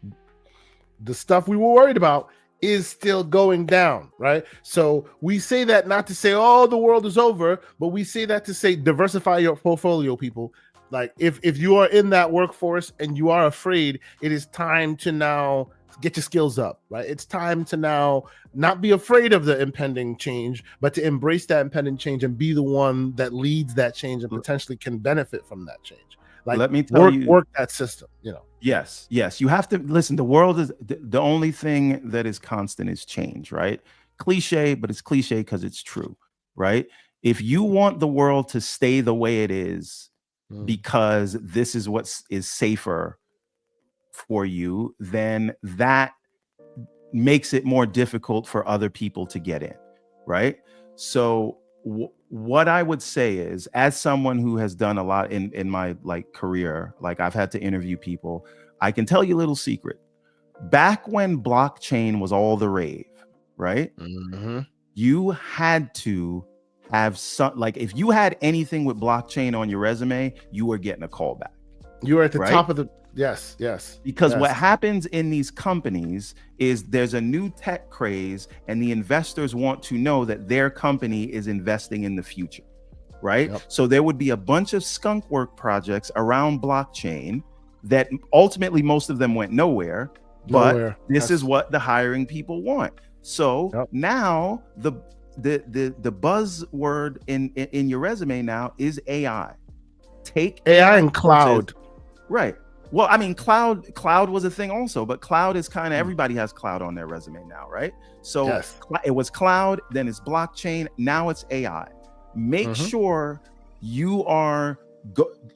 the stuff we were worried about is still going down, right? So we say that not to say, oh, the world is over, but we say that to say diversify your portfolio, people. Like if you are in that workforce and you are afraid, it is time to now get your skills up, right? It's time to now not be afraid of the impending change, but to embrace that impending change and be the one that leads that change and potentially can benefit from that change. Like,
let me tell you,
work that system, you know.
Yes. You have to listen. The world is the only thing that is constant is change, right? Cliche, but it's cliche because it's true, right? If you want the world to stay the way it is because this is what is safer for you, then that makes it more difficult for other people to get in, right? So what I would say is, as someone who has done a lot in my like career, like I've had to interview people, I can tell you a little secret. Back when blockchain was all the rave, right? You had to have some, like if you had anything with blockchain on your resume, you were getting a call back.
You were at the top of the Yes.
Because
yes.
what happens in these companies is there's a new tech craze, and the investors want to know that their company is investing in the future, right?
Yep.
So there would be a bunch of skunk work projects around blockchain that ultimately most of them went nowhere, but this is what the hiring people want. So now the buzzword in your resume now is AI. Take
AI and cloud.
Right. Well, I mean, cloud was a thing also, but cloud is kind of, everybody has cloud on their resume now, right? So it was cloud, then it's blockchain, now it's AI. Make sure you are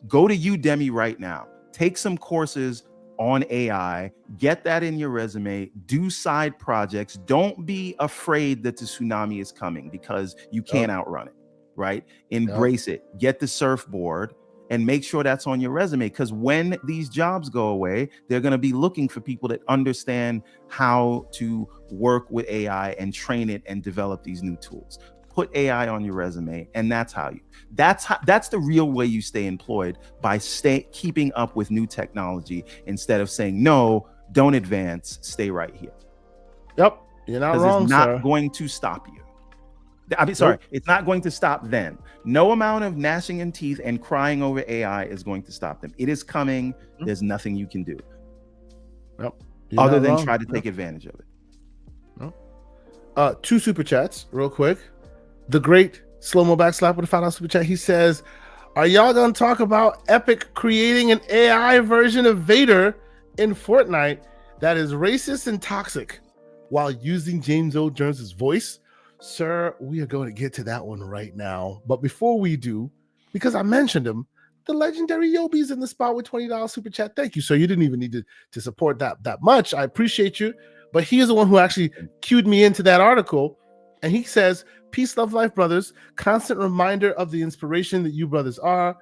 go to Udemy right now. Take some courses on AI, get that in your resume, do side projects. Don't be afraid that the tsunami is coming, because you can't outrun it, right? Embrace it. Get the surfboard and make sure that's on your resume, because when these jobs go away, they're going to be looking for people that understand how to work with AI and train it and develop these new tools. Put AI on your resume, and that's the real way you stay employed, by keeping up with new technology instead of saying, no, don't advance, stay right here.
Yep, you're not wrong,
it's not going to stop you. I mean, sorry, it's not going to stop them. No amount of gnashing in teeth and crying over AI is going to stop them. It is coming. There's nothing you can do.
Yep.
Other than try to take advantage of it.
2 super chats, real quick. The great Slow-Mo Backslap with a $5 super chat. He says, are y'all going to talk about Epic creating an AI version of Vader in Fortnite that is racist and toxic while using James Earl Jones' voice? Sir, we are going to get to that one right now. But before we do, because I mentioned him, the legendary Yobi's in the spot with $20 super chat. Thank you, sir. You didn't even need to support that much. I appreciate you. But he is the one who actually cued me into that article. And he says, peace, love, life, brothers. Constant reminder of the inspiration that you brothers are.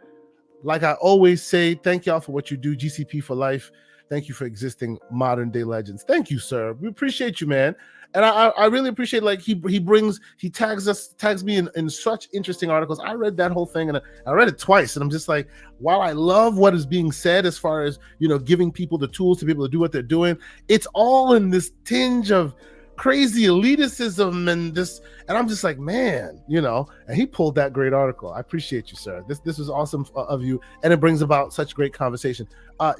Like I always say, thank y'all for what you do. GCP for life. Thank you for existing, modern day legends. Thank you, sir. We appreciate you, man. And I really appreciate, like, he tags me in such interesting articles. I read that whole thing, and I read it twice, and I'm just like, while I love what is being said as far as, giving people the tools to be able to do what they're doing, it's all in this tinge of crazy elitism and I'm just like, man, and he pulled that great article. I appreciate you, sir. This was awesome of you, and it brings about such great conversation.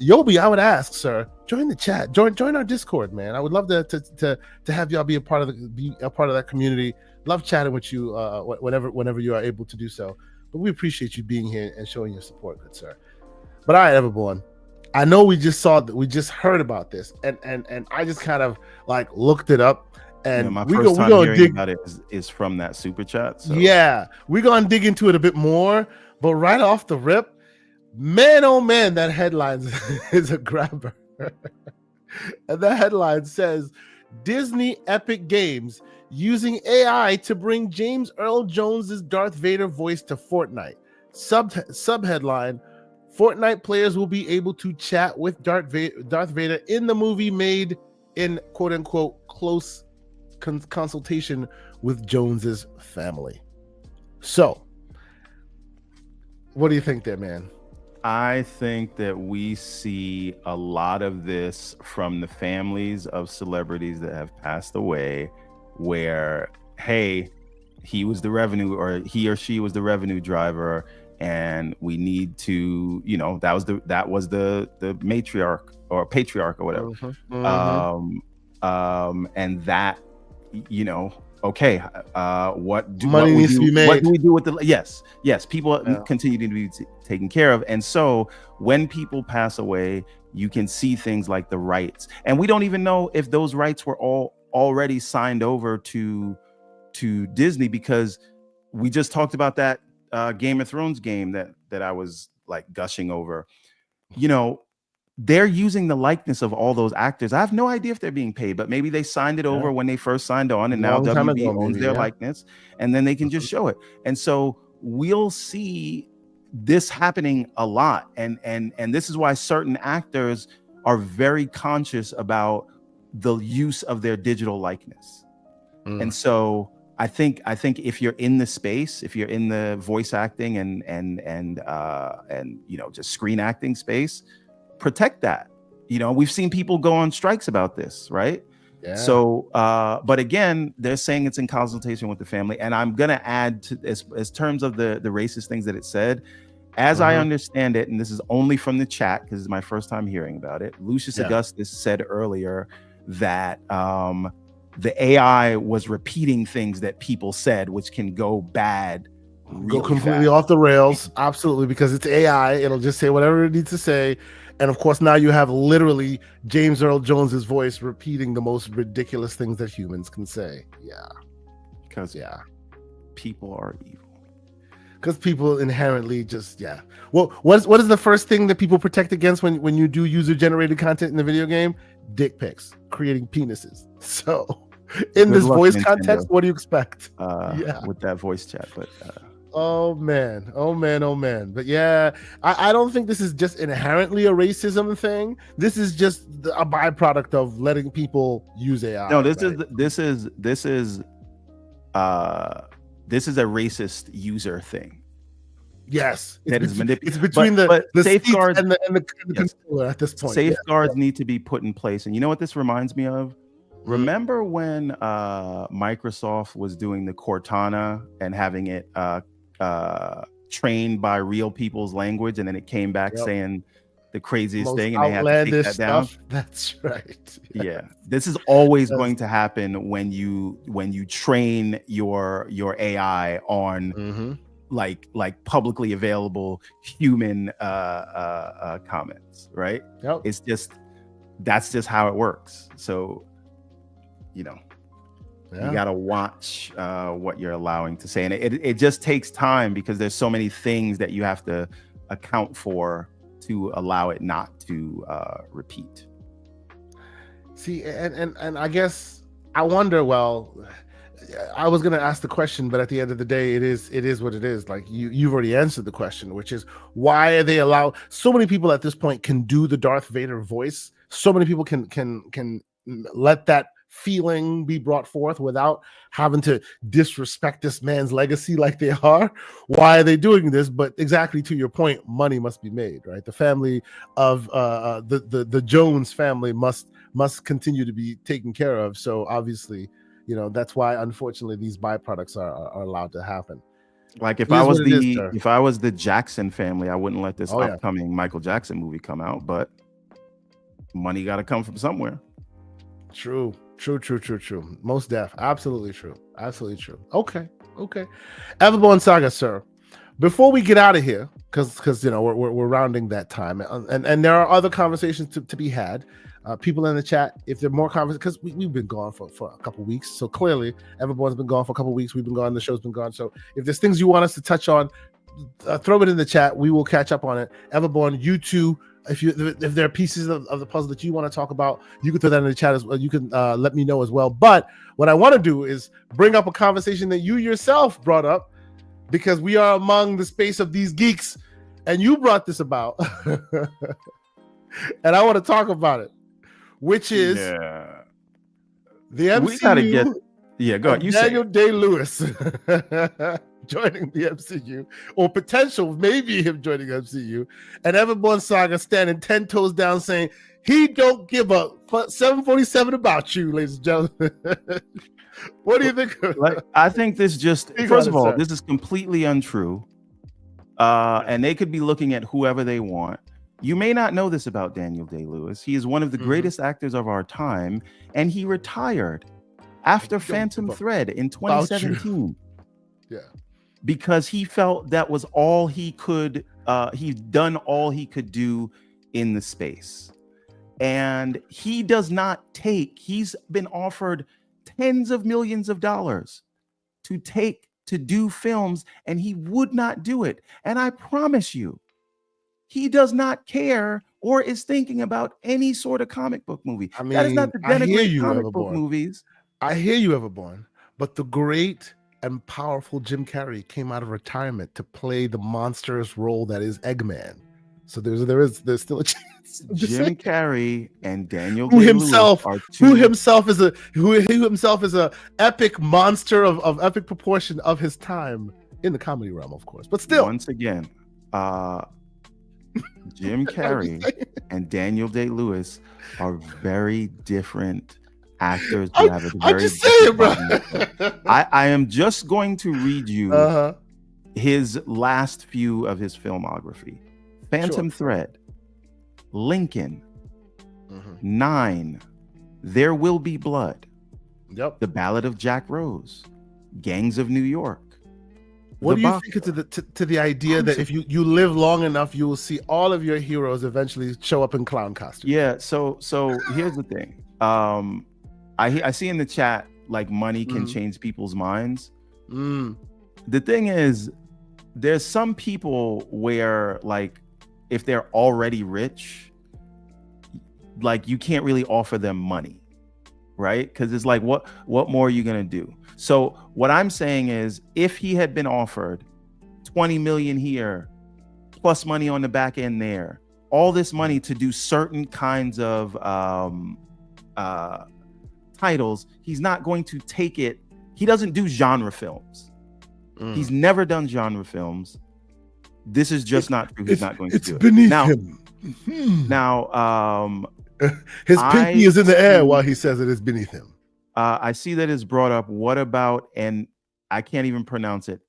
Yobi, I would ask, sir, join the chat, join our Discord, man. I would love to have y'all be a part of that community. Love chatting with you whenever you are able to do so. But we appreciate you being here and showing your support, good sir. But all right, Everborn, I know we just heard about this, and I just kind of like looked it up, and
my first time hearing about it is from that super chat. So.
Yeah, we're gonna dig into it a bit more, but right off the rip, man, oh man, that headline is a grabber. And that headline says, Disney Epic Games using AI to bring James Earl Jones's Darth Vader voice to Fortnite. Subheadline, Fortnite players will be able to chat with Darth Vader in the movie made in quote-unquote close consultation with Jones's family. So, what do you think there, man?
I think that we see a lot of this from the families of celebrities that have passed away, where, hey, he was the revenue, or he or she was the revenue driver, and we need to, that was the matriarch or patriarch or whatever. And that, okay, what do we do with the yes people continue to be taken care of. And so when people pass away, you can see things like the rights, and we don't even know if those rights were all already signed over to Disney, because we just talked about that Game of Thrones game that I was like gushing over. They're using the likeness of all those actors. I have no idea if they're being paid, but maybe they signed it over when they first signed on, and now WB owns their likeness, and then they can just show it. And so we'll see this happening a lot. And this is why certain actors are very conscious about the use of their digital likeness. And so I think if you're in the space, if you're in the voice acting and just screen acting space, protect that. You know, we've seen people go on strikes about this, right?
Yeah.
So, but again, they're saying it's in consultation with the family. And I'm going to add to as terms of the racist things that it said, as I understand it, and this is only from the chat because it's my first time hearing about it. Lucius Augustus said earlier that the AI was repeating things that people said, which can go bad.
Go completely off the rails. Absolutely. Because it's AI. It'll just say whatever it needs to say. And of course, now you have literally James Earl Jones's voice repeating the most ridiculous things that humans can say. Yeah.
Because people are evil.
Because people inherently just, Well, what is the first thing that people protect against when you do user-generated content in the video game? Dick pics, creating penises. So in this voice context, what do you expect?
With that voice chat, but
oh man. But I don't think this is just inherently a racism thing. This is just a byproduct of letting people use AI.
No, this is a racist user thing.
Yes,
it's
between the
safeguards
and the controller at this point.
Safeguards need to be put in place, and you know what this reminds me of? Remember when Microsoft was doing the Cortana and having it trained by real people's language, and then it came back saying the craziest thing, and they had to take that down.
That's right.
Yeah, this is always going to happen when you train your AI on like publicly available human comments, right? It's just that's just how it works. So you gotta watch what you're allowing to say, and it just takes time because there's so many things that you have to account for to allow it not to repeat.
See, and I guess I wonder. Well, I was gonna ask the question, but at the end of the day, it is what it is. Like you've already answered the question, which is why are they allowed? So many people at this point can do the Darth Vader voice. So many people can let that feeling be brought forth without having to disrespect this man's legacy like they are. Why are they doing this? But exactly to your point, money must be made, right? The family of the Jones family must continue to be taken care of. So obviously, that's why unfortunately these byproducts are allowed to happen.
Like if I was the Jackson family, I wouldn't let this upcoming Michael Jackson movie come out, but money got to come from somewhere.
True. Most deaf. Absolutely true. Okay. Everborn Saga, sir. Before we get out of here, because we're rounding that time, and there are other conversations to be had. People in the chat, if there are more conversations, because we've been gone for a couple weeks, so clearly Everborn's been gone for a couple weeks. We've been gone. The show's been gone. So if there's things you want us to touch on, throw it in the chat. We will catch up on it. Everborn, you too. If there are pieces of the puzzle that you want to talk about, you can throw that in the chat as well. You can let me know as well. But what I want to do is bring up a conversation that you yourself brought up, because we are among the space of these geeks, and you brought this about, and I want to talk about it, which is the MCU.
We gotta get go ahead. You
Daniel Day-Lewis joining the MCU, or potential maybe him joining the MCU, and Everborn Saga standing 10 toes down saying he don't give a 747 about you, ladies and gentlemen. What do you think?
I think this first of all, this is completely untrue, and they could be looking at whoever they want. You may not know this about Daniel Day-Lewis. He is one of the greatest actors of our time, and he retired after Phantom Thread in 2017.
Yeah.
Because he felt that was all he could, he'd done all he could do in the space. And he's been offered tens of millions of dollars to do films, and he would not do it. And I promise you, he does not care or is thinking about any sort of comic book movie. I mean, that is not the denigrate comic book movies.
I hear you, Everborn, but the great and powerful Jim Carrey came out of retirement to play the monstrous role that is Eggman. So there's still a chance.
Jim Carrey and Daniel
who himself is a epic monster of epic proportion of his time in the comedy realm, of course. But still,
once again, Jim Carrey and Daniel Day-Lewis are very different actors who have a
I'm
very
just saying, bro.
I am just going to read you
Uh-huh.
his last few of his filmography. Phantom Thread, Lincoln, 9, There Will Be Blood,
Yep.
The Ballad of Jack Rose, Gangs of New York.
What
The
do you
Boxer.
think to the idea that if you live long enough, you will see all of your heroes eventually show up in clown costumes?
Yeah, so here's the thing. I see in the chat like money can change people's minds. The thing is, there's some people where like if they're already rich, like you can't really offer them money, right? Because it's like what more are you gonna do? So what I'm saying is, if he had been offered 20 million here, plus money on the back end there, all this money to do certain kinds of titles, he's not going to take it. He doesn't do genre films. He's never done genre films. This is just not true. He's not going to do it.
It's beneath
Now,
him.
Now,
his pinky is in the air while he says it is beneath him.
I see that it's brought up. What about, and I can't even pronounce it,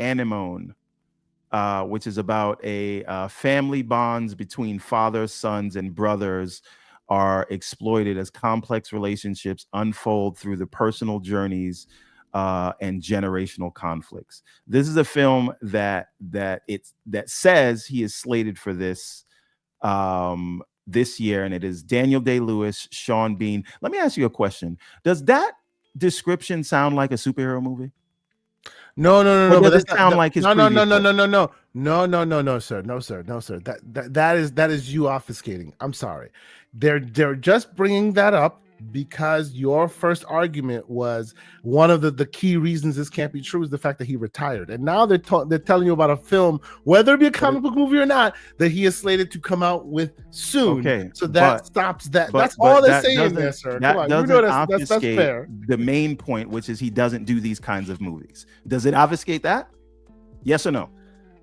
Anemone, which is about a family bonds between fathers, sons, and brothers are exploited as complex relationships unfold through the personal journeys and generational conflicts. This is a film that says he is slated for this this year, and it is Daniel Day-Lewis, Sean Bean. Let me ask you a question. Does that description sound like a superhero movie?
No.
But does it sound like his
no,
previous
sir. That is you obfuscating. I'm sorry. They're just bringing that up because your first argument was one of the key reasons this can't be true is the fact that he retired, and now they're telling you about a film, whether it be a comic book movie or not, that he is slated to come out with soon.
Okay,
so that stops that. That's all they're saying there, sir. Come on, you know that's fair.
The main point, which is he doesn't do these kinds of movies. Does it obfuscate that? Yes or no?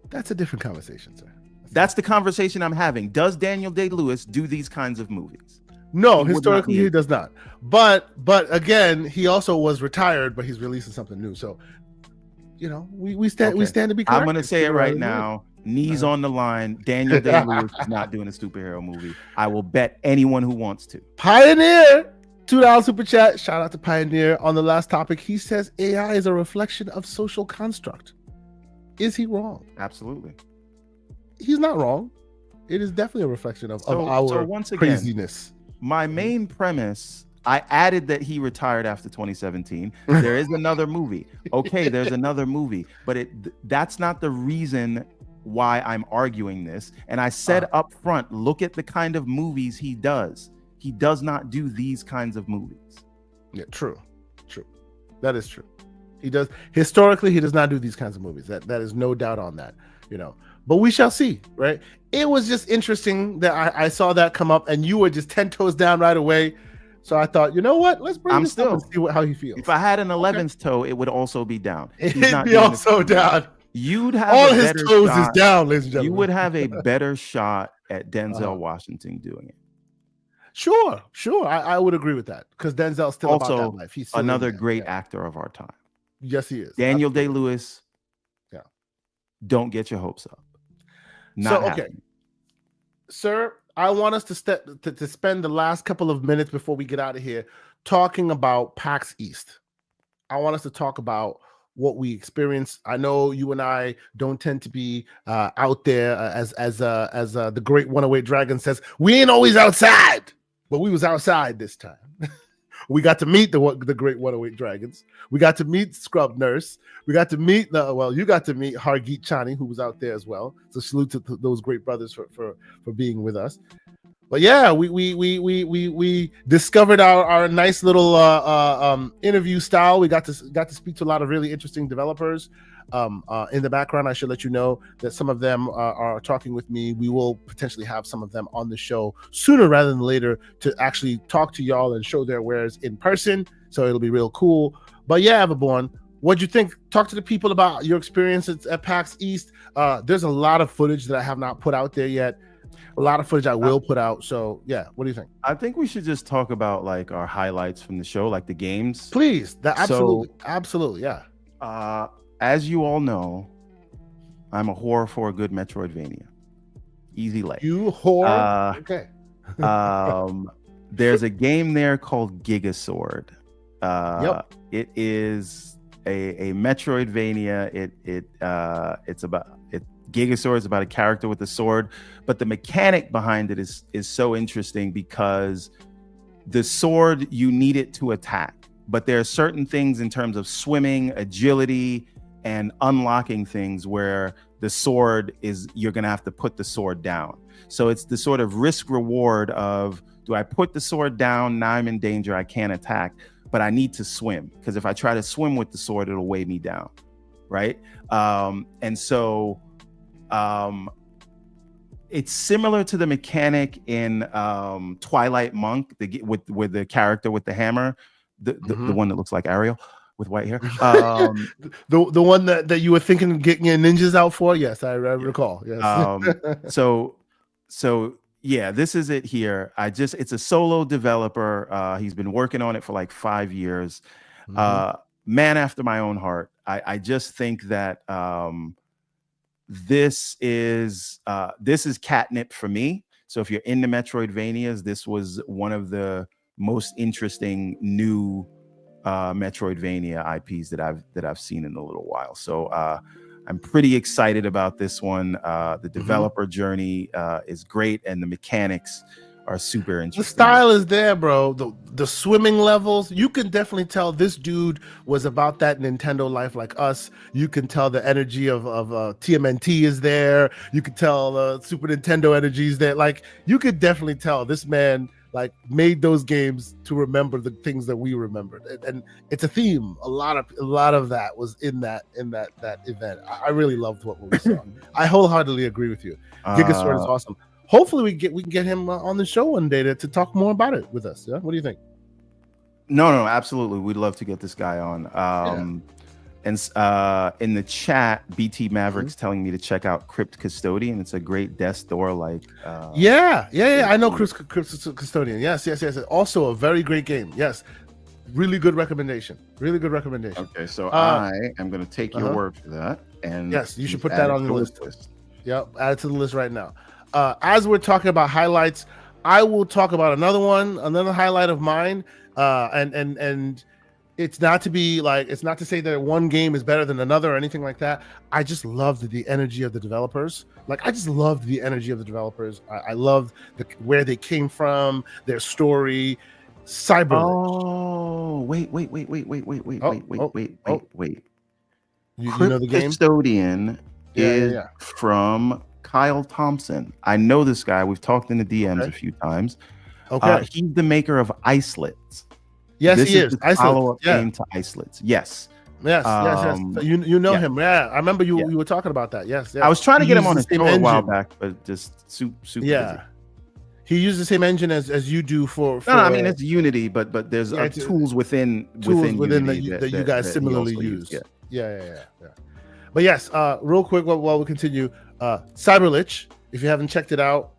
That's a different conversation, sir.
That's the conversation I'm having. Does Daniel Day-Lewis do these kinds of movies?
No, historically he does not. But again, he also was retired, but he's releasing something new. So, you know, we stand to be corrected.
I'm going to say it right now. Knees on the line. Daniel Day-Lewis is not doing a superhero movie. I will bet anyone who wants to.
Pioneer, $2 super chat. Shout out to Pioneer. On the last topic, he says AI is a reflection of social construct. Is he wrong?
Absolutely.
He's not wrong. It is definitely a reflection of our
once again,
craziness.
My main premise, I added that he retired after 2017. There is another movie. Okay, there's another movie, but that's not the reason why I'm arguing this. And I said up front, look at the kind of movies he does. He does not do these kinds of movies.
Yeah, true. That is true. He does historically. He does not do these kinds of movies. That is no doubt on that. You know. But we shall see, right? It was just interesting that I saw that come up, and you were just 10 toes down right away. So I thought, you know what? Let's bring this up and see how he feels.
If I had an 11th toe, it would also be down.
It'd be also down.
You'd have
all his toes is down, ladies and gentlemen.
You would have a better shot at Denzel Washington doing it.
Sure. I would agree with that because Denzel's still
also
about that life. He's
another great actor of our time.
Yes, he is.
Daniel Day-Lewis.
Yeah.
Don't get your hopes up.
Sir, I want us to spend the last couple of minutes before we get out of here talking about PAX East. I want us to talk about what we experienced. I know you and I don't tend to be out there as the great 108 Dragon says, we ain't always outside, but we was outside this time. We got to meet the great 108 Dragons. We got to meet Scrub Nurse. We got to meet you got to meet Hargeet Chani, who was out there as well. So salute to those great brothers for being with us. But yeah, we discovered our nice little interview style. We got to speak to a lot of really interesting developers. In the background, I should let you know that some of them are talking with me. We will potentially have some of them on the show sooner rather than later to actually talk to y'all and show their wares in person. So it'll be real cool. But yeah, Everborn, What'd you think? Talk to the people about your experience at PAX East. There's a lot of footage that I have not put out there yet. A lot of footage I will put out. So yeah, what do you think?
I think we should just talk about like our highlights from the show, like the games.
Please. Absolutely, yeah.
As you all know, I'm a whore for a good Metroidvania. Easy lay.
You whore. Okay.
There's a game there called Gigasword.
Yep.
It is a Metroidvania. Gigasword is about a character with a sword, but the mechanic behind it is so interesting because the sword, you need it to attack, but there are certain things in terms of swimming, agility, and unlocking things where the sword is, you're going to have to put the sword down. So it's the sort of risk reward of, do I put the sword down? Now I'm in danger. I can't attack, but I need to swim, because if I try to swim with the sword, it'll weigh me down. Right. And so it's similar to the mechanic in Twilight Monk, with the character with the hammer, the one that looks like Ariel with white hair.
The one that you were thinking of getting your ninjas out for? Yes, I recall. Yes.
So yeah, this is it here. It's a solo developer. He's been working on it for like 5 years. Man after my own heart. I just think that this is catnip for me. So if you're into Metroidvanias, this was one of the most interesting new Metroidvania IPs that I've seen in a little while. So I'm pretty excited about this one. The developer journey is great, and the mechanics are super interesting.
The style is there, bro. The swimming levels, you can definitely tell this dude was about that Nintendo life like us. You can tell the energy of TMNT is there. You can tell the Super Nintendo energy is there. Like, you could definitely tell this man like made those games to remember the things that we remembered, and it's a theme. A lot of that was in that event. I really loved what we saw. I wholeheartedly agree with you. Gigasword is awesome. Hopefully we can get him on the show one day to talk more about it with us. Yeah, what do you think?
No, absolutely. We'd love to get this guy on. And in the chat, BT Mavericks telling me to check out Crypt Custodian. It's a great death door like.
Yeah. I know Crypt Custodian. Yes. Also a very great game. Yes, really good recommendation.
Okay, so I am going to take your word for that. And
yes, you should put that on the list. Yep, add it to the list right now. As we're talking about highlights, I will talk about another highlight of mine. And it's not to say that one game is better than another or anything like that. I just loved the energy of the developers. I loved where they came from, their story. Cyberlitch.
Oh, wait.
You know the game?
Custodian is from Kyle Thompson. I know this guy. We've talked in the DMs a few times. Okay. He's the maker of Islets.
Yes, he is.
Follow-up game to Islets. Yes.
So you know him. Yeah, I remember you were talking about that. Yes.
I was trying to get him on the show a while back, but just super busy.
He used the same engine as you do for
No, I mean it's Unity, but there's tools within Unity
that you guys similarly use. Yeah. But yes, real quick while we continue, Cyberlitch, if you haven't checked it out,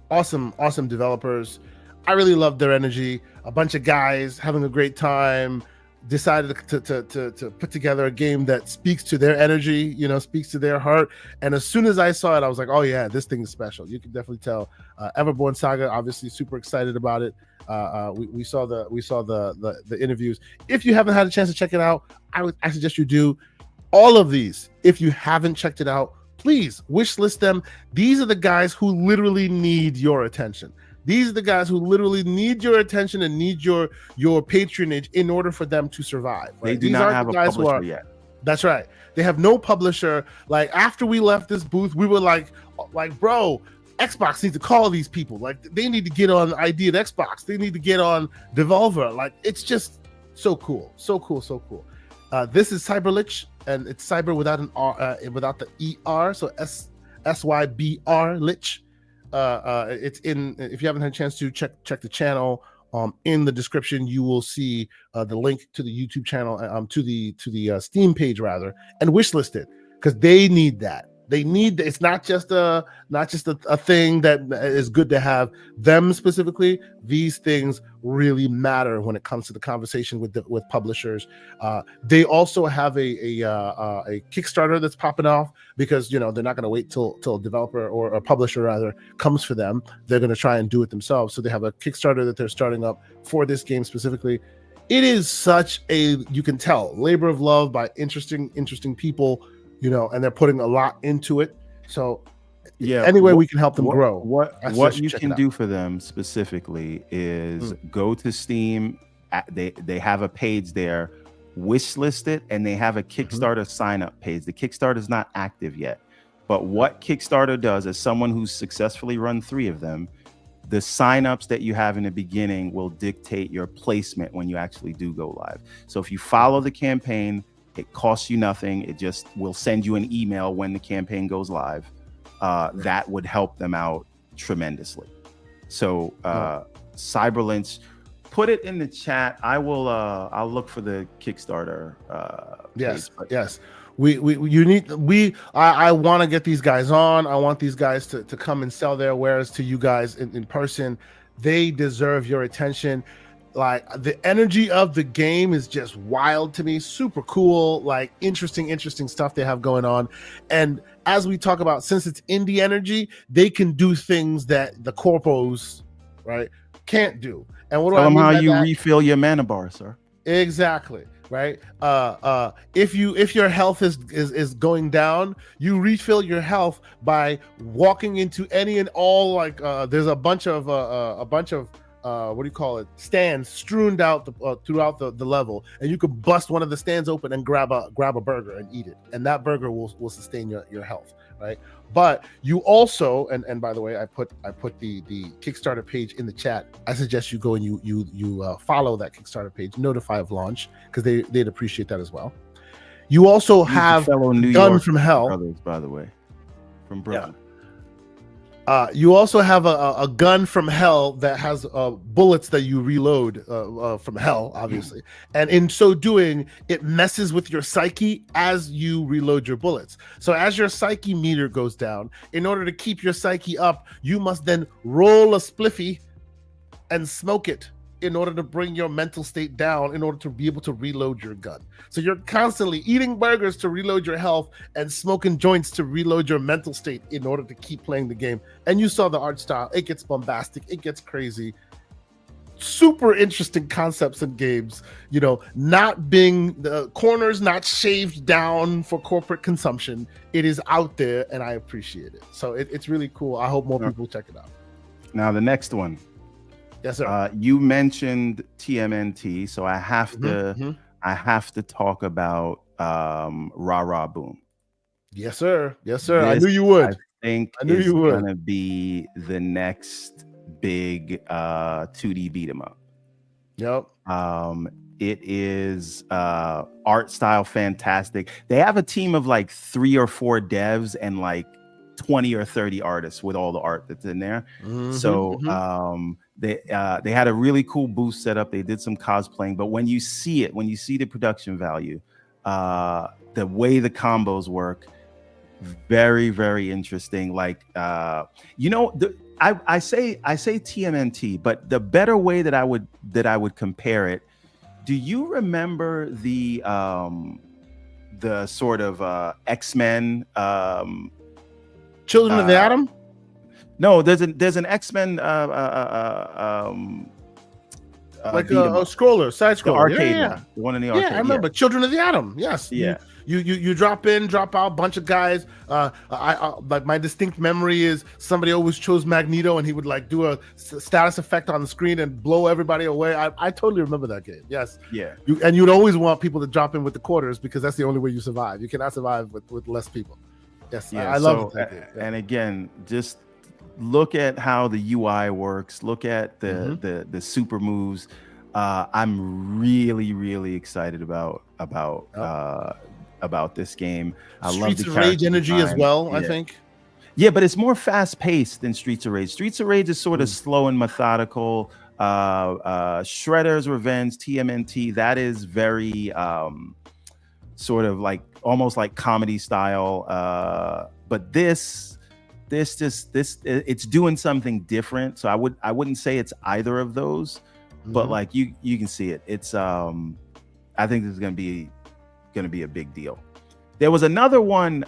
awesome developers. I really loved their energy. A bunch of guys having a great time, decided to put together a game that speaks to their energy, speaks to their heart. And as soon as I saw it, I was like, oh yeah, this thing is special. You can definitely tell. Everborn Saga, obviously super excited about it. We saw the interviews. If you haven't had a chance to check it out, I suggest you do. All of these, if you haven't checked it out, please wish list them. These are the guys who literally need your attention. These are the guys who literally need your attention and need your patronage in order for them to survive. Right?
They do not have a publisher yet.
That's right. They have no publisher. After we left this booth, we were like, bro, Xbox needs to call these people. They need to get on ID at Xbox. They need to get on Devolver. It's just so cool. So cool. This is Cyberlitch, and it's Cyber without an R, without the ER. So SYBR Lich. It's in. If you haven't had a chance to check the channel In the description, you will see the link to the YouTube channel, to the Steam page rather, and wishlist it because they need that. They need. It's not just a thing that is good to have. Them specifically, these things really matter when it comes to the conversation with publishers. They also have a Kickstarter that's popping off because they're not going to wait till a developer or a publisher rather comes for them. They're going to try and do it themselves. So they have a Kickstarter that they're starting up for this game specifically. It is such a, you can tell, labor of love by interesting people. And they're putting a lot into it. So any way we can help them grow.
What you can do for them specifically is go to Steam. They have a page there, wishlist it, and they have a Kickstarter sign up page. The Kickstarter is not active yet, but what Kickstarter does, as someone who's successfully run 3 of them, the signups that you have in the beginning will dictate your placement when you actually do go live. So if you follow the campaign, it costs you nothing. It just will send you an email when the campaign goes live. That would help them out tremendously. So Cyberlitch, put it in the chat. I will. I'll look for the Kickstarter.
Yes. I want to get these guys on. I want these guys to come and sell their wares to you guys in person. They deserve your attention. Like, the energy of the game is just wild to me. Super cool, like interesting stuff they have going on. And as we talk about, since it's indie energy, they can do things that the corpos, right, can't do. And what do I mean by
how you
that?
Refill your mana bar, sir.
Exactly. Right. If your health is going down, you refill your health by walking into any and all, like there's a bunch of what do you call it, stands strewn out throughout the level, and you can bust one of the stands open and grab a burger and eat it, and that burger will sustain your health, right? But you also, and by the way, I put the Kickstarter page in the chat. I suggest you go and you follow that Kickstarter page, notify of launch, because they'd appreciate that as well. You also have Gun from Hell,
brothers, by the way, from Brooklyn.
Yeah. You also have a gun from hell that has bullets that you reload from hell, obviously. And in so doing, it messes with your psyche as you reload your bullets. So as your psyche meter goes down, in order to keep your psyche up, you must then roll a spliffy and smoke it in order to bring your mental state down, in order to be able to reload your gun. So you're constantly eating burgers to reload your health and smoking joints to reload your mental state in order to keep playing the game. And you saw the art style. It gets bombastic. It gets crazy. Super interesting concepts in games, not being the corners, not shaved down for corporate consumption. It is out there, and I appreciate it. So it's really cool. I hope more people check it out.
Now, the next one.
Yes, sir.
You mentioned TMNT, so I have to talk about Rah Boom.
Yes, sir. I knew you would.
I think I knew you would. Gonna be the next big 2D beat 'em up.
Yep.
It is art style fantastic. They have a team of like 3 or 4 devs and like 20 or 30 artists with all the art that's in there. They had a really cool booth set up. They did some cosplaying, but when you see the production value, the way the combos work, very, very interesting. Like, I say TMNT, but the better way that I would compare it, do you remember the sort of X-Men
Children of the Atom?
No, there's an X-Men
like a scroller, side scroller,
the arcade one, the one in the arcade.
Yeah, I remember Children of the Atom. Yes.
Yeah.
You drop in, drop out, bunch of guys. I like, my distinct memory is somebody always chose Magneto, and he would like do a status effect on the screen and blow everybody away. I totally remember that game. Yes.
Yeah.
You'd always want people to drop in with the quarters, because that's the only way you survive. You cannot survive with less people. Yes. Yeah, I love it.
Yeah. And again, just look at how the UI works. Look at the super moves. I'm really, really excited about this game. I love the
Streets of Rage energy as well. Yeah. I think.
Yeah, but it's more fast paced than Streets of Rage. Streets of Rage is sort of slow and methodical. Shredder's Revenge, TMNT, that is very sort of like almost like comedy style, but this it's doing something different. So I wouldn't say it's either of those, but like you can see it. It's I think this is gonna be a big deal. There was another one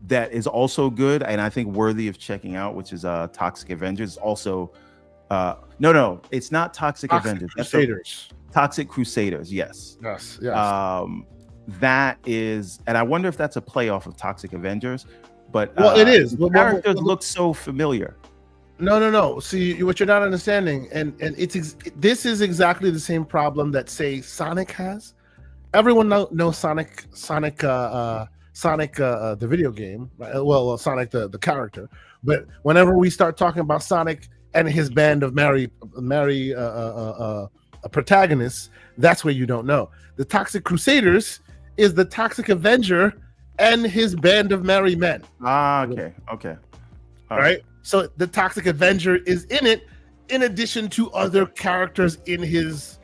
that is also good and I think worthy of checking out, which is Toxic Avengers. Also, no, it's not Toxic Avengers.
Crusaders.
Toxic Crusaders, yes.
Yes.
That is, and I wonder if that's a playoff of Toxic Avengers. But
well, it is.
The characters look so familiar.
No. See, what you're not understanding, and this is exactly the same problem that say Sonic has. Everyone knows Sonic, the video game. Well, Sonic the character. But whenever we start talking about Sonic and his band of merry protagonists, that's where you don't know. The Toxic Crusaders is the Toxic Avenger and his band of merry men.
Okay.
All right. So the Toxic Avenger is in it, in addition to other characters in his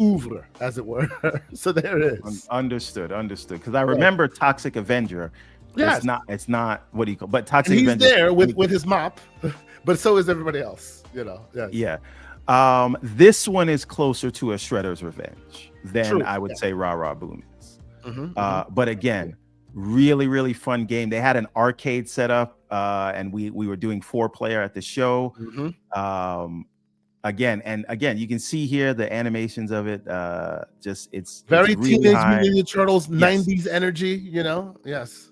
oeuvre, as it were. So there it is.
Understood. Because I remember Toxic Avenger.
Yes.
It's not what do you call? But Toxic
and he's
Avenger
there with his mop, but so is everybody else. Yes.
Yeah. This one is closer to a Shredder's Revenge than
True.
I would say Rah Boom is. But again, really, really fun game. They had an arcade setup, and we were doing 4-player at the show. Again, you can see here the animations of it. It's
very
it's really
Teenage
high.
Mutant Ninja Turtles,
Yes.
90s energy. Yes.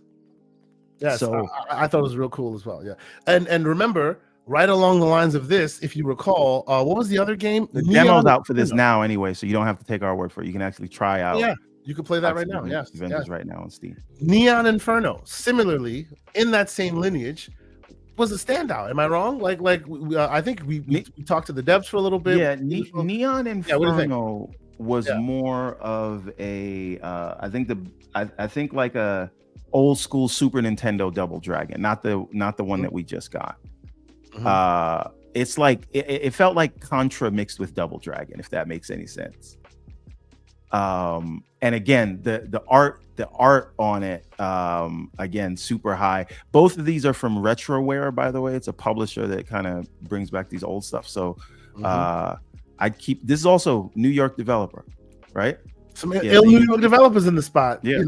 So
I thought it was real cool as well. Yeah, and remember, right along the lines of this, if you recall, what was the other game?
the demo's out for this now anyway, so you don't have to take our word for it. You can actually try out.
Yeah, you can play that right
Toxic
now. Yes,
Avengers right now on Steam.
Neon Inferno, similarly in that same lineage, was a standout. Am I wrong? I think we talked to the devs for a little bit.
Yeah, Neon Inferno was
Yeah.
more of a I think like a old school Super Nintendo Double Dragon, not the one that we just got. It's like it felt like Contra mixed with Double Dragon, if that makes any sense. And again, the art on it, again, super high. Both of these are from Retroware, by the way. It's a publisher that kind of brings back these old stuff. So this is also New York developer, right?
Some New York developers in the spot.
Yeah.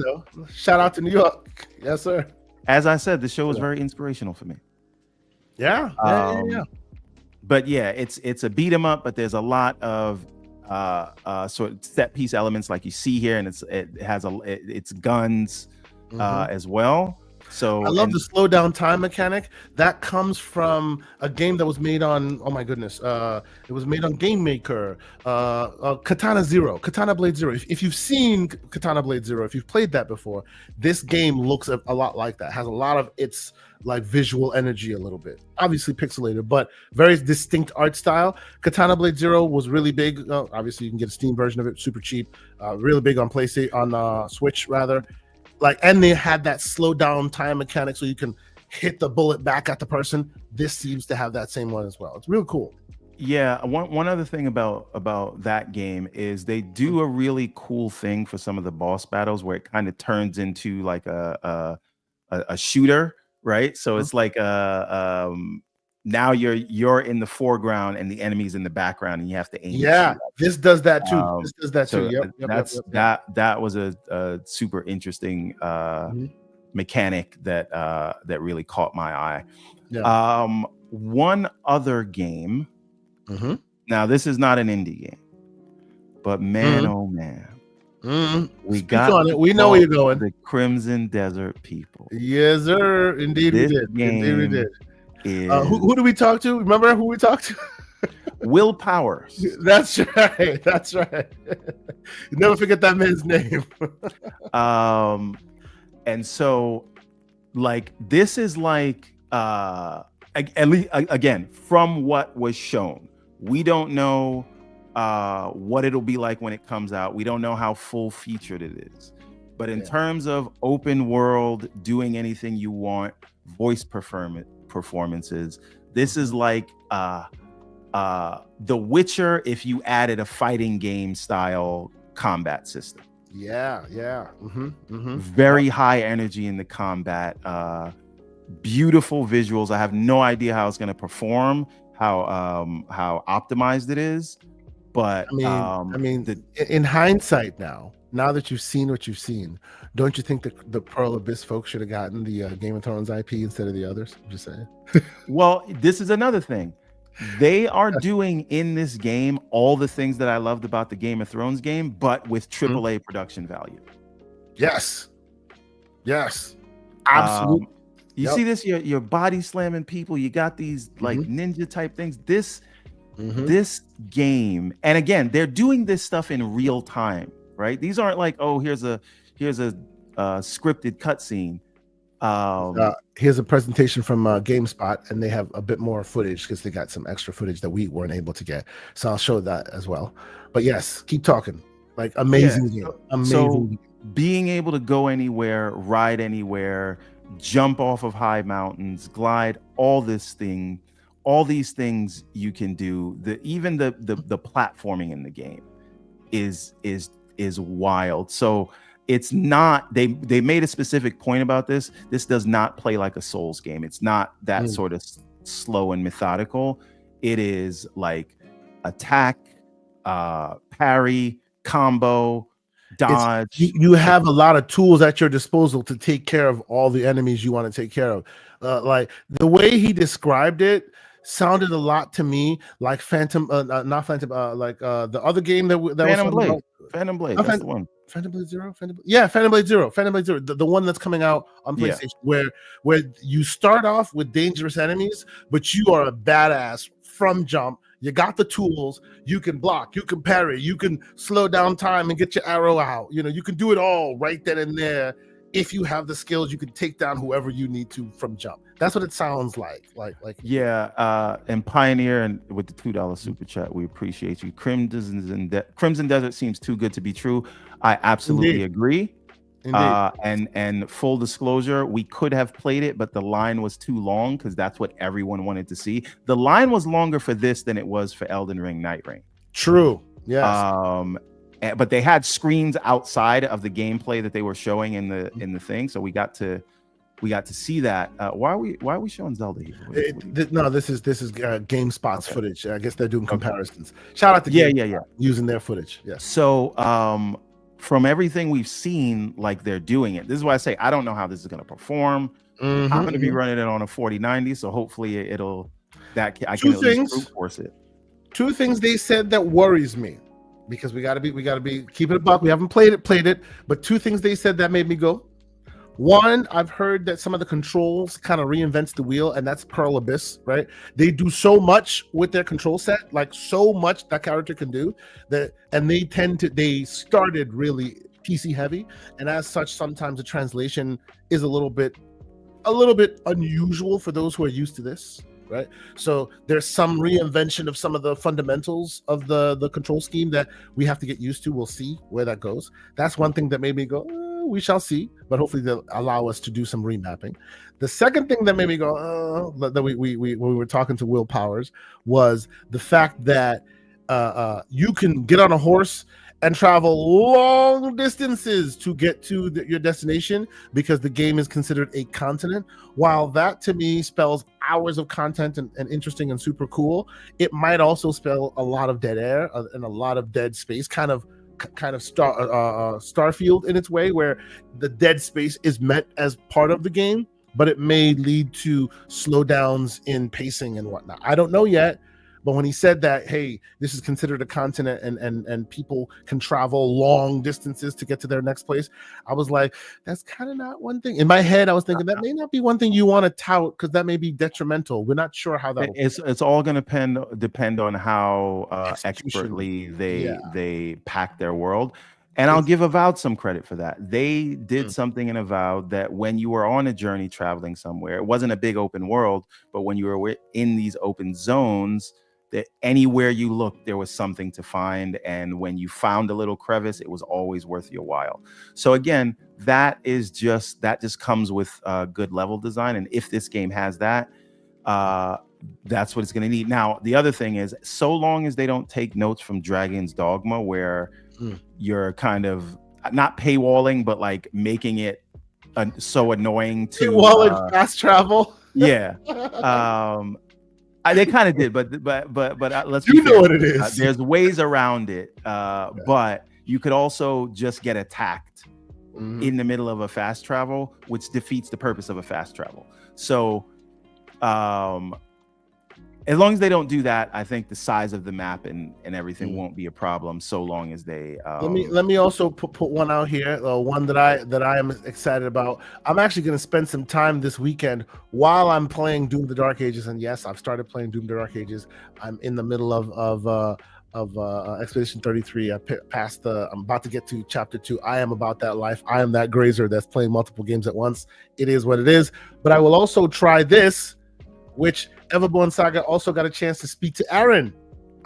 Shout out to New York. Yes, sir.
As I said, the show was very inspirational for me.
Yeah.
But yeah, it's a beat 'em up, but there's a lot of sort of set piece elements like you see here, and it's guns as well. So
I love the slow down time mechanic that comes from a game that was made on, oh my goodness, it was made on Game Maker, Katana Blade Zero. If you've seen Katana Blade Zero, if you've played that before, this game looks a lot like that. Has a lot of its like visual energy, a little bit, obviously pixelated, but very distinct art style. Katana Blade Zero was really big. Obviously, you can get a Steam version of it, super cheap. Really big on PlayStation, on Switch rather. And they had that slow down time mechanic, so you can hit the bullet back at the person. This seems to have that same one as well. It's real cool.
Yeah, one other thing about that game is they do a really cool thing for some of the boss battles where it kind of turns into like a shooter, right? So it's like now you're in the foreground and the enemy's in the background, and you have to aim.
Yeah, this does that too.
That was a super interesting mechanic that really caught my eye.
Yeah.
One other game. Now this is not an indie game, but man, oh man, we got
on it. We know where you're going.
The Crimson Desert people.
Yes, sir. Indeed, we did. Indeed, we did. Who do we talk to? Remember who we talked to?
Will Powers.
That's right. That's right. You never forget that man's name.
And so, like, this is like, at least again, from what was shown, we don't know what it'll be like when it comes out. We don't know how full featured it is. But in terms of open world, doing anything you want, voice performances, this is like a The Witcher if you added a fighting game style combat system.
Yeah.
Very high energy in the combat. Beautiful visuals. I have no idea how it's going to perform, how optimized it is, but
in hindsight now that you've seen what you've seen, don't you think that the Pearl Abyss folks should have gotten the Game of Thrones IP instead of the others? I'm just saying.
Well, this is another thing. They are doing in this game all the things that I loved about the Game of Thrones game, but with AAA production value.
Yes. Absolutely.
You see this, you're body slamming people. You got these like ninja type things. This game, and again, they're doing this stuff in real time, right? These aren't like, oh, here's a scripted cutscene.
Here's a presentation from GameSpot, and they have a bit more footage because they got some extra footage that we weren't able to get. So I'll show that as well. But yes, keep talking. Like amazing game.
So being able to go anywhere, ride anywhere, jump off of high mountains, glide, all these things you can do. Even the platforming in the game is wild. So it's not, they made a specific point about this. This does not play like a Souls game. It's not that sort of slow and methodical. It is like attack, parry, combo, dodge.
You have a lot of tools at your disposal to take care of all the enemies you want to take care of. Like the way he described it sounded a lot to me like Phantom, not Phantom, like the other game that
Phantom
was
Blade. Phantom Blade. That's the one.
Phantom Blade Zero. Phantom Blade Zero. The one that's coming out on PlayStation, where you start off with dangerous enemies, but you are a badass from jump. You got the tools. You can block. You can parry. You can slow down time and get your arrow out. You know, you can do it all right then and there. If you have the skills, you can take down whoever you need to from jump. That's what it sounds like.
And Pioneer, and with the $2 super chat, we appreciate you. Crimson Desert seems too good to be true. I absolutely agree. And full disclosure, we could have played it, but the line was too long because that's what everyone wanted to see. The line was longer for this than it was for Elden Ring Night Ring.
True. Yes.
But they had screens outside of the gameplay that they were showing in the thing, so we got to see that. Why are we showing Zelda here?
This is GameSpot's footage. I guess they're doing comparisons. Shout out to GameSpot using their footage. Yes.
So from everything we've seen, like they're doing it. This is why I say I don't know how this is going to perform. I'm going to be running it on a 4090, so hopefully I can at least brute force it.
Two things they said that worries me. Because we gotta be keep it a buck. We haven't played it, but two things they said that made me go. One, I've heard that some of the controls kind of reinvents the wheel, and that's Pearl Abyss, right? They do so much with their control set, like so much that character can do and they started really PC heavy, and as such, sometimes the translation is a little bit unusual for those who are used to this. Right, so there's some reinvention of some of the fundamentals of the control scheme that we have to get used to. We'll see where that goes. That's one thing that made me go, we shall see, but hopefully they'll allow us to do some remapping. The second thing that made me go, that we when we were talking to Will Powers, was the fact that you can get on a horse and travel long distances to get to your destination because the game is considered a continent. While that to me spells hours of content and interesting and super cool, it might also spell a lot of dead air and a lot of dead space, kind of Starfield in its way, where the dead space is meant as part of the game, but it may lead to slowdowns in pacing and whatnot. I don't know yet. But when he said that, hey, this is considered a continent and people can travel long distances to get to their next place, I was like, that's kind of not one thing. In my head, I was thinking that may not be one thing you want to tout because that may be detrimental. We're not sure how that.
It's all going to depend on how expertly they pack their world. And I'll give Avowed some credit for that. They did something in Avowed that when you were on a journey traveling somewhere, it wasn't a big open world, but when you were in these open zones, that anywhere you looked, there was something to find. And when you found a little crevice, it was always worth your while. So again, that just comes with good level design. And if this game has that, that's what it's going to need. Now, the other thing is, so long as they don't take notes from Dragon's Dogma, where you're kind of not paywalling, but like making it so annoying to
paywalling fast travel.
Yeah. They kind of did, but let's
you know what it is.
There's ways around it, but you could also just get attacked in the middle of a fast travel, which defeats the purpose of a fast travel. So as long as they don't do that, I think the size of the map and everything won't be a problem, so long as they
let me also put one out here, one that I am excited about. I'm actually going to spend some time this weekend while I'm playing Doom: The Dark Ages, and yes, I've started playing Doom: The Dark Ages. I'm in the middle of Expedition 33. I'm about to get to chapter 2. I am about that life. I am that grazer that's playing multiple games at once. It is what it is. But I will also try this, which Everborn Saga also got a chance to speak to Aaron,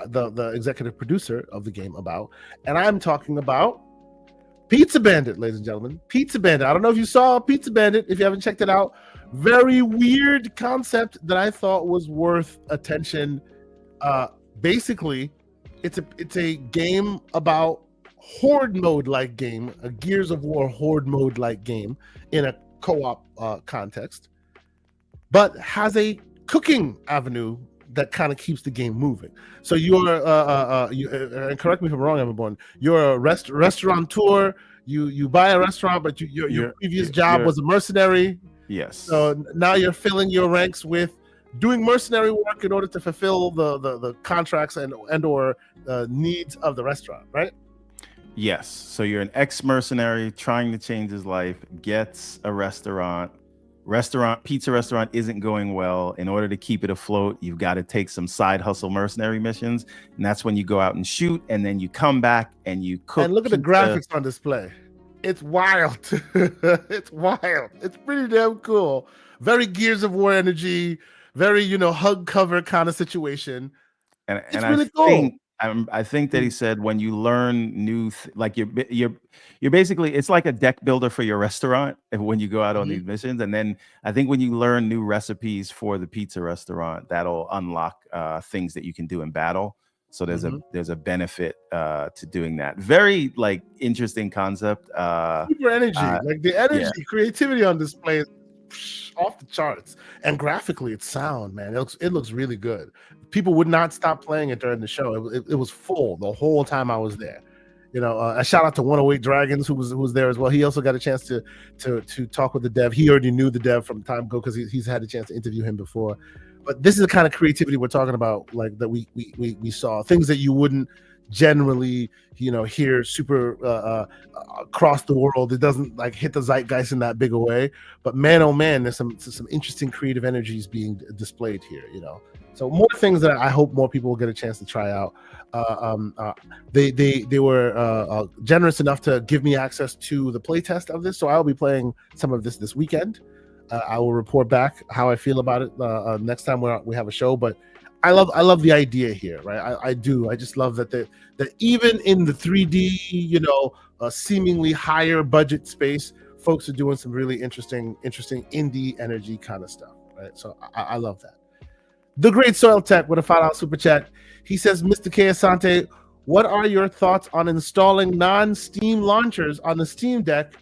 the executive producer of the game, about. And I'm talking about Pizza Bandit, ladies and gentlemen. Pizza Bandit. I don't know if you saw Pizza Bandit. If you haven't checked it out, very weird concept that I thought was worth attention. Basically, it's a game about horde mode like game, a Gears of War horde mode like game in a co-op context, but has a cooking avenue that kind of keeps the game moving. So you're and correct me if I'm wrong, Everborn, you're a restaurateur. You buy a restaurant, but your previous job was a mercenary.
Yes.
So now you're filling your ranks with doing mercenary work in order to fulfill the contracts and or needs of the restaurant, right?
Yes. So you're an ex-mercenary trying to change his life, gets a pizza restaurant isn't going well. In order to keep it afloat, you've got to take some side hustle mercenary missions, and that's when you go out and shoot, and then you come back and you cook.
And look at the graphics on display. It's wild. It's wild. It's pretty damn cool. Very Gears of War energy. Very, hug cover kind of situation.
And
it's really cool.
I think that he said when you learn new, like you're basically, it's like a deck builder for your restaurant when you go out on these missions. And then I think when you learn new recipes for the pizza restaurant, that'll unlock things that you can do in battle. So there's a benefit to doing that. Very like interesting concept.
Super energy, like the energy, creativity on display is off the charts, and graphically it's sound, man. It looks really good. People would not stop playing it during the show. It was full the whole time I was there. A shout out to 108 Dragons who was there as well. He also got a chance to talk with the dev. He already knew the dev from time ago because he's had a chance to interview him before. But this is the kind of creativity we're talking about, like that we saw, things that you wouldn't generally hear super across the world. It doesn't like hit the zeitgeist in that big a way, but man, oh man, there's some interesting creative energies being displayed here. So more things that I hope more people will get a chance to try out. They were generous enough to give me access to the playtest of this, so I'll be playing some of this weekend. I will report back how I feel about it next time we have a show. But I love the idea here, right? I do. I just love that even in the 3D, seemingly higher budget space, folks are doing some really interesting indie energy kind of stuff, right? So I love that. The Great Soil Tech with a $5 super chat. He says, Mr. K. Asante, what are your thoughts on installing non-Steam launchers on the Steam Deck?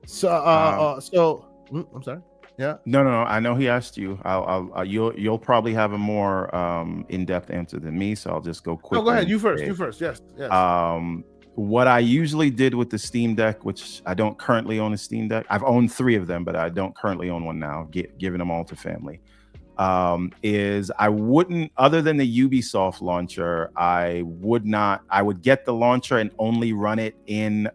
I'm sorry. Yeah.
No. I know he asked you. You'll probably have a more in-depth answer than me, so I'll just go quick.
No, go ahead. You first. Yes.
What I usually did with the Steam Deck, which I don't currently own a Steam Deck. I've owned 3 of them, but I don't currently own one now. Giving them all to family. Is I wouldn't, other than the Ubisoft launcher, I would get the launcher and only run it in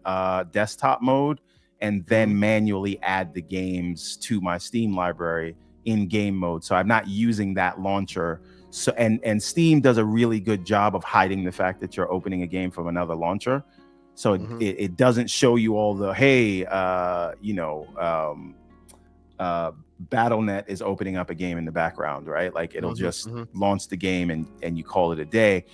desktop mode, and then manually add the games to my Steam library in game mode. So I'm not using that launcher. So and Steam does a really good job of hiding the fact that you're opening a game from another launcher. So it doesn't show you all the BattleNet is opening up a game in the background, right? Like it'll just launch the game and you call it a day.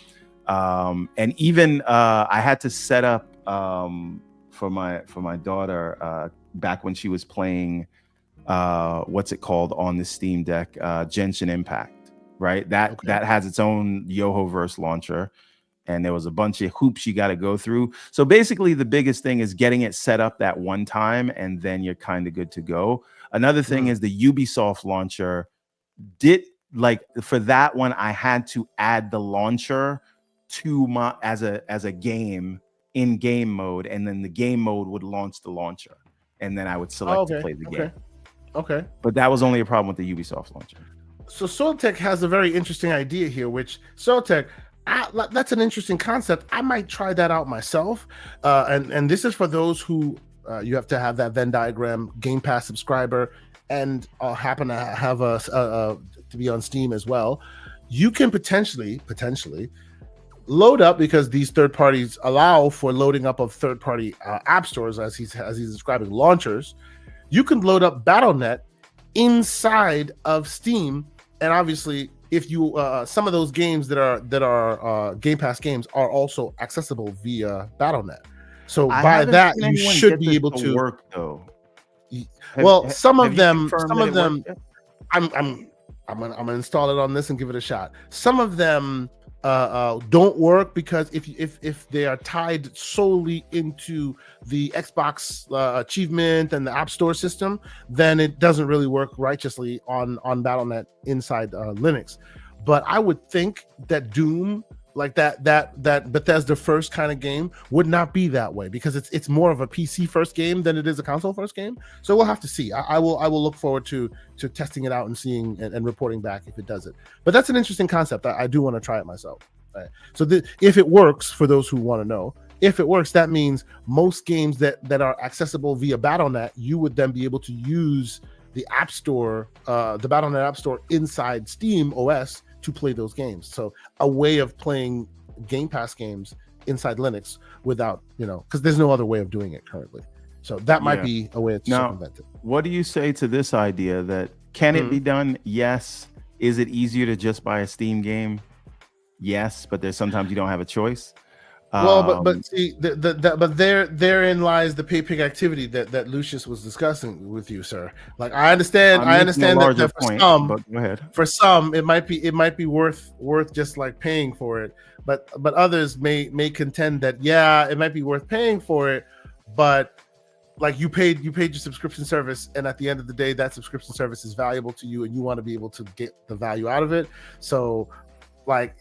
And even I had to set up for my daughter back when she was playing what's it called on the Steam Deck, Genshin Impact. right? That has its own Yohoverse launcher, and there was a bunch of hoops you got to go through. So basically, the biggest thing is getting it set up that one time, and then you're kind of good to go. Another thing is the Ubisoft launcher. For that one, I had to add the launcher to my as a game in game mode, and then the game mode would launch the launcher, and then I would select to play the game.
Okay.
But that was only a problem with the Ubisoft launcher.
So Soiltech has a very interesting idea here, which Soiltech, that's an interesting concept. I might try that out myself. And this is for those who you have to have that Venn diagram Game Pass subscriber and happen to have to be on Steam as well. You can potentially load up, because these third parties allow for loading up of third party app stores, as he's describing launchers. You can load up Battle.net inside of Steam, and obviously, if you some of those games that are Game Pass games are also accessible via Battle.net. So by that, you should be able to
work though.
Some of them, I'm gonna install it on this and give it a shot. Some of them don't work because if they are tied solely into the Xbox achievement and the App Store system, then it doesn't really work righteously on Battle.net inside Linux. But I would think that Doom, like that Bethesda first kind of game, would not be that way, because it's more of a PC first game than it is a console first game. So we'll have to see. I will look forward to testing it out and seeing and reporting back if it does it. But that's an interesting concept. I do want to try it myself. Right. So if it works, for those who want to know, if it works, that means most games that are accessible via Battle.net, you would then be able to use the App Store, the Battle.net App Store inside Steam OS to play those games. So a way of playing Game Pass games inside Linux without, because there's no other way of doing it currently. So that might be a way to circumvent it.
What do you say to this idea that can it be done? Yes. Is it easier to just buy a Steam game? Yes, but there's sometimes you don't have a choice.
Well, but see, but therein lies the pay-pig activity that Lucius was discussing with you, sir. Like I understand that for some,
but go ahead.
For some, it might be worth just like paying for it. But others may contend that it might be worth paying for it, but like you paid your subscription service, and at the end of the day, that subscription service is valuable to you, and you want to be able to get the value out of it. So, like.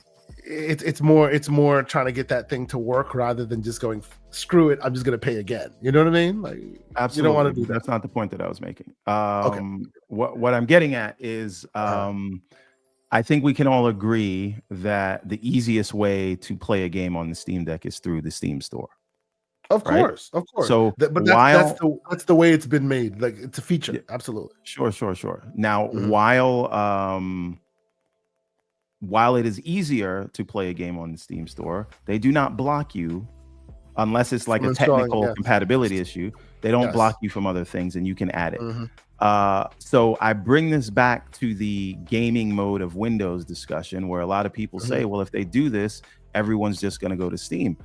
It's more trying to get that thing to work rather than just going, screw it, I'm just going to pay again. You know what I mean? Like,
absolutely.
You don't want to do that.
That's not the point that I was making. What I'm getting at is, I think we can all agree that the easiest way to play a game on the Steam Deck is through the Steam store.
Of course.
So,
that's the way it's been made. Like, it's a feature. Yeah. Absolutely.
Sure. Now, while it is easier to play a game on the Steam store, they do not block you unless it's like a technical compatibility issue. They don't block you from other things, and you can add it. So I bring this back to the gaming mode of Windows discussion, where a lot of people say, well, if they do this, everyone's just going to go to Steam.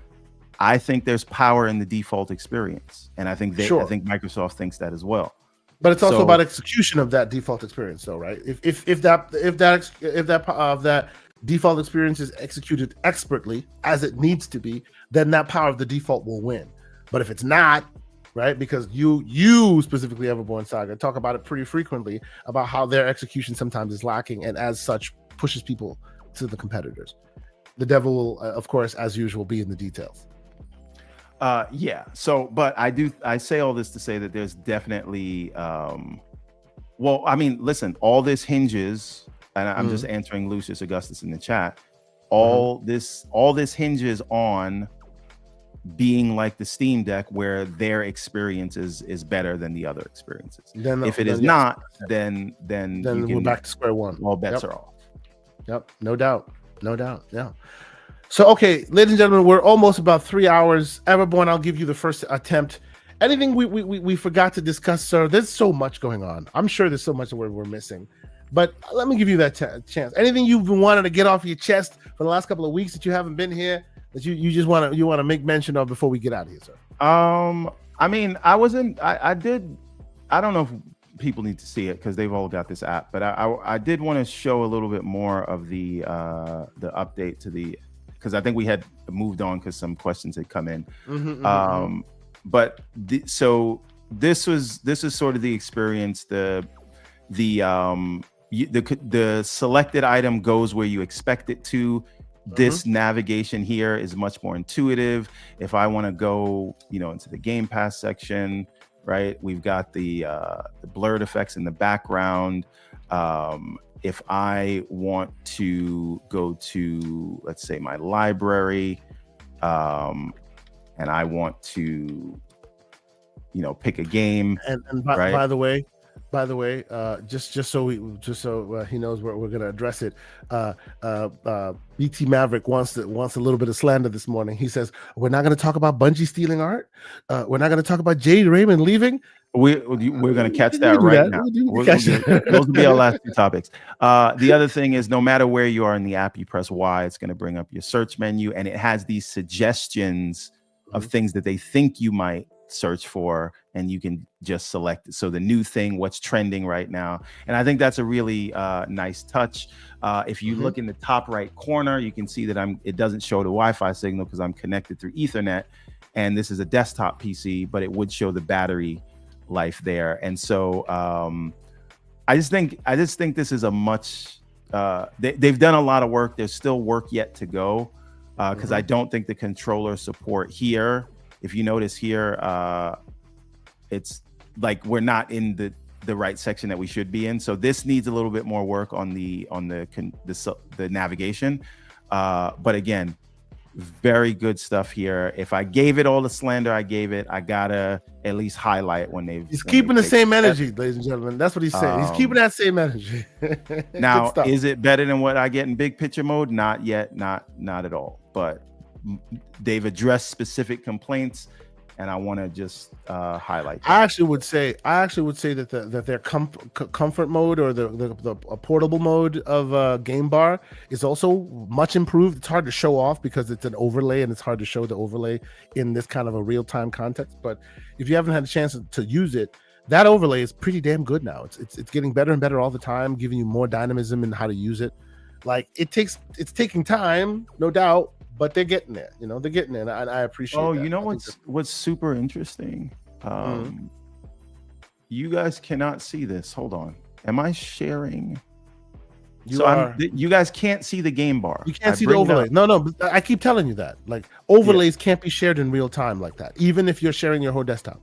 I think there's power in the default experience, and I think I think Microsoft thinks that as well.
But it's also about execution of that default experience, though, right? If that default experience is executed expertly as it needs to be, then that power of the default will win. But if it's not, right? Because you specifically, Everborn Saga, talk about it pretty frequently about how their execution sometimes is lacking, and as such pushes people to the competitors. The devil will, of course, as usual, be in the details.
So, but I say all this to say that there's definitely, listen, all this hinges, and I'm just answering Lucius Augustus in the chat. All this hinges on being like the Steam Deck, where their experience is better than the other experiences. If it is not, then
we're back to square one.
All bets are off.
Yep, no doubt. Yeah. So, okay, ladies and gentlemen, we're almost about 3 hours. Everborn, I'll give you the first attempt. Anything we forgot to discuss, sir? There's so much going on. I'm sure there's so much that we're missing. But let me give you that chance. Anything you've been wanting to get off your chest for the last couple of weeks that you haven't been here, that you just want to make mention of before we get out of here, sir?
I don't know if people need to see it because they've all got this app. But I did want to show a little bit more of the update to the, because I think we had moved on because some questions had come in. But so this is sort of the experience. The selected item goes where you expect it to. This navigation here is much more intuitive. If I want to go, into the Game Pass section, right? We've got the blurred effects in the background. If I want to go to, let's say, my library, and I want to, pick a game. And
by the way, just so he knows we're going to address it. BT Maverick wants a little bit of slander this morning. He says we're not going to talk about Bungie stealing art. We're not going to talk about Jade Raymond leaving.
We're going to catch that right now. Those will be our last two topics. The other thing is, no matter where you are in the app, you press Y, it's going to bring up your search menu, and it has these suggestions of things that they think you might search for, and you can just select it. So the new thing, what's trending right now, and I think that's a really nice touch. If you look in the top right corner, you can see that it doesn't show the Wi-Fi signal because I'm connected through Ethernet, and this is a desktop PC, but it would show the battery life there. And so I just think this is a much they've done a lot of work. There's still work yet to go, because I don't think the controller support here, if you notice here, it's like we're not in the right section that we should be in. So this needs a little bit more work on the navigation. But again, very good stuff here. If I gave it all the slander I gave it, I gotta at least highlight when they've.
He's keeping the same energy, ladies and gentlemen. That's what he's saying. He's keeping that same energy.
Now, is it better than what I get in big picture mode? Not yet, not at all. But they've addressed specific complaints, and I want to just highlight that.
I actually would say that their comfort mode, or the portable mode of Game Bar, is also much improved. It's hard to show off because it's an overlay, and it's hard to show the overlay in this kind of a real-time context. But if you haven't had a chance to use it, that overlay is pretty damn good now. It's getting better and better all the time, giving you more dynamism in how to use it. Like it's taking time, no doubt, but they're getting there. They're getting there, and I appreciate.
Oh,
that.
what's super interesting? You guys cannot see this. Hold on. Am I sharing? You guys can't see the Game Bar.
You can't see the overlay. No. I keep telling you that. Like, overlays can't be shared in real time like that, even if you're sharing your whole desktop.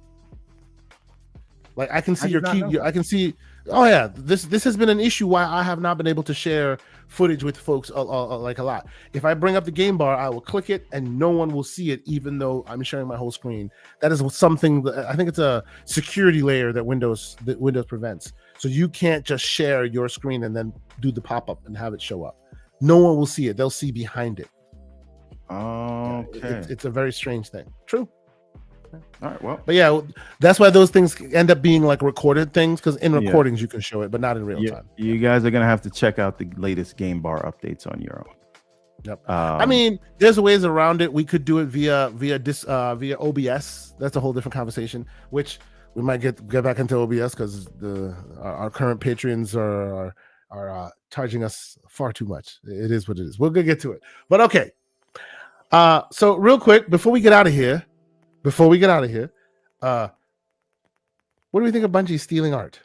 Like, I can see your key. I can see. Oh yeah, this has been an issue why I have not been able to share footage with folks like a lot. If I bring up the Game Bar, I will click it and no one will see it, even though I'm sharing my whole screen. That is something that I think it's a security layer that Windows prevents. So you can't just share your screen and then do the pop-up and have it show up. No one will see it. They'll see behind it.
Okay.
It's a very strange thing. True.
All right, well,
but yeah, that's why those things end up being like recorded things, because in recordings you can show it, but not in real time.
You guys are gonna have to check out the latest Game Bar updates on your own.
Yep. I mean, there's ways around it. We could do it via OBS. That's a whole different conversation, which we might get back into OBS because our current patrons are charging us far too much. It is what it is. We're gonna get to it, but okay. So real quick before we get out of here. What do we think of Bungie stealing art?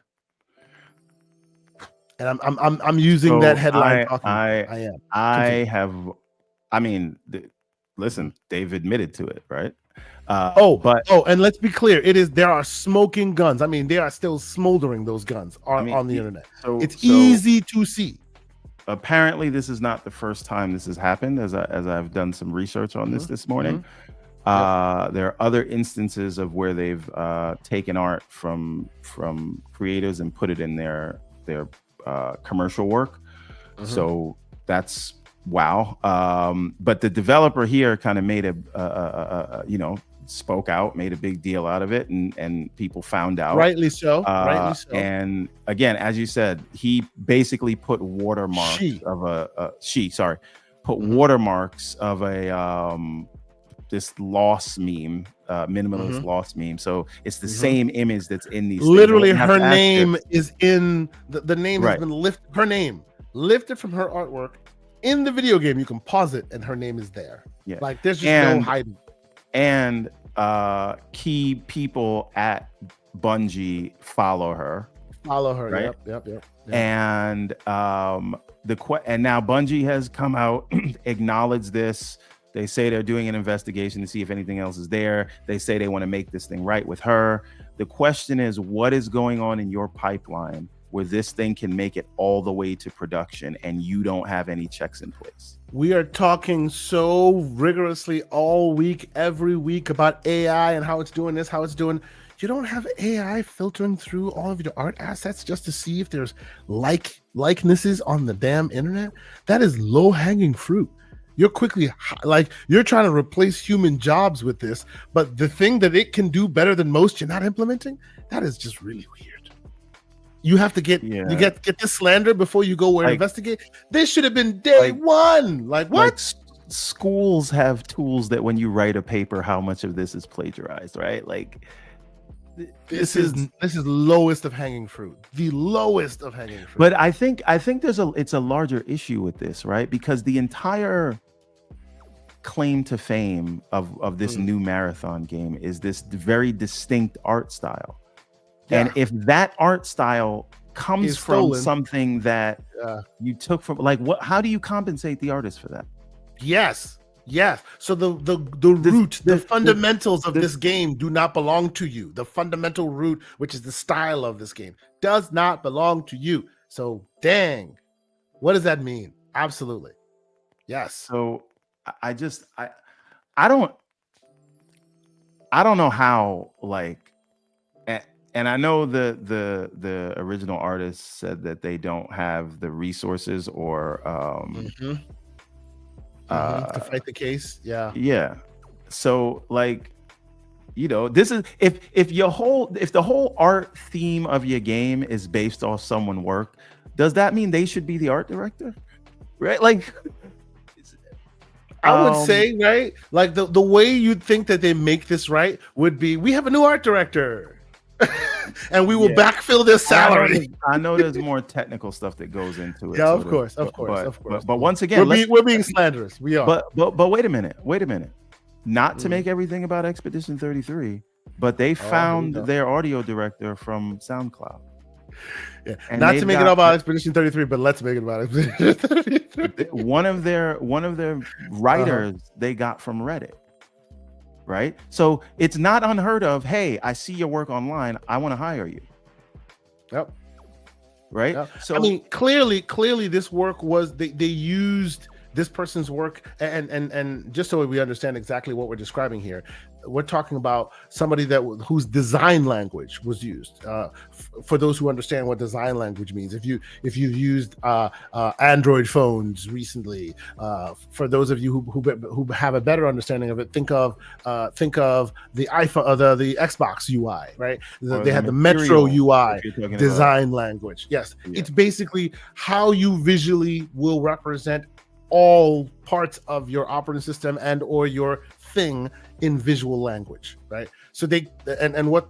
And I'm using that headline.
Listen, they've admitted to it, right?
And let's be clear, there are smoking guns. I mean, they are still smoldering. Those guns on the internet. So it's easy to see.
Apparently, this is not the first time this has happened. As I've done some research on this morning. There are other instances of where they've taken art from creators and put it in their commercial work. So that's wow. But the developer here kind of made spoke out, made a big deal out of it, and people found out. Rightly so. And again, as you said, he basically put watermarks of watermarks of a this loss meme, minimalist loss meme. So it's the same image that's in these.
Literally,
things.
her name is in the name has
Right.
been lifted. Her name lifted from her artwork in the video game. You can pause it, and her name is there.
Yeah.
Like there's just no hiding.
And key people at Bungie follow her.
Right? Yep.
And and now Bungie has come out, acknowledged this. They say they're doing an investigation to see if anything else is there. They say they want to make this thing right with her. The question is, what is going on in your pipeline where this thing can make it all the way to production and you don't have any checks in place?
We are talking so rigorously all week, every week about AI and how it's doing this, how it's doing. You don't have AI filtering through all of your art assets just to see if there's likenesses on the damn internet. That is low-hanging fruit. You're quickly you're trying to replace human jobs with this, but the thing that it can do better than most you're not implementing. That is just really weird. You have to get this slander before you go and investigate. This should have been day one. Like what?
Schools have tools that when you write a paper, how much of this is plagiarized, right? Like
this is lowest of hanging fruit. The lowest of hanging fruit.
But I think it's a larger issue with this, right? Because the entire claim to fame of this new marathon game is this very distinct art style. Yeah. And if that art style comes from something that you took from, like, how do you compensate the artist for that?
Yes. So the root, the fundamentals of this game do not belong to you. The fundamental root, which is the style of this game, does not belong to you. So dang, what does that mean? Absolutely. Yes.
So I don't know how, like, and I know the original artist said that they don't have the resources or
to fight the case.
Yeah. So, like, you know, this is if the whole art theme of your game is based off someone's work, does that mean they should be the art director? Right? Like,
I would say, right? Like the way you'd think that they make this right would be, we have a new art director. And we will backfill their salary.
I know there's more technical stuff that goes into it.
Yeah, of course.
But once again,
we're being slanderous. We are.
But wait a minute. Not to make everything about Expedition 33, but they found their audio director from SoundCloud.
Yeah. Not to make it all about Expedition 33, but let's make it about Expedition 33.
One of their writers they got from Reddit. Right, so it's not unheard of. Hey, I see your work online. I want to hire you.
Yep.
Right.
Yep.
So
I mean, clearly, this work was they used this person's work, and just so we understand exactly what we're describing here, we're talking about somebody whose design language was used. For those who understand what design language means, if you've used Android phones recently, for those of you who have a better understanding of it, think of the iPhone, the Xbox UI, right? They had the Metro UI design language. Yes, it's basically how you visually will represent all parts of your operating system and or your thing in visual language, right? So they what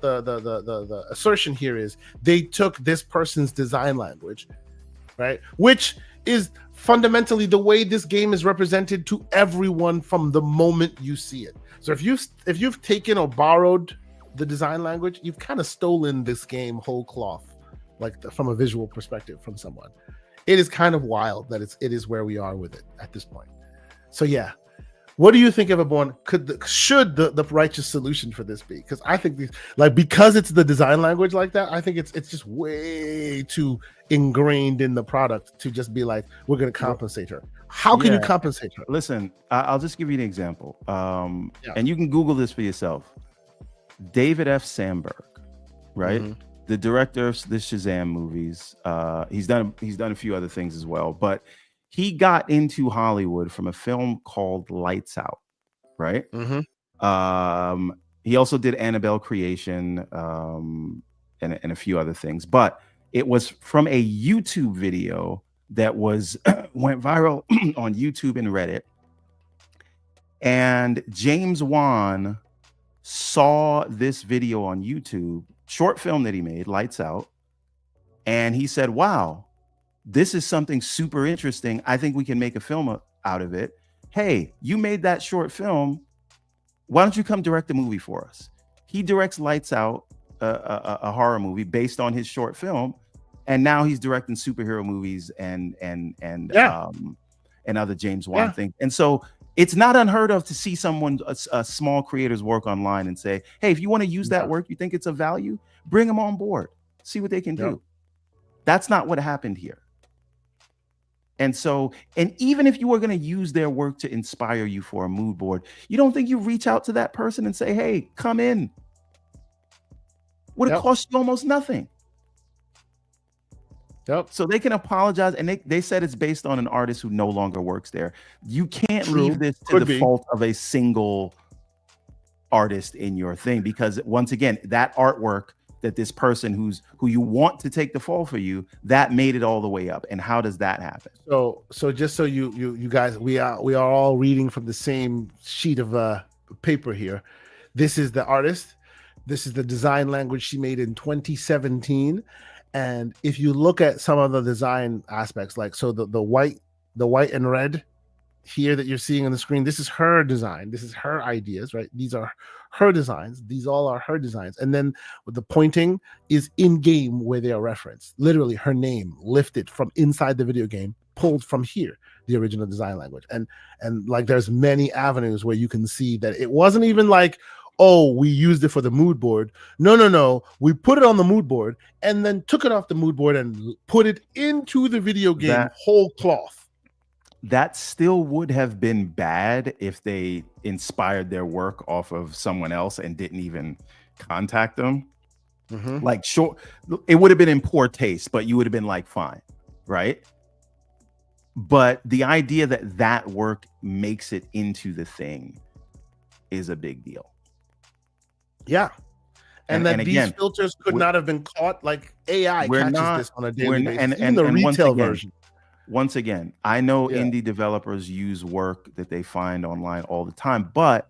the assertion here is, they took this person's design language, right, which is fundamentally the way this game is represented to everyone from the moment you see it. So if you've taken or borrowed the design language, you've kind of stolen this game whole cloth, like from a visual perspective from someone. It is kind of wild that it is where we are with it at this point. So yeah, what do you think, Everborn? Should the righteous solution for this be? Because I think because it's the design language like that, I think it's just way too ingrained in the product to just be like, we're going to compensate her. How can you compensate her?
Listen, I'll just give you an example, and you can Google this for yourself. David F. Sandberg, right? Mm-hmm. The director of the Shazam movies. He's done a few other things as well, but he got into Hollywood from a film called Lights Out, right? Mm-hmm. He also did Annabelle Creation and a few other things, but it was from a YouTube video that went viral on YouTube and Reddit. And James Wan saw this video on YouTube, short film that he made, Lights Out, and he said, wow, this is something super interesting. I think we can make a film out of it. Hey, you made that short film. Why don't you come direct a movie for us? He directs Lights Out, a horror movie based on his short film, and now he's directing superhero movies and other James Wan things. And so it's not unheard of to see someone, a small creator's work online and say, hey, if you want to use that work, you think it's of value, bring them on board, see what they can do. That's not what happened here. And so, and even if you were going to use their work to inspire you for a mood board, you don't think you reach out to that person and say, hey, come in. Would have cost you almost nothing. So they can apologize, and they said it's based on an artist who no longer works there. You can't leave this to the fault of a single artist in your thing, because once again, that artwork that this person who you want to take the fall for you, that made it all the way up. And how does that happen?
So just so you guys, we are all reading from the same sheet of paper here. This is the artist. This is the design language she made in 2017. And if you look at some of the design aspects, like so the white and red here that you're seeing on the screen, this is her design. This is her ideas, right? These are her designs. These all are her designs. And then with the pointing is in game where they are referenced. Literally her name lifted from inside the video game, pulled from here, the original design language. And like there's many avenues where you can see that it wasn't even like, oh, we used it for the mood board. No. We put it on the mood board and then took it off the mood board and put it into the video game whole cloth.
That still would have been bad if they inspired their work off of someone else and didn't even contact them. Like, sure, it would have been in poor taste, but you would have been like, fine, right? But the idea that work makes it into the thing is a big deal.
Yeah. And that these filters could not have been caught. Like AI catches this on a daily basis. And the retail version.
Once again, I know indie developers use work that they find online all the time, but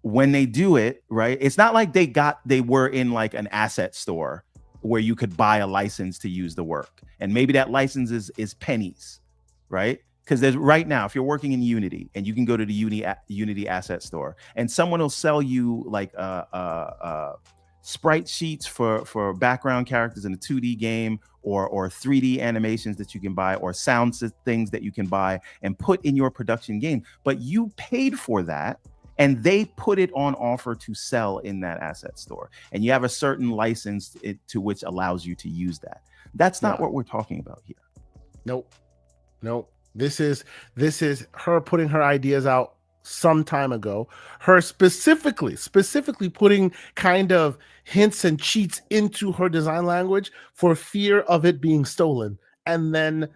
when they do it, right, it's not like they were in like an asset store where you could buy a license to use the work. And maybe that license is pennies, right? Because there's right now, if you're working in Unity and you can go to the Unity asset store and someone will sell you like sprite sheets for background characters in a 2D game or 3D animations that you can buy or sound things that you can buy and put in your production game. But you paid for that and they put it on offer to sell in that asset store. And you have a certain license to which allows you to use that. That's not what we're talking about here.
Nope. This is her putting her ideas out some time ago, her specifically putting kind of hints and cheats into her design language for fear of it being stolen. And then,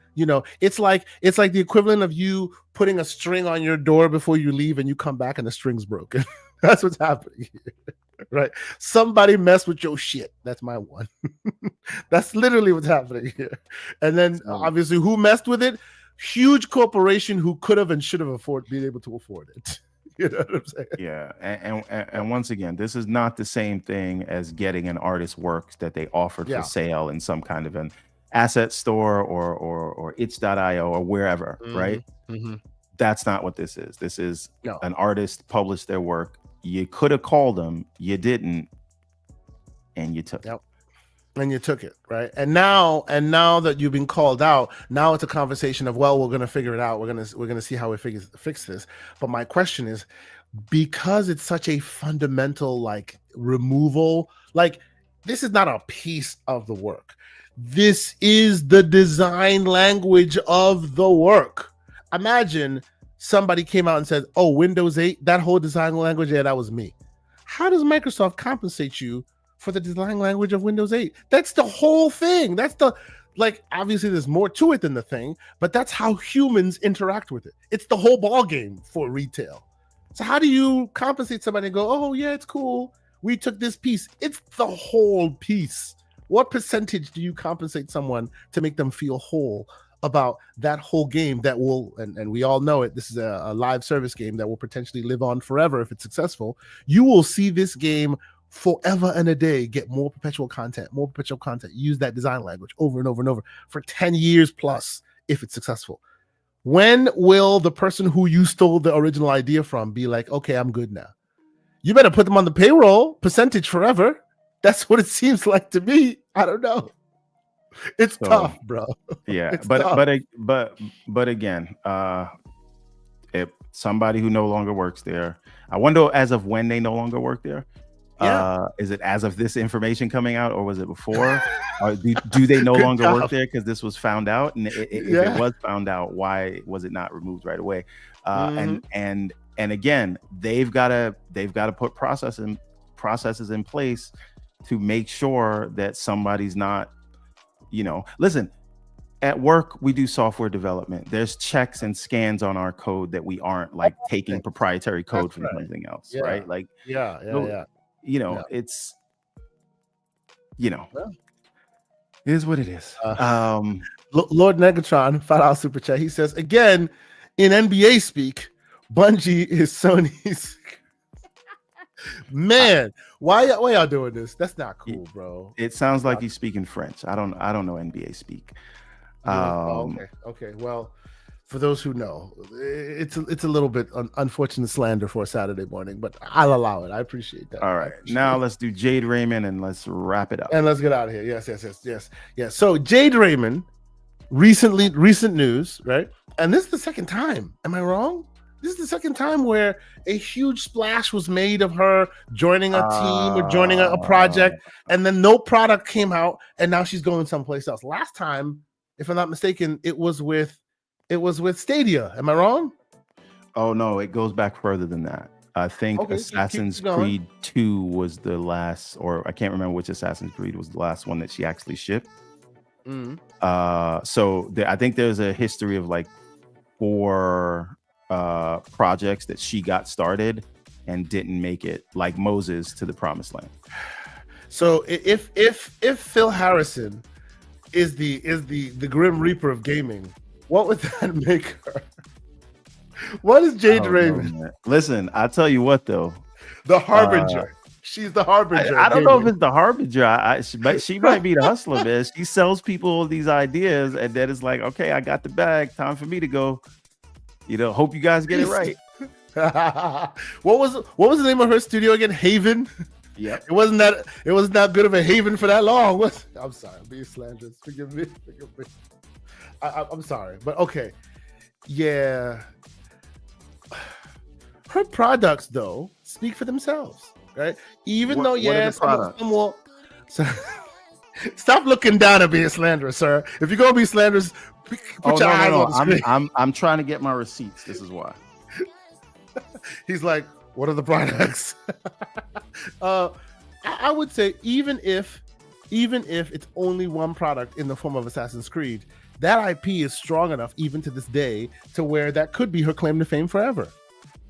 it's like the equivalent of you putting a string on your door before you leave and you come back and the string's broken. That's what's happening here, right? Somebody messed with your shit. That's my one. That's literally what's happening here. And then obviously who messed with it? Huge corporation who could have and should have been able to afford it. You know what I'm saying?
Yeah, and once again, this is not the same thing as getting an artist's work that they offered for sale in some kind of an asset store or itch.io or wherever, right? That's not what this is. This is an artist published their work. You could have called them, you didn't, and you took it.
And you took it, right? And now that you've been called out, now it's a conversation of, well, we're gonna figure it out. We're gonna see how we fix this. But my question is, because it's such a fundamental like removal, like this is not a piece of the work. This is the design language of the work. Imagine somebody came out and said, "Oh, Windows 8, that whole design language, yeah, that was me." How does Microsoft compensate you for the design language of Windows 8? That's the whole thing. That's obviously there's more to it than the thing, but that's how humans interact with it. It's the whole ball game for retail. So how do you compensate somebody and go, "Oh yeah, it's cool, we took this piece"? It's the whole piece. What percentage do you compensate someone to make them feel whole about that whole game that will, and we all know it, this is a live service game that will potentially live on forever if it's successful. You will see this game forever and a day get more perpetual content, use that design language over and over and over for 10 years plus if it's successful. When will the person who you stole the original idea from be like, okay, I'm good now? You better put them on the payroll percentage forever. That's what it seems like to me. I don't know. It's tough, bro.
Yeah,
It's
but
tough.
but again, if somebody who no longer works there, I wonder as of when they no longer work there.
Yeah.
Is it as of this information coming out, or was it before? Or do they no longer work there because this was found out? And if it was found out, why was it not removed right away? And again, they've got to put processes in place to make sure that somebody's not, listen, at work we do software development. There's checks and scans on our code that we aren't like taking proprietary code from something else, right? Like it's it is what it is.
Lord Negatron, $5 super chat. He says, again, in NBA speak, Bungie is Sony's. Man, why y'all doing this? That's not cool, bro.
It sounds like he's speaking French. I don't know NBA speak.
Okay. Well, for those who know, it's a little bit unfortunate slander for a Saturday morning, but I'll allow it. I appreciate that.
All right, now let's do Jade Raymond and let's wrap it up.
And let's get out of here. Yes. So Jade Raymond, recent news, right? And this is the second time. Am I wrong? This is the second time where a huge splash was made of her joining a team or joining a project, and then no product came out, and now she's going someplace else. Last time, if I'm not mistaken, it was with Stadia. Am I wrong?
Oh no, it goes back further than that. I think Assassin's Creed 2 was the last, or I can't remember which Assassin's Creed was the last one that she actually shipped. So I think there's a history of like 4 projects that she got started and didn't make it, like Moses to the promised land.
So if Phil Harrison is the Grim Reaper of gaming, what would that make her? What is Jade Raymond?
Listen, I'll tell you what though.
The Harbinger. She's the Harbinger.
I don't know if it's the Harbinger. She might be the hustler, man. She sells people these ideas, and then it's like, okay, I got the bag. Time for me to go. Hope you guys get it right.
What was the name of her studio again? Haven.
Yeah.
It wasn't that good of a haven for that long. I'm sorry, I'm being slanderous. Forgive me. I'm sorry, but okay. Yeah. Her products though speak for themselves, right? Even though some will. Stop looking down and being slanderous, sir. If you're gonna be slanderous, put your eyes on the screen.
I'm trying to get my receipts. This is why.
He's like, what are the products? I would say even if it's only one product in the form of Assassin's Creed, that IP is strong enough even to this day to where that could be her claim to fame forever,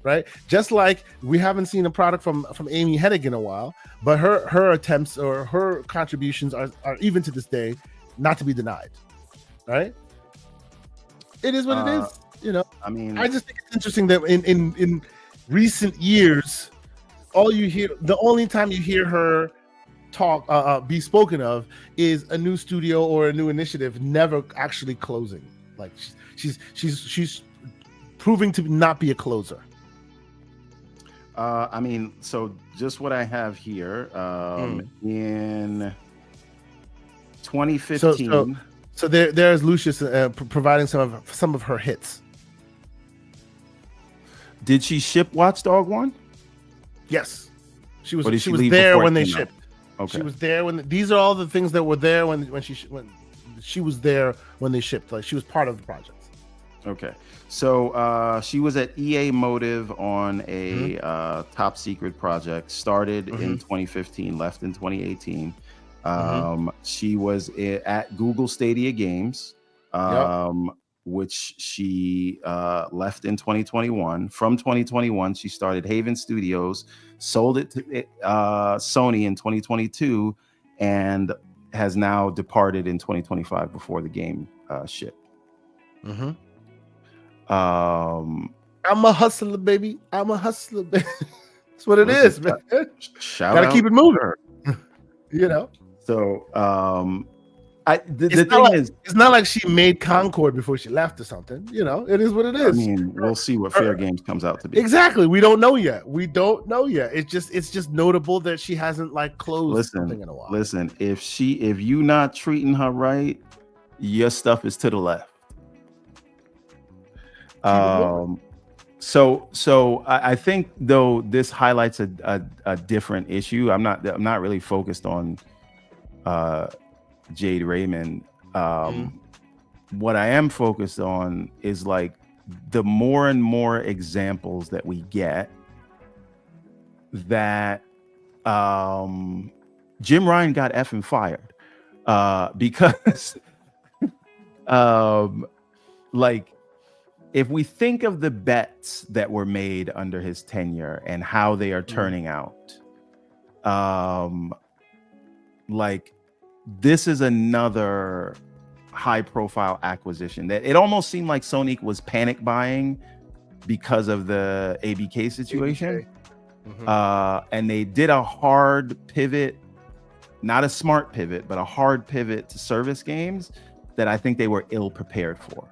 right? Just like we haven't seen a product from Amy Hennig in a while, but her attempts or her contributions are even to this day not to be denied, right? It is what it is,
I mean,
I just think it's interesting that in recent years, the only time you hear her talk be spoken of is a new studio or a new initiative never actually closing. Like she's proving to not be a closer.
I mean, so just what I have here in 2015.
So there's Lucius providing some of her hits.
Did she ship Watchdog 1?
Yes, she was
leave
there
before
when
it
they
came out?
shipped.
Okay.
She was there when these are all the things that were there when she was there when they shipped. Like she was part of the project.
Okay, so she was at EA Motive on a top secret project. Started in 2015, left in 2018. She was at Google Stadia Games, which she left in 2021. From 2021, she started Haven Studios, sold it to Sony in 2022, and has now departed in 2025 before the game shipped. Um,
I'm a hustler, baby. I'm a hustler, baby. That's what it is, man.
Shout
Gotta
out
keep it
to
moving.
her.
You know,
So, the
it's
thing is,
it's not like she made Concord before she left or something. You know, it is what it
I
is.
mean, we'll see what Fair Games comes out to be.
Exactly. We don't know yet. It's just notable that she hasn't like closed something in a while.
Listen, if you not treating her right, your stuff is to the left. So I think though this highlights a different issue. I'm not really focused on Jade Raymond. What I am focused on is like the more and more examples that we get that Jim Ryan got effing fired because like if we think of the bets that were made under his tenure and how they are turning out, like this is another high profile acquisition that it almost seemed like Sony was panic buying because of the ABK situation. And they did a hard pivot, not a smart pivot, but a hard pivot to service games that I think they were ill prepared for.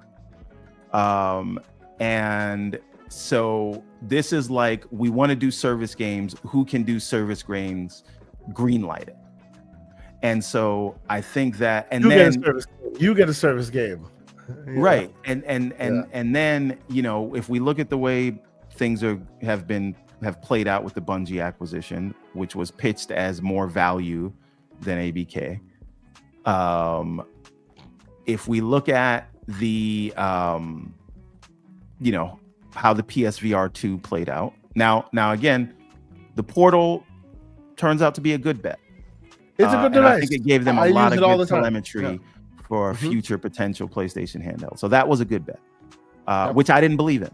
And so this is like, we want to do service games. Who can do service games? Greenlight it. And so I think that, and
you get a service game,
right? And then, you know, if we look at the way things have played out with the Bungie acquisition, which was pitched as more value than ABK. If we look at the you know, how the PSVR 2 played out. Now again, the Portal turns out to be a good bet.
It's a good device.
I think it gave them a lot of good telemetry for a future potential PlayStation handheld. So that was a good bet, which I didn't believe in.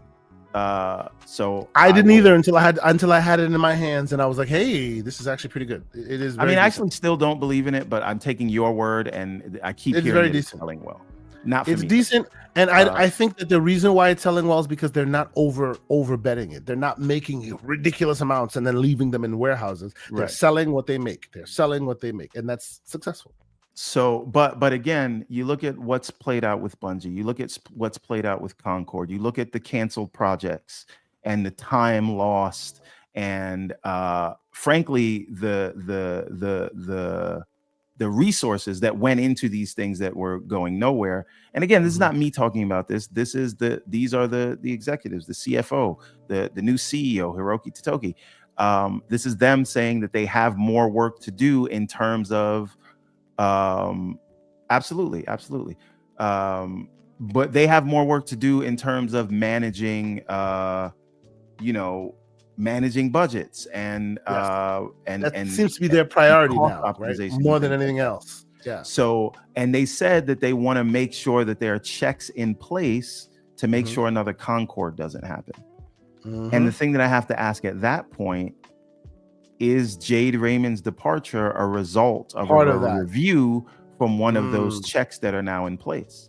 So
I didn't either until I had it in my hands, and I was like, "Hey, this is actually pretty good." It is.
I mean, I actually still don't believe in it, but I'm taking your word, and I keep hearing it's selling well. Not for
it's
me.
Decent, and I think that the reason why it's selling well is because they're not over betting it. They're not making ridiculous amounts and then leaving them in warehouses. They're selling what they make. And that's successful.
So, but again, you look at what's played out with Bungie. You look at what's played out with Concord. You look at the canceled projects and the time lost, and frankly, the resources that went into these things that were going nowhere. And again, this is not me talking about this. These are the executives, the CFO, the new CEO, Hiroki Totoki. This is them saying that they have more work to do in terms of absolutely. But they have more work to do in terms of managing managing budgets and that
seems to be their priority now, right? More than anything else. Yeah.
So, and they said that they want to make sure that there are checks in place to make sure another Concord doesn't happen. And the thing that I have to ask at that point is Jade Raymond's departure a result of a review from one of those checks that are now in place?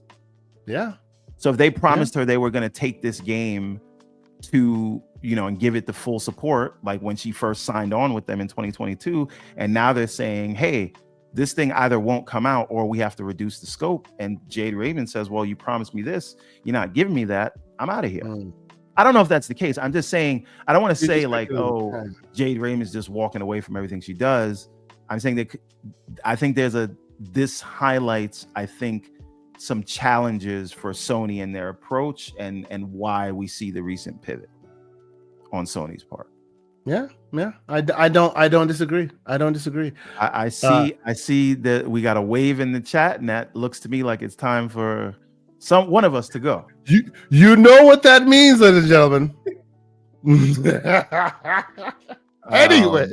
Yeah.
So if they promised her they were going to take this game to, and give it the full support, like when she first signed on with them in 2022, and now they're saying, hey, this thing either won't come out or we have to reduce the scope. And Jade Raymond says, well, you promised me this, you're not giving me that, I'm out of here. I don't know if that's the case. I'm just saying, I don't want to say like, oh, Jade Raymond's just walking away from everything she does. I'm saying that I think this highlights, I think, some challenges for Sony in their approach and why we see the recent pivot on Sony's part.
Yeah. I don't disagree.
I see that we got a wave in the chat, and that looks to me like it's time for one of us to go.
You know what that means, ladies and gentlemen. Anyway.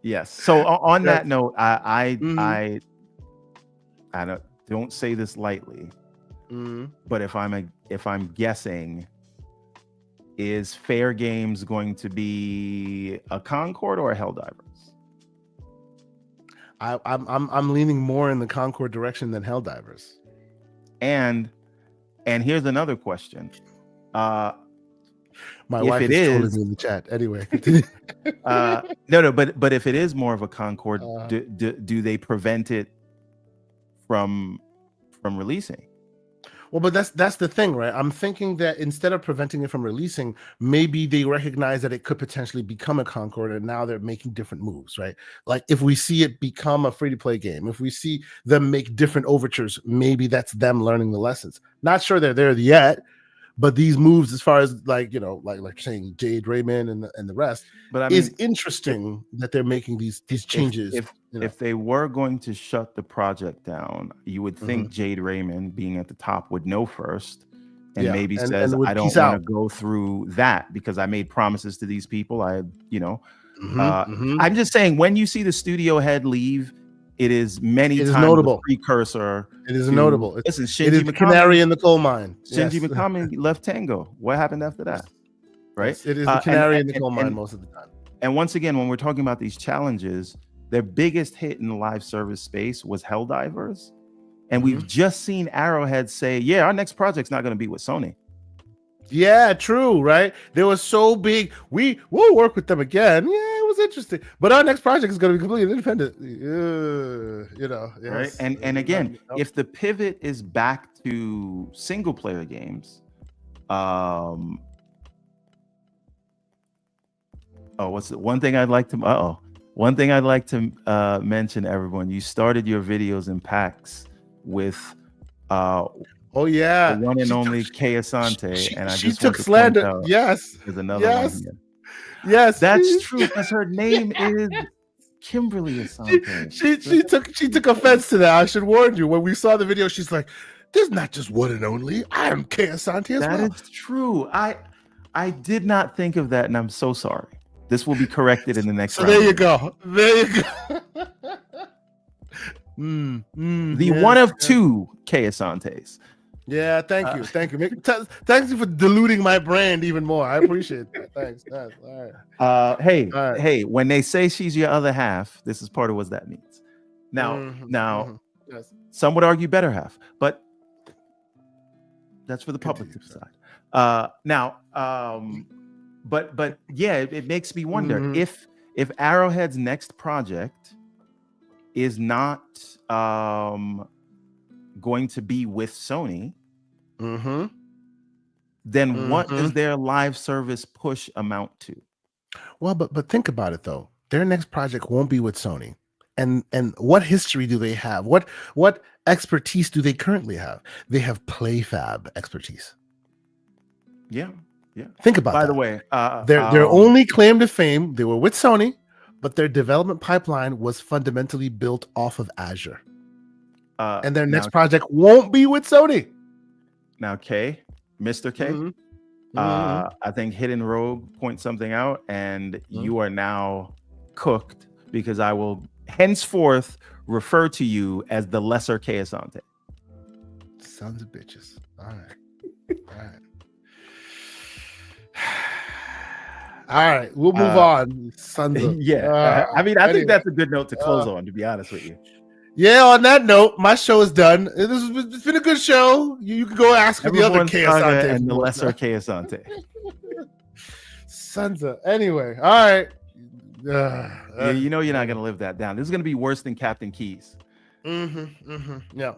Yes. So on that note, I don't say this lightly, but if I'm guessing, is Fair Games going to be a Concord or a Helldivers?
I'm leaning more in the Concord direction than Helldivers.
And And here's another question.
My
if
wife
it
is trolling
is-
me in the chat. Anyway, continue.
No, but if it is more of a Concord,
Uh,
do they prevent it from releasing?
Well, but that's the thing, right? I'm thinking that instead of preventing it from releasing, maybe they recognize that it could potentially become a Concord, and now they're making different moves, right? Like if we see it become a free-to-play game, if we see them make different overtures, maybe that's them learning the lessons. Not sure they're there yet, but these moves, as far as like like saying Jade Raymond and the rest,
But I mean,
is interesting that they're making these changes.
If they were going to shut the project down, you would think
Mm-hmm.
Jade Raymond, being at the top, would know first, and
Yeah,
maybe
and
says,
would
"I don't
peace
want to
out."
go through that because I made promises to these people."
Mhm.
I'm just saying, when you see the studio head leave, it is many
It is
times
notable.
a precursor.
It is
to-
notable.
Listen,
It
Shinji
is the
Mikami,
canary in the coal mine.
Shinji
Yes.
Mikami left Tango. What happened after that? Right?
Yes, it is the canary in the coal mine most of the time.
And once again, when we're talking about these challenges, their biggest hit in the live service space was Helldivers. And we've just seen Arrowhead say, yeah, our next project's not going to be with Sony.
Yeah, true, right? They were so big. We will work with them again. Yeah, it was interesting. But our next project is going to be completely independent.
Right? And again, if the pivot is back to single player games, one thing I'd like to mention, everyone. You started your videos in PAX with the one and only Kay Asante, and
she took slander. Yes,
there's another one here.
Yes,
That's true, because her name is Kimberly Asante.
She took offense to that. I should warn you. When we saw the video, she's like, "There's not just one and only. I am Kay Asante as well."
That is true. I did not think of that, and I'm so sorry. This will be corrected in the next round.
There you go.
The one of two Kay Asantes.
Yeah, thank you. Thank you for diluting my brand even more. I appreciate that. Thanks. All right.
Hey, when they say she's your other half, this is part of what that means. Now,
Yes.
some would argue better half, but that's for the public to decide. But yeah, it makes me wonder if Arrowhead's next project is not going to be with Sony, then what does their live service push amount to?
Well, but think about it though. Their next project won't be with Sony. And what history do they have? What expertise do they currently have? They have playfab expertise.
Yeah.
Think about that.
By the way,
their only claim to fame, they were with Sony, but their development pipeline was fundamentally built off of Azure. And their next project won't be with Sony.
Now, Mr. K, I think Hidden Rogue points something out, and you are now cooked, because I will henceforth refer to you as the lesser Kay Asante.
Sons of bitches. All right. All right, we'll move on. Sons of
I think that's a good note to close on, to be honest with you.
Yeah, on that note, my show is done. It's been a good show. You can go ask for the other Kay Asante
and the lesser Kay Asante.
Sons of. Anyway, all right.
You know you're not going to live that down. This is going to be worse than Captain Keys.
Yeah,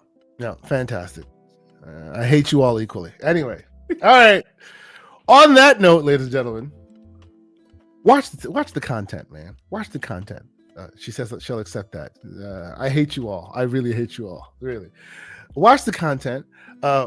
fantastic. I hate you all equally. Anyway, all right. On that note, ladies and gentlemen, watch the content, man. Watch the content. She says that she'll accept that. I hate you all. I really hate you all. Really. Watch the content.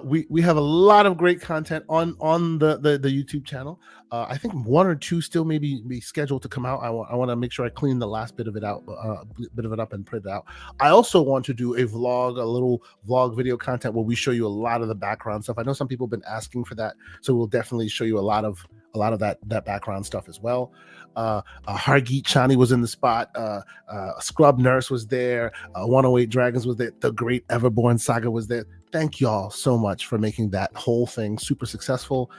We have a lot of great content on the YouTube channel. I think one or two still maybe be scheduled to come out. I want to make sure I clean the last bit of it out, up and print it out. I also want to do a little vlog video content where we show you a lot of the background stuff. I know some people have been asking for that, so we'll definitely show you a lot of that background stuff as well. Hargeet Chani was in the spot. Scrub Nurse was there. 108 Dragons was there. The Great Everborn Saga was there. Thank y'all so much for making that whole thing super successful.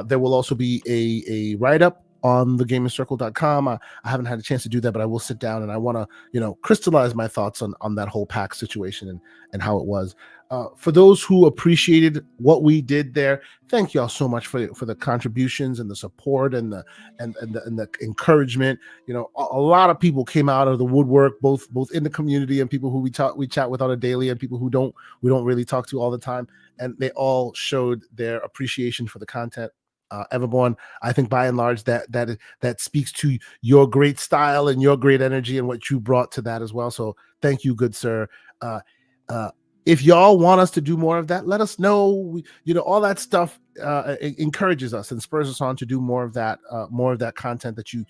There will also be a write-up on thegamingcircle.com. I haven't had a chance to do that, but I will sit down and I want to, crystallize my thoughts on that whole PAX situation and how it was. For those who appreciated what we did there, thank y'all so much for the contributions and the support and the encouragement. A lot of people came out of the woodwork, both in the community and people who we chat with on a daily, and people we don't really talk to all the time, and they all showed their appreciation for the content. Everborn, I think by and large that speaks to your great style and your great energy and what you brought to that as well. So thank you, good sir. If y'all want us to do more of that, let us know. All that stuff encourages us and spurs us on to do more of that content that you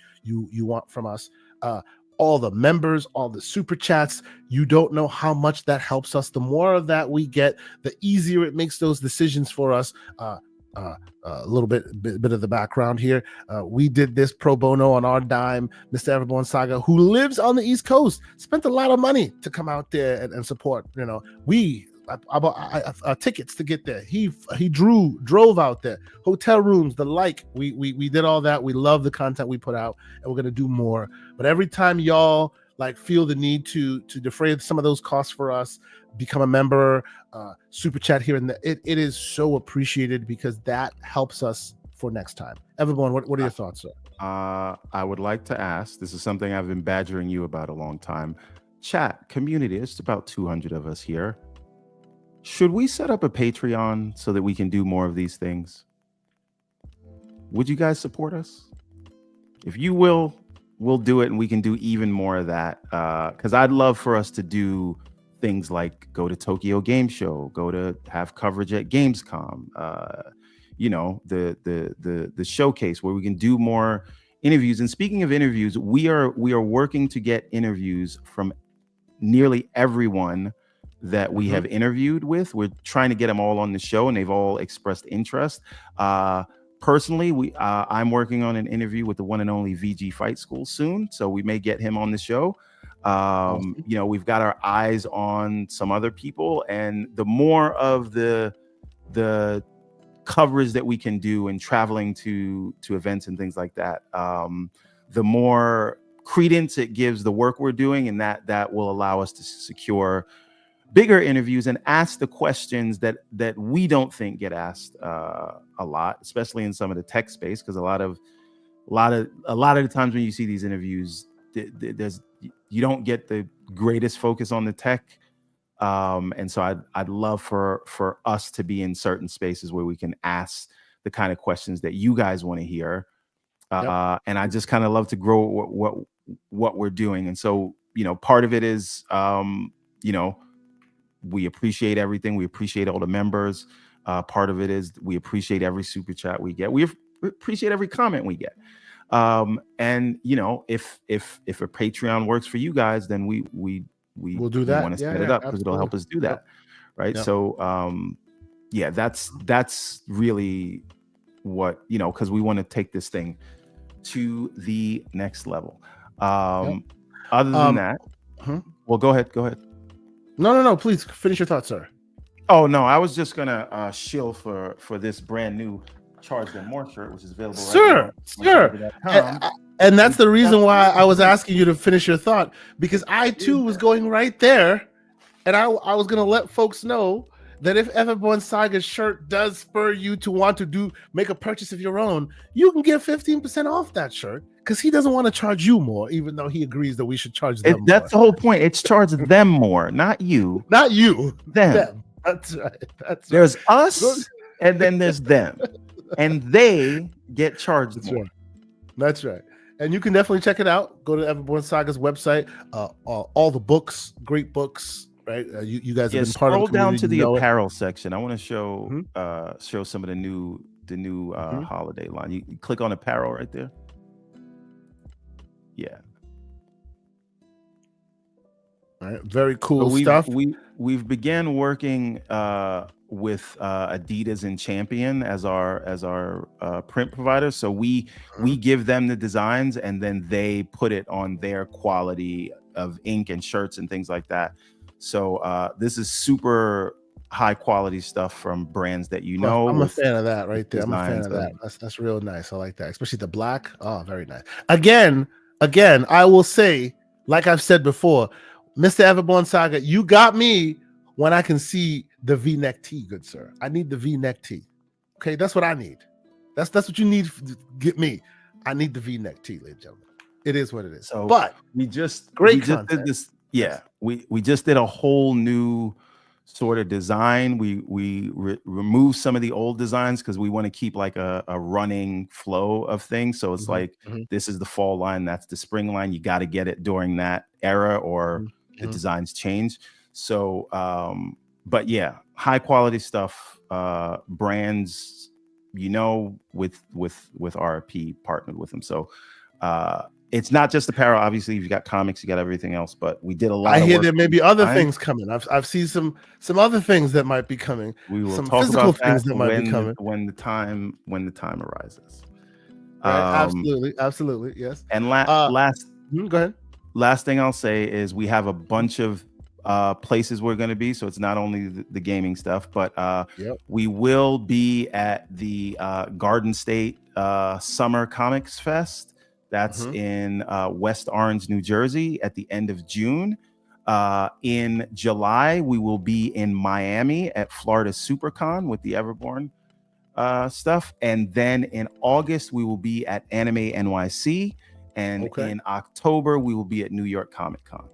want from us. All the members, all the super chats, you don't know how much that helps us. The more of that we get, the easier it makes those decisions for us. A little bit of the background here. We did this pro bono on our dime. Mr. Everborn Saga, who lives on the East Coast, spent a lot of money to come out there and support. I bought tickets to get there. He drove out there, hotel rooms, the like. We did all that. We love the content we put out, and we're gonna do more. But every time y'all feel the need to defray some of those costs for us, become a member, super chat here and there, it is so appreciated, because that helps us for next time. Everborn, what are your thoughts, sir?
I would like to ask, this is something I've been badgering you about a long time. Chat, community, it's about 200 of us here. Should we set up a Patreon so that we can do more of these things? Would you guys support us? If you will, we'll do it, and we can do even more of that. Because I'd love for us to do things like go to Tokyo Game Show, go to have coverage at Gamescom, the showcase where we can do more interviews. And speaking of interviews, we are working to get interviews from nearly everyone that we have interviewed with. We're trying to get them all on the show, and they've all expressed interest. Personally, I'm working on an interview with the one and only VG Fight School soon, so we may get him on the show. We've got our eyes on some other people, and the more of the coverage that we can do and traveling to events and things like that, the more credence it gives the work we're doing, and that will allow us to secure bigger interviews and ask the questions that we don't think get asked a lot, especially in some of the tech space, because a lot of the times when you see these interviews, you don't get the greatest focus on the tech, and so I'd love for us to be in certain spaces where we can ask the kind of questions that you guys want to hear. And I just kind of love to grow what we're doing. And so part of it is we appreciate everything. We appreciate all the members. Part of it is we appreciate every super chat we get. We appreciate every comment we get. And if a Patreon works for you guys, then we'll do that. We want to set it up because it'll help us do that. Right. Yep. So that's really what, because we want to take this thing to the next level. Other than that, well, go ahead.
No, please finish your thoughts, sir.
Oh no, I was just gonna shill for this brand new Charged and More shirt, which is available
right now. And that's the reason why I was asking you to finish your thought, because I too was going right there, and I was gonna let folks know that if Everborn Saga's shirt does spur you to want to make a purchase of your own, you can get 15% off that shirt, because he doesn't want to charge you more, even though he agrees that we should charge them more.
That's the whole point. It's charge them more, not you.
Not you.
Them.
That's right.
There's us, and then there's them, and they get charged more.
Right. That's right. And you can definitely check it out. Go to Everborn Saga's website. All the books, great books. Right, you guys have been part of the community.
Scroll down to the apparel section. I want to show some of the new holiday line. You click on apparel right there. Yeah.
All right, very cool stuff.
We've began working with Adidas and Champion as our print provider. So we give them the designs, and then they put it on their quality of ink and shirts and things like that. So this is super high quality stuff from brands that you know.
I'm a fan of that right there. I'm a fan of
designs
that. That's real nice. I like that, especially the black. Oh, very nice. Again, I will say, like I've said before, Mr. Everborn Saga, you got me when I can see the V-neck tee, good sir. I need the V-neck tee. Okay, that's what I need. That's what you need to get me. I need the V-neck tee, ladies and gentlemen. It is what it is.
So
but
we just
content.
did this. Yeah, we just did a whole new sort of design. We removed some of the old designs because we want to keep like a running flow of things. So it's like this is the fall line, that's the spring line. You got to get it during that era, or the designs change. So, but yeah, high quality stuff. Brands, you know, with RP partnered with them. So it's not just apparel. Obviously, you've got comics, you got everything else, but we did a lot.
I hear there may be other things coming. I've seen some other things that might be coming.
We will
some
talk
physical
about
things
that
that might be coming
when the time arises.
Right, absolutely, yes.
And last
go ahead.
Last thing I'll say is we have a bunch of places we're going to be. So it's not only the gaming stuff, but we will be at the Garden State Summer Comics Fest. That's in West Orange, New Jersey at the end of June. In July, we will be in Miami at Florida SuperCon with the Everborn stuff. And then in August, we will be at Anime NYC. And in October, we will be at New York Comic Con.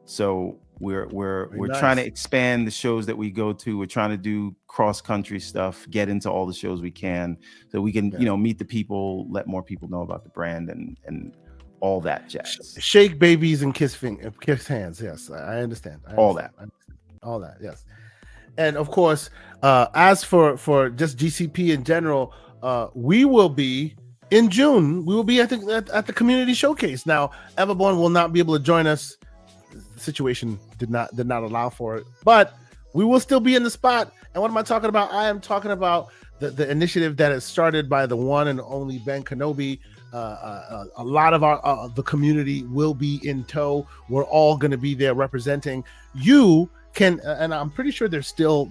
So we're
nice.
Trying to expand the shows that we go to. We're trying to do cross country stuff, get into all the shows we can, so we can meet the people, let more people know about the brand and all that jazz.
Shake babies and kiss hands. Yes, I understand.
All that,
yes. And of course, as for just GCP in general, we will be in June. We will be at the community showcase. Now, Everborn will not be able to join us. The situation did not allow for it, but we will still be in the spot. And what am I talking about? I am talking about the initiative that is started by the one and only Ben Kenobi. A lot of our the community will be in tow. We're all going to be there representing. You can, and I'm pretty sure there is still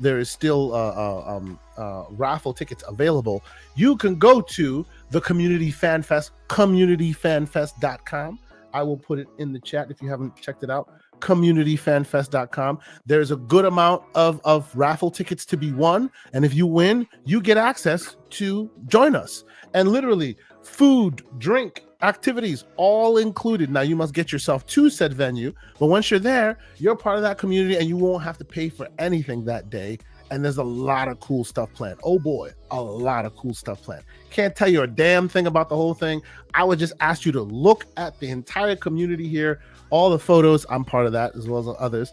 raffle tickets available. You can go to the Community Fanfest, communityfanfest.com. I will put it in the chat if you haven't checked it out. communityfanfest.com. There's a good amount of raffle tickets to be won, and if you win, you get access to join us. And literally, food, drink, activities, all included. Now, you must get yourself to said venue, but once you're there, you're part of that community, and you won't have to pay for anything that day. And there's a lot of cool stuff planned. Oh boy, a lot of cool stuff planned. Can't tell you a damn thing about the whole thing. I would just ask you to look at the entire community here, all the photos. I'm part of that as well as others.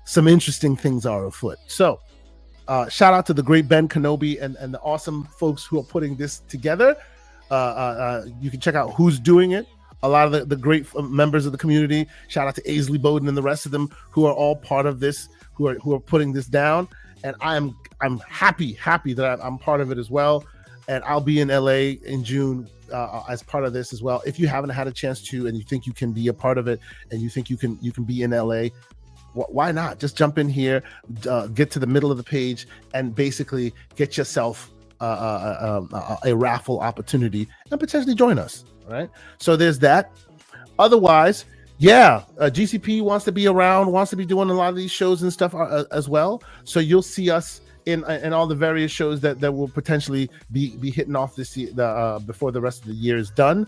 Some interesting things are afoot. So shout out to the great Ben Kenobi and the awesome folks who are putting this together. You can check out who's doing it. A lot of the great members of the community. Shout out to Aisley Bowden and the rest of them who are all part of this, who are putting this down. And I'm happy that I'm part of it as well. And I'll be in LA in June as part of this as well. If you haven't had a chance to, and you think you can be a part of it, and you think you can be in LA, why not? Just jump in here, get to the middle of the page, and basically get yourself a raffle opportunity and potentially join us. All right. So there's that. Otherwise, GCP wants to be around, wants to be doing a lot of these shows and stuff as well. So you'll see us in all the various shows that will potentially be hitting off this year, before the rest of the year is done.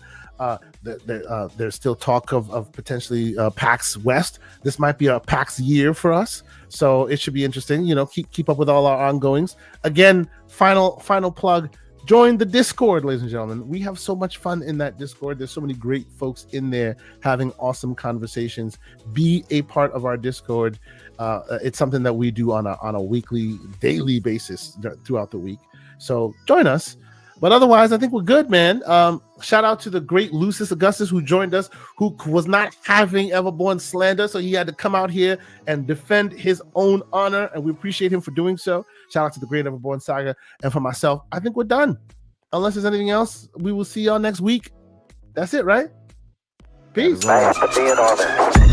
There's still talk of potentially PAX West. This might be a PAX year for us, so it should be interesting. Keep up with all our ongoings. Again, final plug. Join the Discord, ladies and gentlemen. We have so much fun in that Discord. There's so many great folks in there having awesome conversations. Be a part of our Discord. It's something that we do on a weekly, daily basis throughout the week. So join us. But otherwise, I think we're good, man. Shout out to the great Lucius Augustus who joined us, who was not having Everborn slander, so he had to come out here and defend his own honor, and we appreciate him for doing so. Shout out to the great Everborn Saga. And for myself, I think we're done. Unless there's anything else, we will see y'all next week. That's it, right? Peace.
I have to be in orbit.